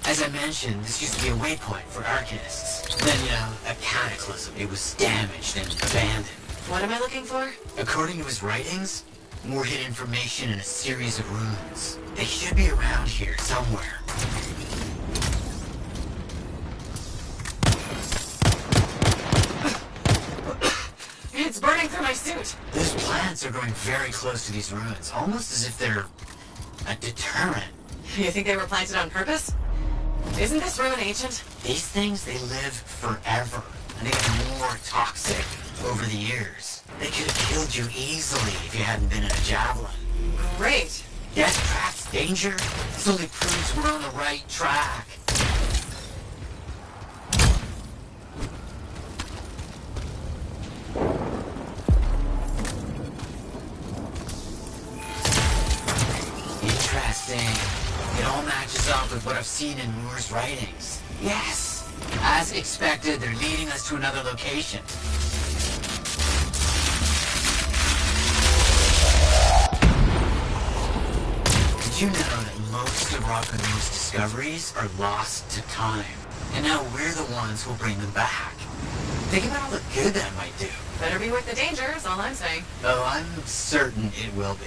As I mentioned, this used to be a waypoint for Arcanists. Then, a cataclysm. It was damaged and abandoned. What am I looking for? According to his writings, More hidden information in a series of runes. They should be around here somewhere. It's burning through my suit. Those plants are growing very close to these ruins, almost as if they're a deterrent. You think they were planted on purpose? Isn't this ruin ancient? These things, they live forever, and they get more toxic over the years. They could have killed you easily if you hadn't been in a javelin. Great. Death traps danger? This only proves we're on the right track. Interesting. It all matches up with what I've seen in Moore's writings. Yes! As expected, they're leading us to another location. Did you know that most of Rock and Roll's discoveries are lost to time? And now we're the ones who'll bring them back. Think about all the good that might do. Better be worth the danger, is all I'm saying. Oh, I'm certain it will be.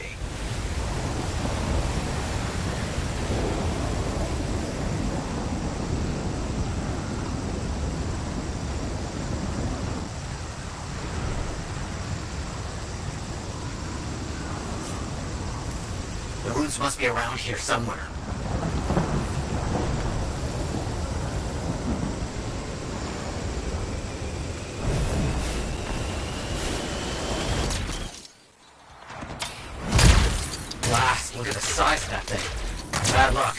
The runes must be around here somewhere. Blast, look at the size of that thing. Bad luck.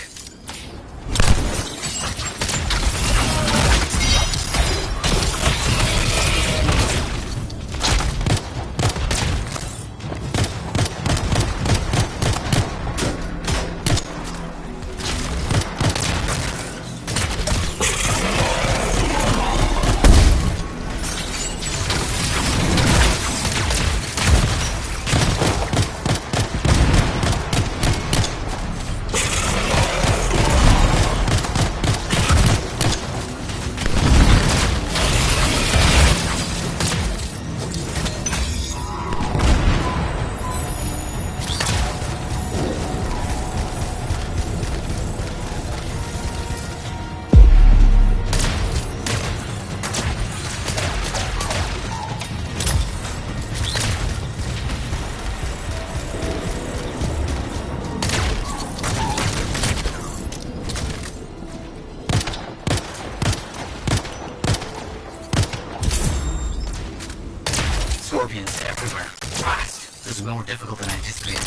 Scorpions everywhere. Blast! This is more difficult than I anticipated.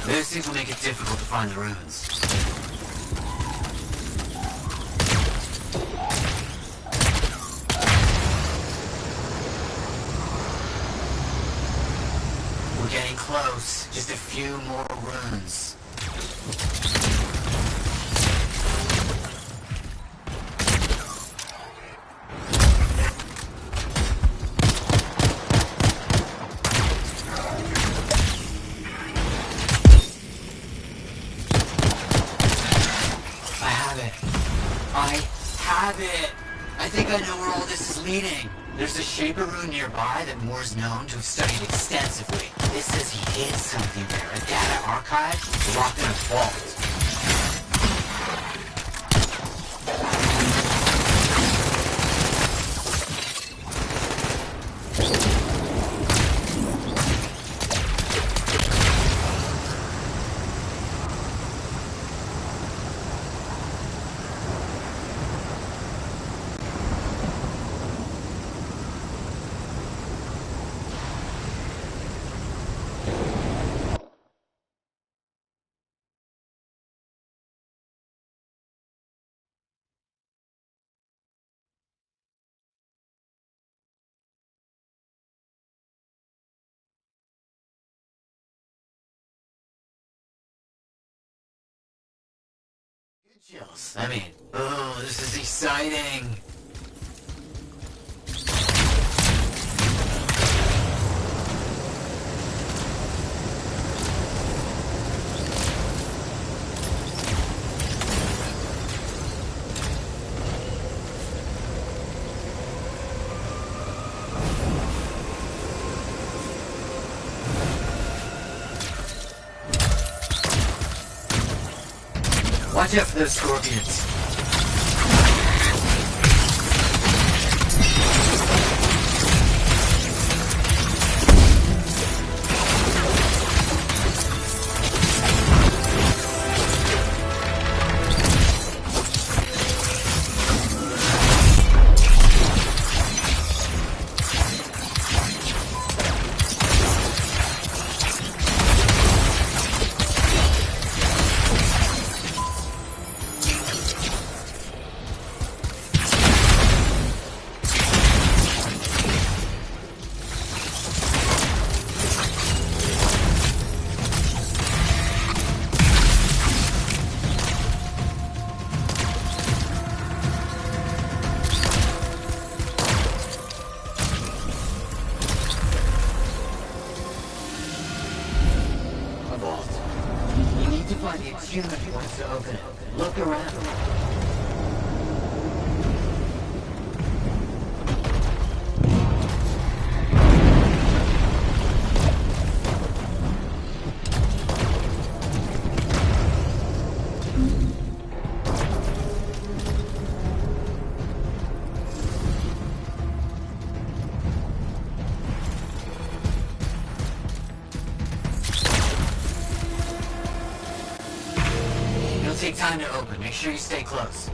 Those things will make it difficult to find the ruins. We're getting close. Just a few more runes. I think I know where all this is leading. There's a Shaper rune nearby that Moore's known to have studied extensively. This says he hid something there, a data archive locked in a vault. Chills. I mean, oh, this is exciting. Watch out for those scorpions. Human wants to open it. Look around. Take time to open. Make sure you stay close.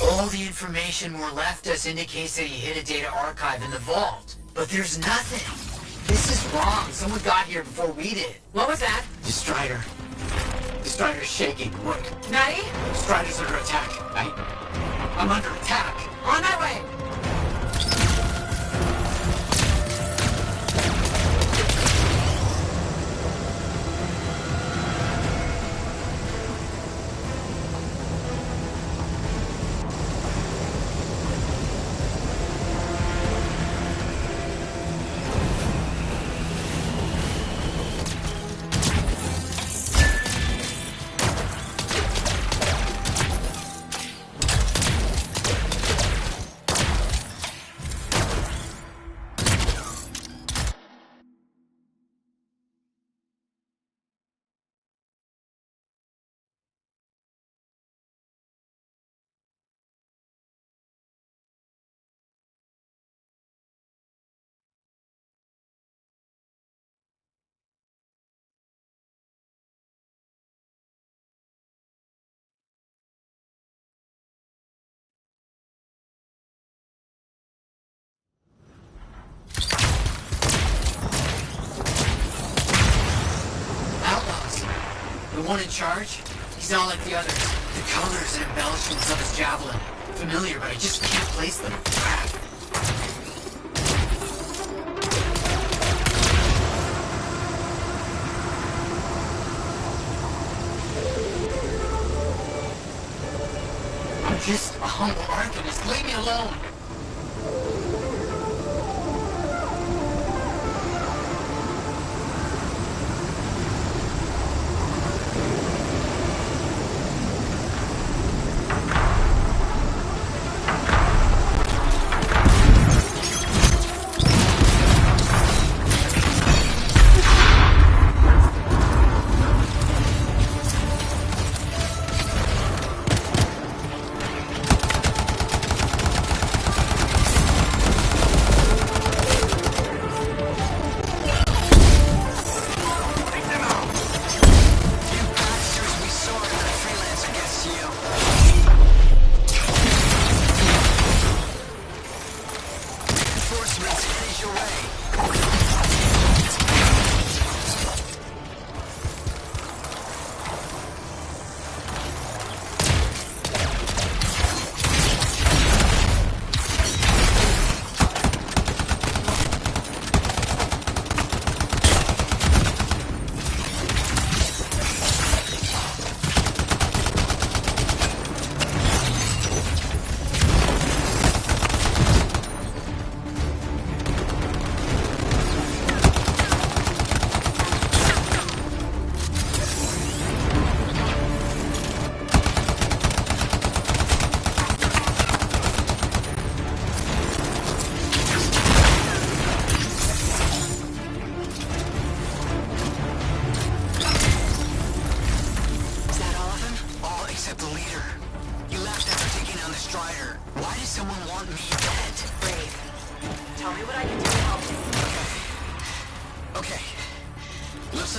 All the information Moore left us indicates that he hid a data archive in the vault. But there's nothing. This is wrong. Someone got here before we did. What was that? The Strider. The Strider's shaking. Look. Maddie? The Strider's under attack. I'm under attack. On my way! The one in charge? He's not like the others. The colors and embellishments of his javelin. Familiar, but I just can't place them. I'm just a humble arcanist. Leave me alone.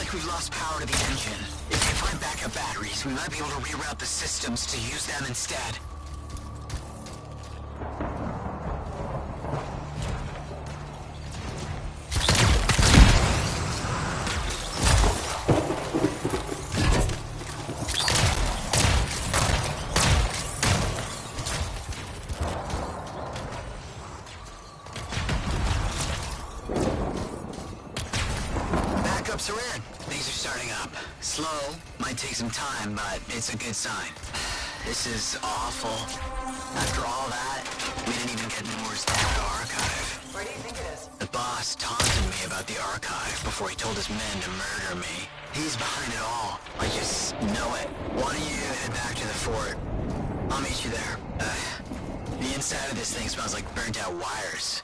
like we've lost power to the engine. If we find backup batteries, we might be able to reroute the systems to use them instead. Backups are in. Things are starting up. Slow, might take some time, but it's a good sign. This is awful. After all that, we didn't even get Moore's data archive. Where do you think it is? The boss taunted me about the archive before he told his men to murder me. He's behind it all. I just know it. Why don't you head back to the fort? I'll meet you there. The inside of this thing smells like burnt out wires.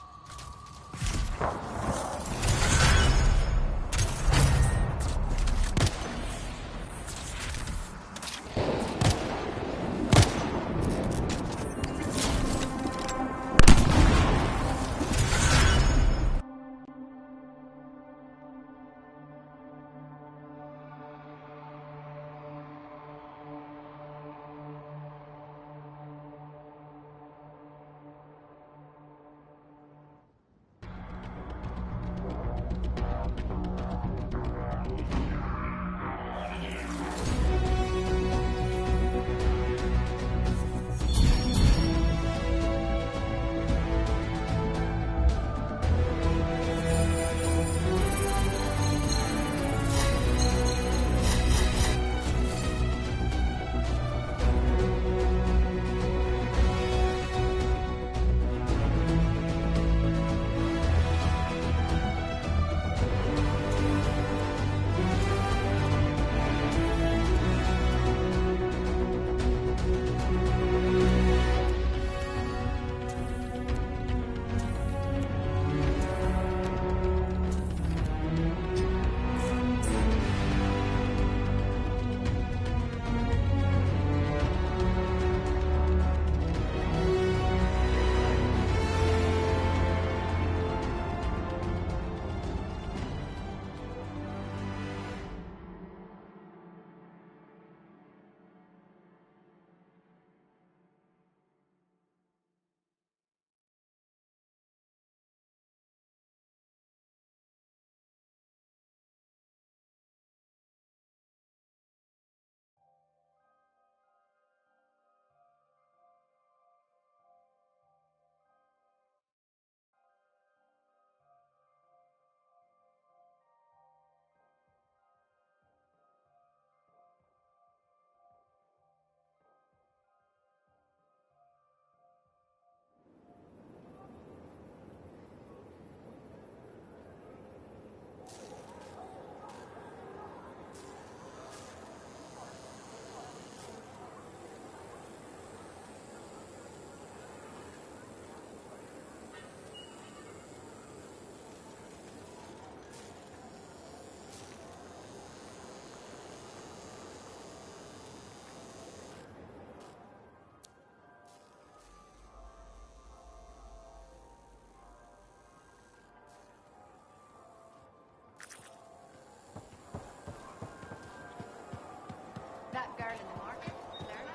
That girl in the market, Lerna?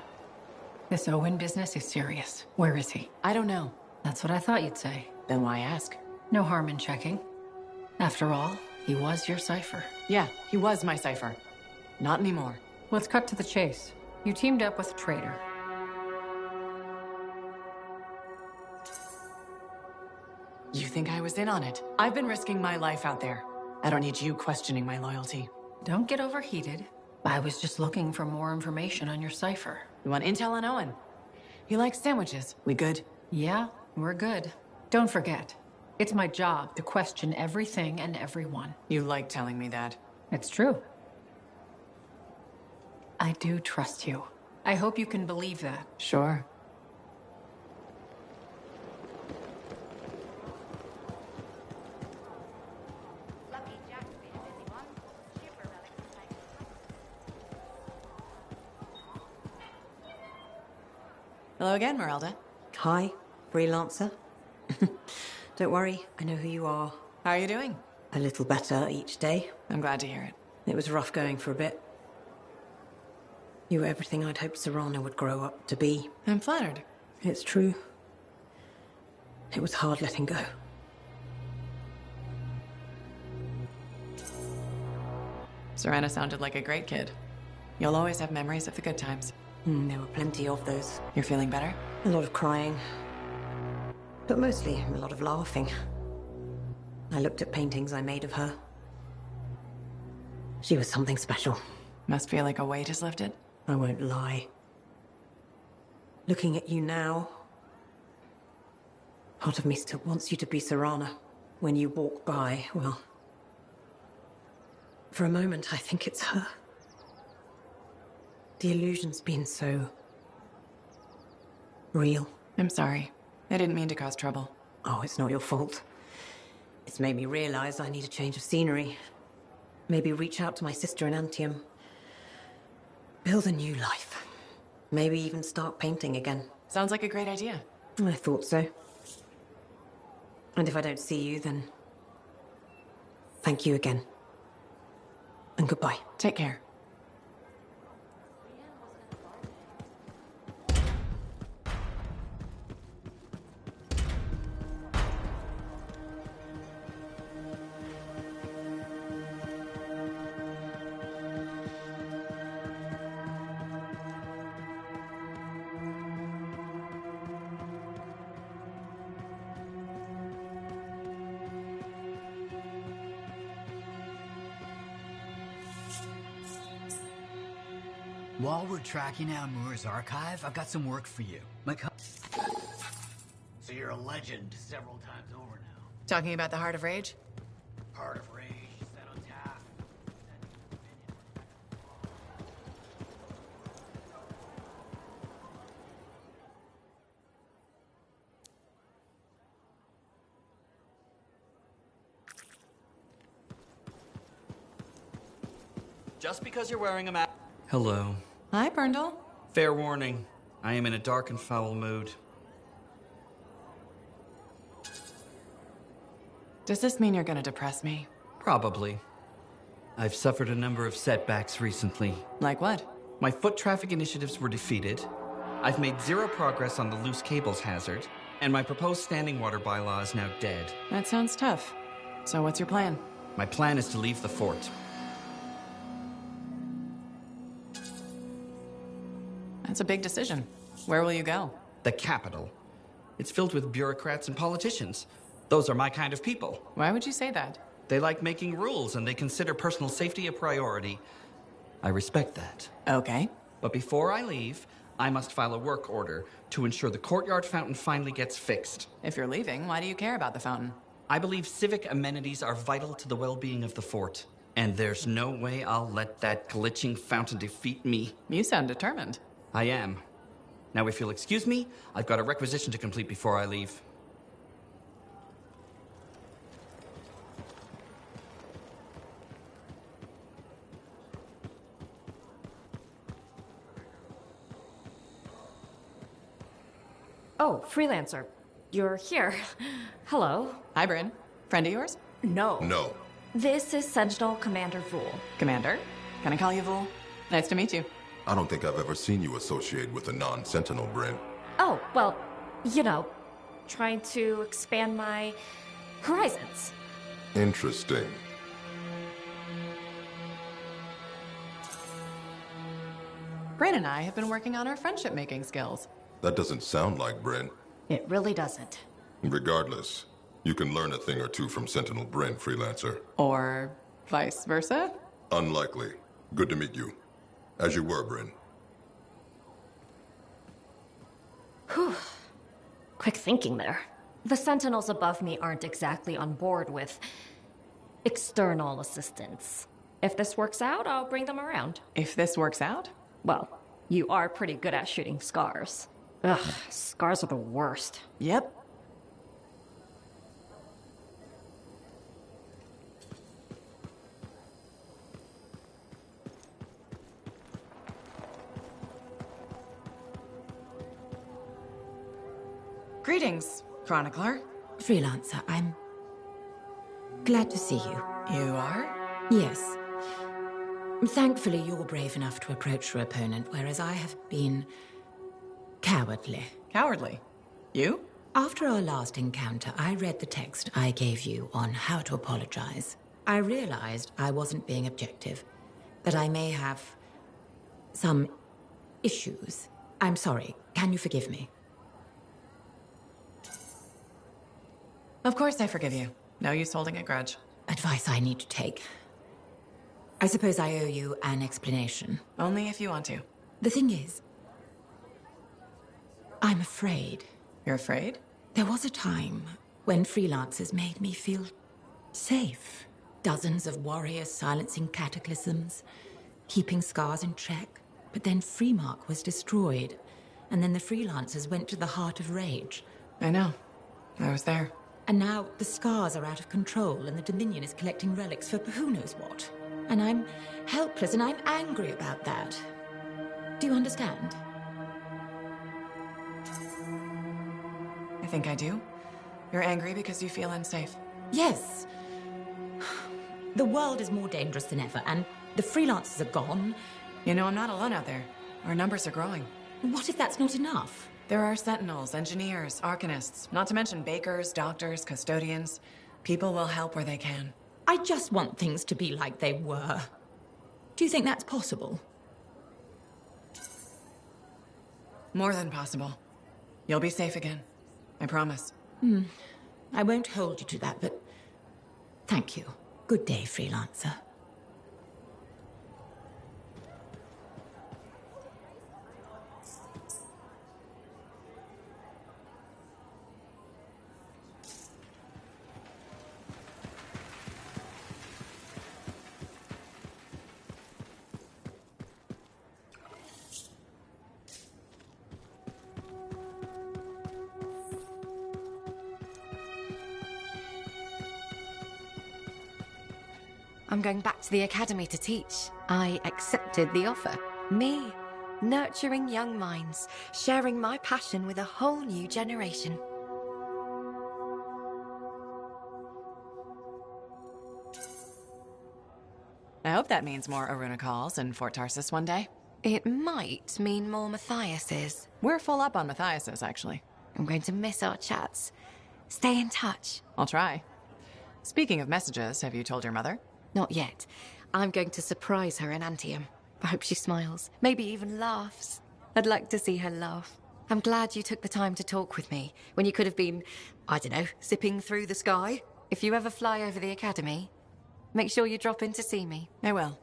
This Owen business is serious. Where is he? I don't know. That's what I thought you'd say. Then why ask? No harm in checking. After all, he was your cipher. Yeah, he was my cipher. Not anymore. Let's cut to the chase. You teamed up with a traitor. You think I was in on it? I've been risking my life out there. I don't need you questioning my loyalty. Don't get overheated. I was just looking for more information on your cipher. You want intel on Owen? He likes sandwiches. We good? Yeah, we're good. Don't forget, it's my job to question everything and everyone. You like telling me that. It's true. I do trust you. I hope you can believe that. Sure. Lucky Jack's been a busy one. Shipper relics are playing Hello again, Merelda. Hi, freelancer. Don't worry, I know who you are. How are you doing? A little better each day. I'm glad to hear it. It was rough going for a bit. You were everything I'd hoped Serrano would grow up to be. I'm flattered. It's true. It was hard letting go. Serena sounded like a great kid. You'll always have memories of the good times. There were plenty of those. You're feeling better? A lot of crying. But mostly a lot of laughing. I looked at paintings I made of her. She was something special. Must feel like a weight is lifted? I won't lie. Looking at you now, part of me still wants you to be Serana. When you walk by, well, for a moment I think it's her. The illusion's been so real. I'm sorry. I didn't mean to cause trouble. Oh, it's not your fault. It's made me realize I need a change of scenery. Maybe reach out to my sister in Anthem. Build a new life. Maybe even start painting again. Sounds like a great idea. I thought so. And if I don't see you, then thank you again. And goodbye. Take care. While we're tracking down Moore's archive, I've got some work for you. So you're a legend several times over now. Talking about the Heart of Rage? Heart of Rage, set on tap. Just because you're wearing a mask. Hello. Hi, Brundle. Fair warning. I am in a dark and foul mood. Does this mean you're gonna depress me? Probably. I've suffered a number of setbacks recently. Like what? My foot traffic initiatives were defeated. I've made zero progress on the loose cables hazard. And my proposed standing water bylaw is now dead. That sounds tough. So what's your plan? My plan is to leave the fort. That's a big decision. Where will you go? The capital. It's filled with bureaucrats and politicians. Those are my kind of people. Why would you say that? They like making rules and they consider personal safety a priority. I respect that. Okay. But before I leave, I must file a work order to ensure the courtyard fountain finally gets fixed. If you're leaving, why do you care about the fountain? I believe civic amenities are vital to the well-being of the fort. And there's no way I'll let that glitching fountain defeat me. You sound determined. I am. Now, if you'll excuse me, I've got a requisition to complete before I leave. Oh, freelancer. You're here. Hello. Hi, Bryn. Friend of yours? No. No. This is Sentinel Commander Vul. Commander? Can I call you Vul? Nice to meet you. I don't think I've ever seen you associate with a non-Sentinel, Bryn. Oh, well, you know, trying to expand my horizons. Interesting. Bryn and I have been working on our friendship-making skills. That doesn't sound like Bryn. It really doesn't. Regardless, you can learn a thing or two from Sentinel Bryn, freelancer. Or vice versa? Unlikely. Good to meet you. As you were, Bryn. Whew. Quick thinking there. The Sentinels above me aren't exactly on board with external assistance. If this works out, I'll bring them around. If this works out? Well, you are pretty good at shooting scars. Ugh, scars are the worst. Yep. Greetings, Chronicler. Freelancer, I'm glad to see you. You are? Yes. Thankfully, you're brave enough to approach your opponent, whereas I have been cowardly. Cowardly? You? After our last encounter, I read the text I gave you on how to apologize. I realized I wasn't being objective, that I may have some issues. I'm sorry. Can you forgive me? Of course I forgive you. No use holding a grudge. Advice I need to take. I suppose I owe you an explanation. Only if you want to. The thing is, I'm afraid. You're afraid? There was a time when freelancers made me feel safe. Dozens of warriors silencing cataclysms, keeping scars in check. But then Freemark was destroyed, and then the freelancers went to the heart of rage. I know. I was there. And now the scars are out of control, and the Dominion is collecting relics for who knows what. And I'm helpless, and I'm angry about that. Do you understand? I think I do. You're angry because you feel unsafe. Yes. The world is more dangerous than ever, and the freelancers are gone. You know, I'm not alone out there. Our numbers are growing. What if that's not enough? There are sentinels, engineers, arcanists, not to mention bakers, doctors, custodians. People will help where they can. I just want things to be like they were. Do you think that's possible? More than possible. You'll be safe again. I promise. I won't hold you to that, but thank you. Good day, freelancer. I'm going back to the academy to teach. I accepted the offer. Me, nurturing young minds, sharing my passion with a whole new generation. I hope that means more Aruna calls in Fort Tarsis one day. It might mean more Matthias's. We're full up on Matthias's, actually. I'm going to miss our chats. Stay in touch. I'll try. Speaking of messages, have you told your mother? Not yet. I'm going to surprise her in Anthem. I hope she smiles, maybe even laughs. I'd like to see her laugh. I'm glad you took the time to talk with me when you could have been, I don't know, zipping through the sky. If you ever fly over the academy, make sure you drop in to see me. I will.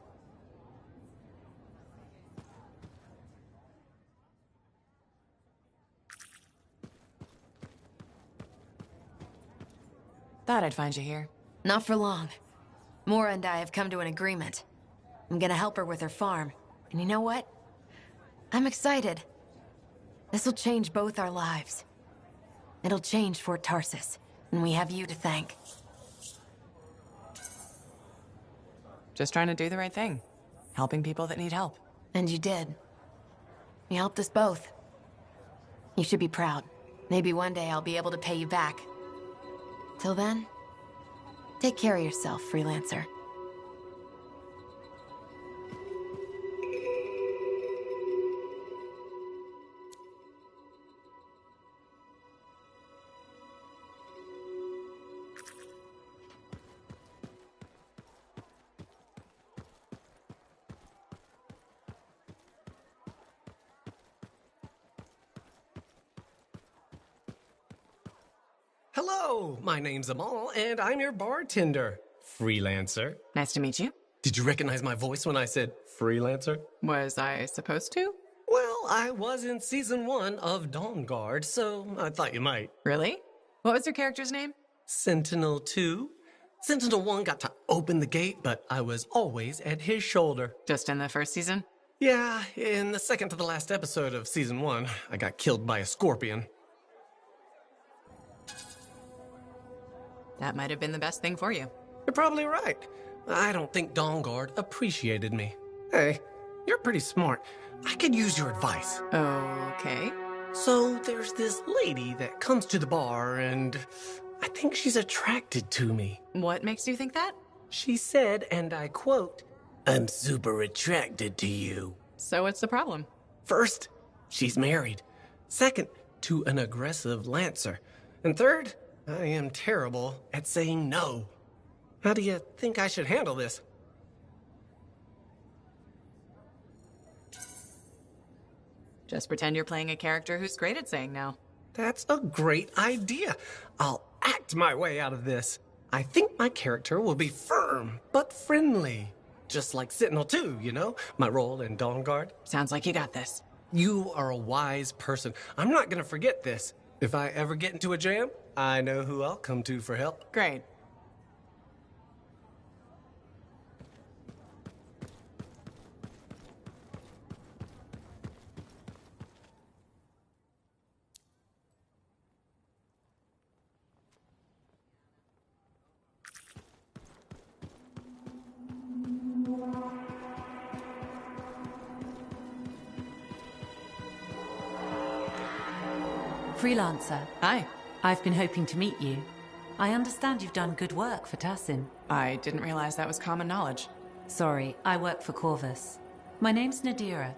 Thought I'd find you here. Not for long. Mora and I have come to an agreement. I'm gonna help her with her farm. And you know what? I'm excited. This'll change both our lives. It'll change Fort Tarsis, and we have you to thank. Just trying to do the right thing. Helping people that need help. And you did. You helped us both. You should be proud. Maybe one day I'll be able to pay you back. Till then, take care of yourself, freelancer. Hello, my name's Amal, and I'm your bartender. Freelancer. Nice to meet you. Did you recognize my voice when I said freelancer? Was I supposed to? Well, I was in season 1 of Dawn Guard, so I thought you might. Really? What was your character's name? Sentinel 2. Sentinel 1 got to open the gate, but I was always at his shoulder. Just in the first season? Yeah, in the second to the last episode of season 1, I got killed by a scorpion. That might have been the best thing for you. You're probably right. I don't think Dawn Guard appreciated me. Hey, you're pretty smart. I could use your advice. Okay. So there's this lady that comes to the bar, and I think she's attracted to me. What makes you think that? She said, and I quote, I'm super attracted to you. So what's the problem? First, she's married. Second, to an aggressive Lancer. And third, I am terrible at saying no. How do you think I should handle this? Just pretend you're playing a character who's great at saying no. That's a great idea. I'll act my way out of this. I think my character will be firm, but friendly. Just like Sentinel 2, you know? My role in Dawn Guard. Sounds like you got this. You are a wise person. I'm not gonna forget this. If I ever get into a jam, I know who I'll come to for help. Great. Freelancer. Hi. I've been hoping to meet you. I understand you've done good work for Tassin. I didn't realize that was common knowledge. Sorry, I work for Corvus. My name's Nadira.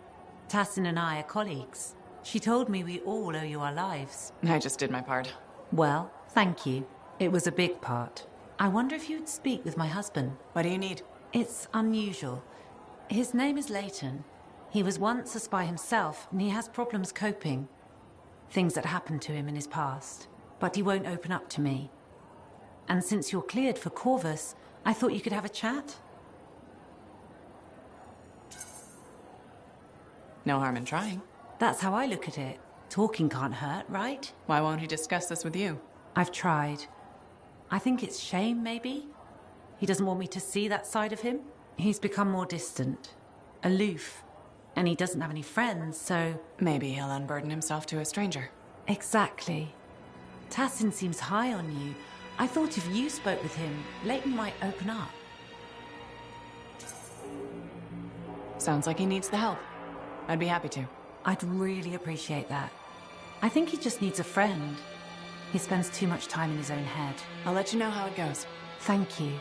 Tassin and I are colleagues. She told me we all owe you our lives. I just did my part. Well, thank you. It was a big part. I wonder if you'd speak with my husband. What do you need? It's unusual. His name is Leighton. He was once a spy himself, and he has problems coping. Things that happened to him in his past. But he won't open up to me. And since you're cleared for Corvus, I thought you could have a chat. No harm in trying. That's how I look at it. Talking can't hurt, right? Why won't he discuss this with you? I've tried. I think it's shame, maybe. He doesn't want me to see that side of him. He's become more distant, aloof, and he doesn't have any friends, so... Maybe he'll unburden himself to a stranger. Exactly. Tassin seems high on you. I thought if you spoke with him, Leighton might open up. Sounds like he needs the help. I'd be happy to. I'd really appreciate that. I think he just needs a friend. He spends too much time in his own head. I'll let you know how it goes. Thank you.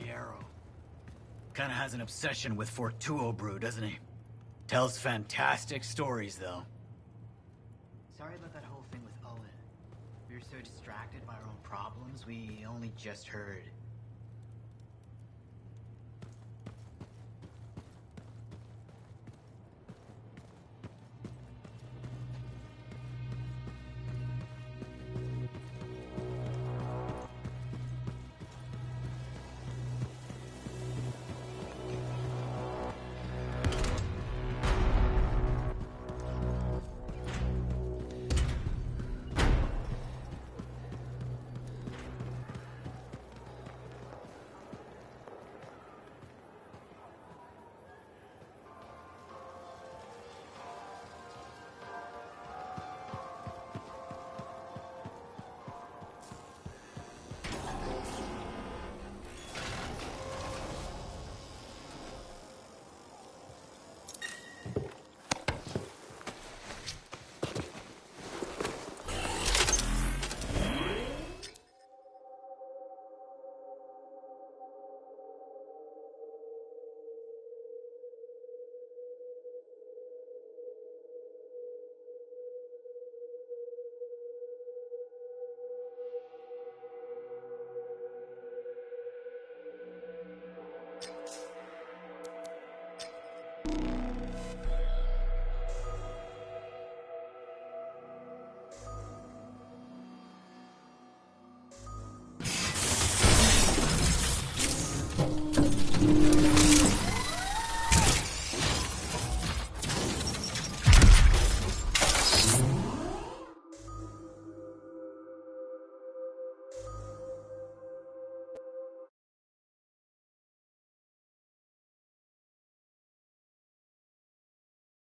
Yarrow. Kinda has an obsession with Fortuo brew, doesn't he? Tells fantastic stories, though. Sorry about that whole thing with Owen. We were so distracted by our own problems, we only just heard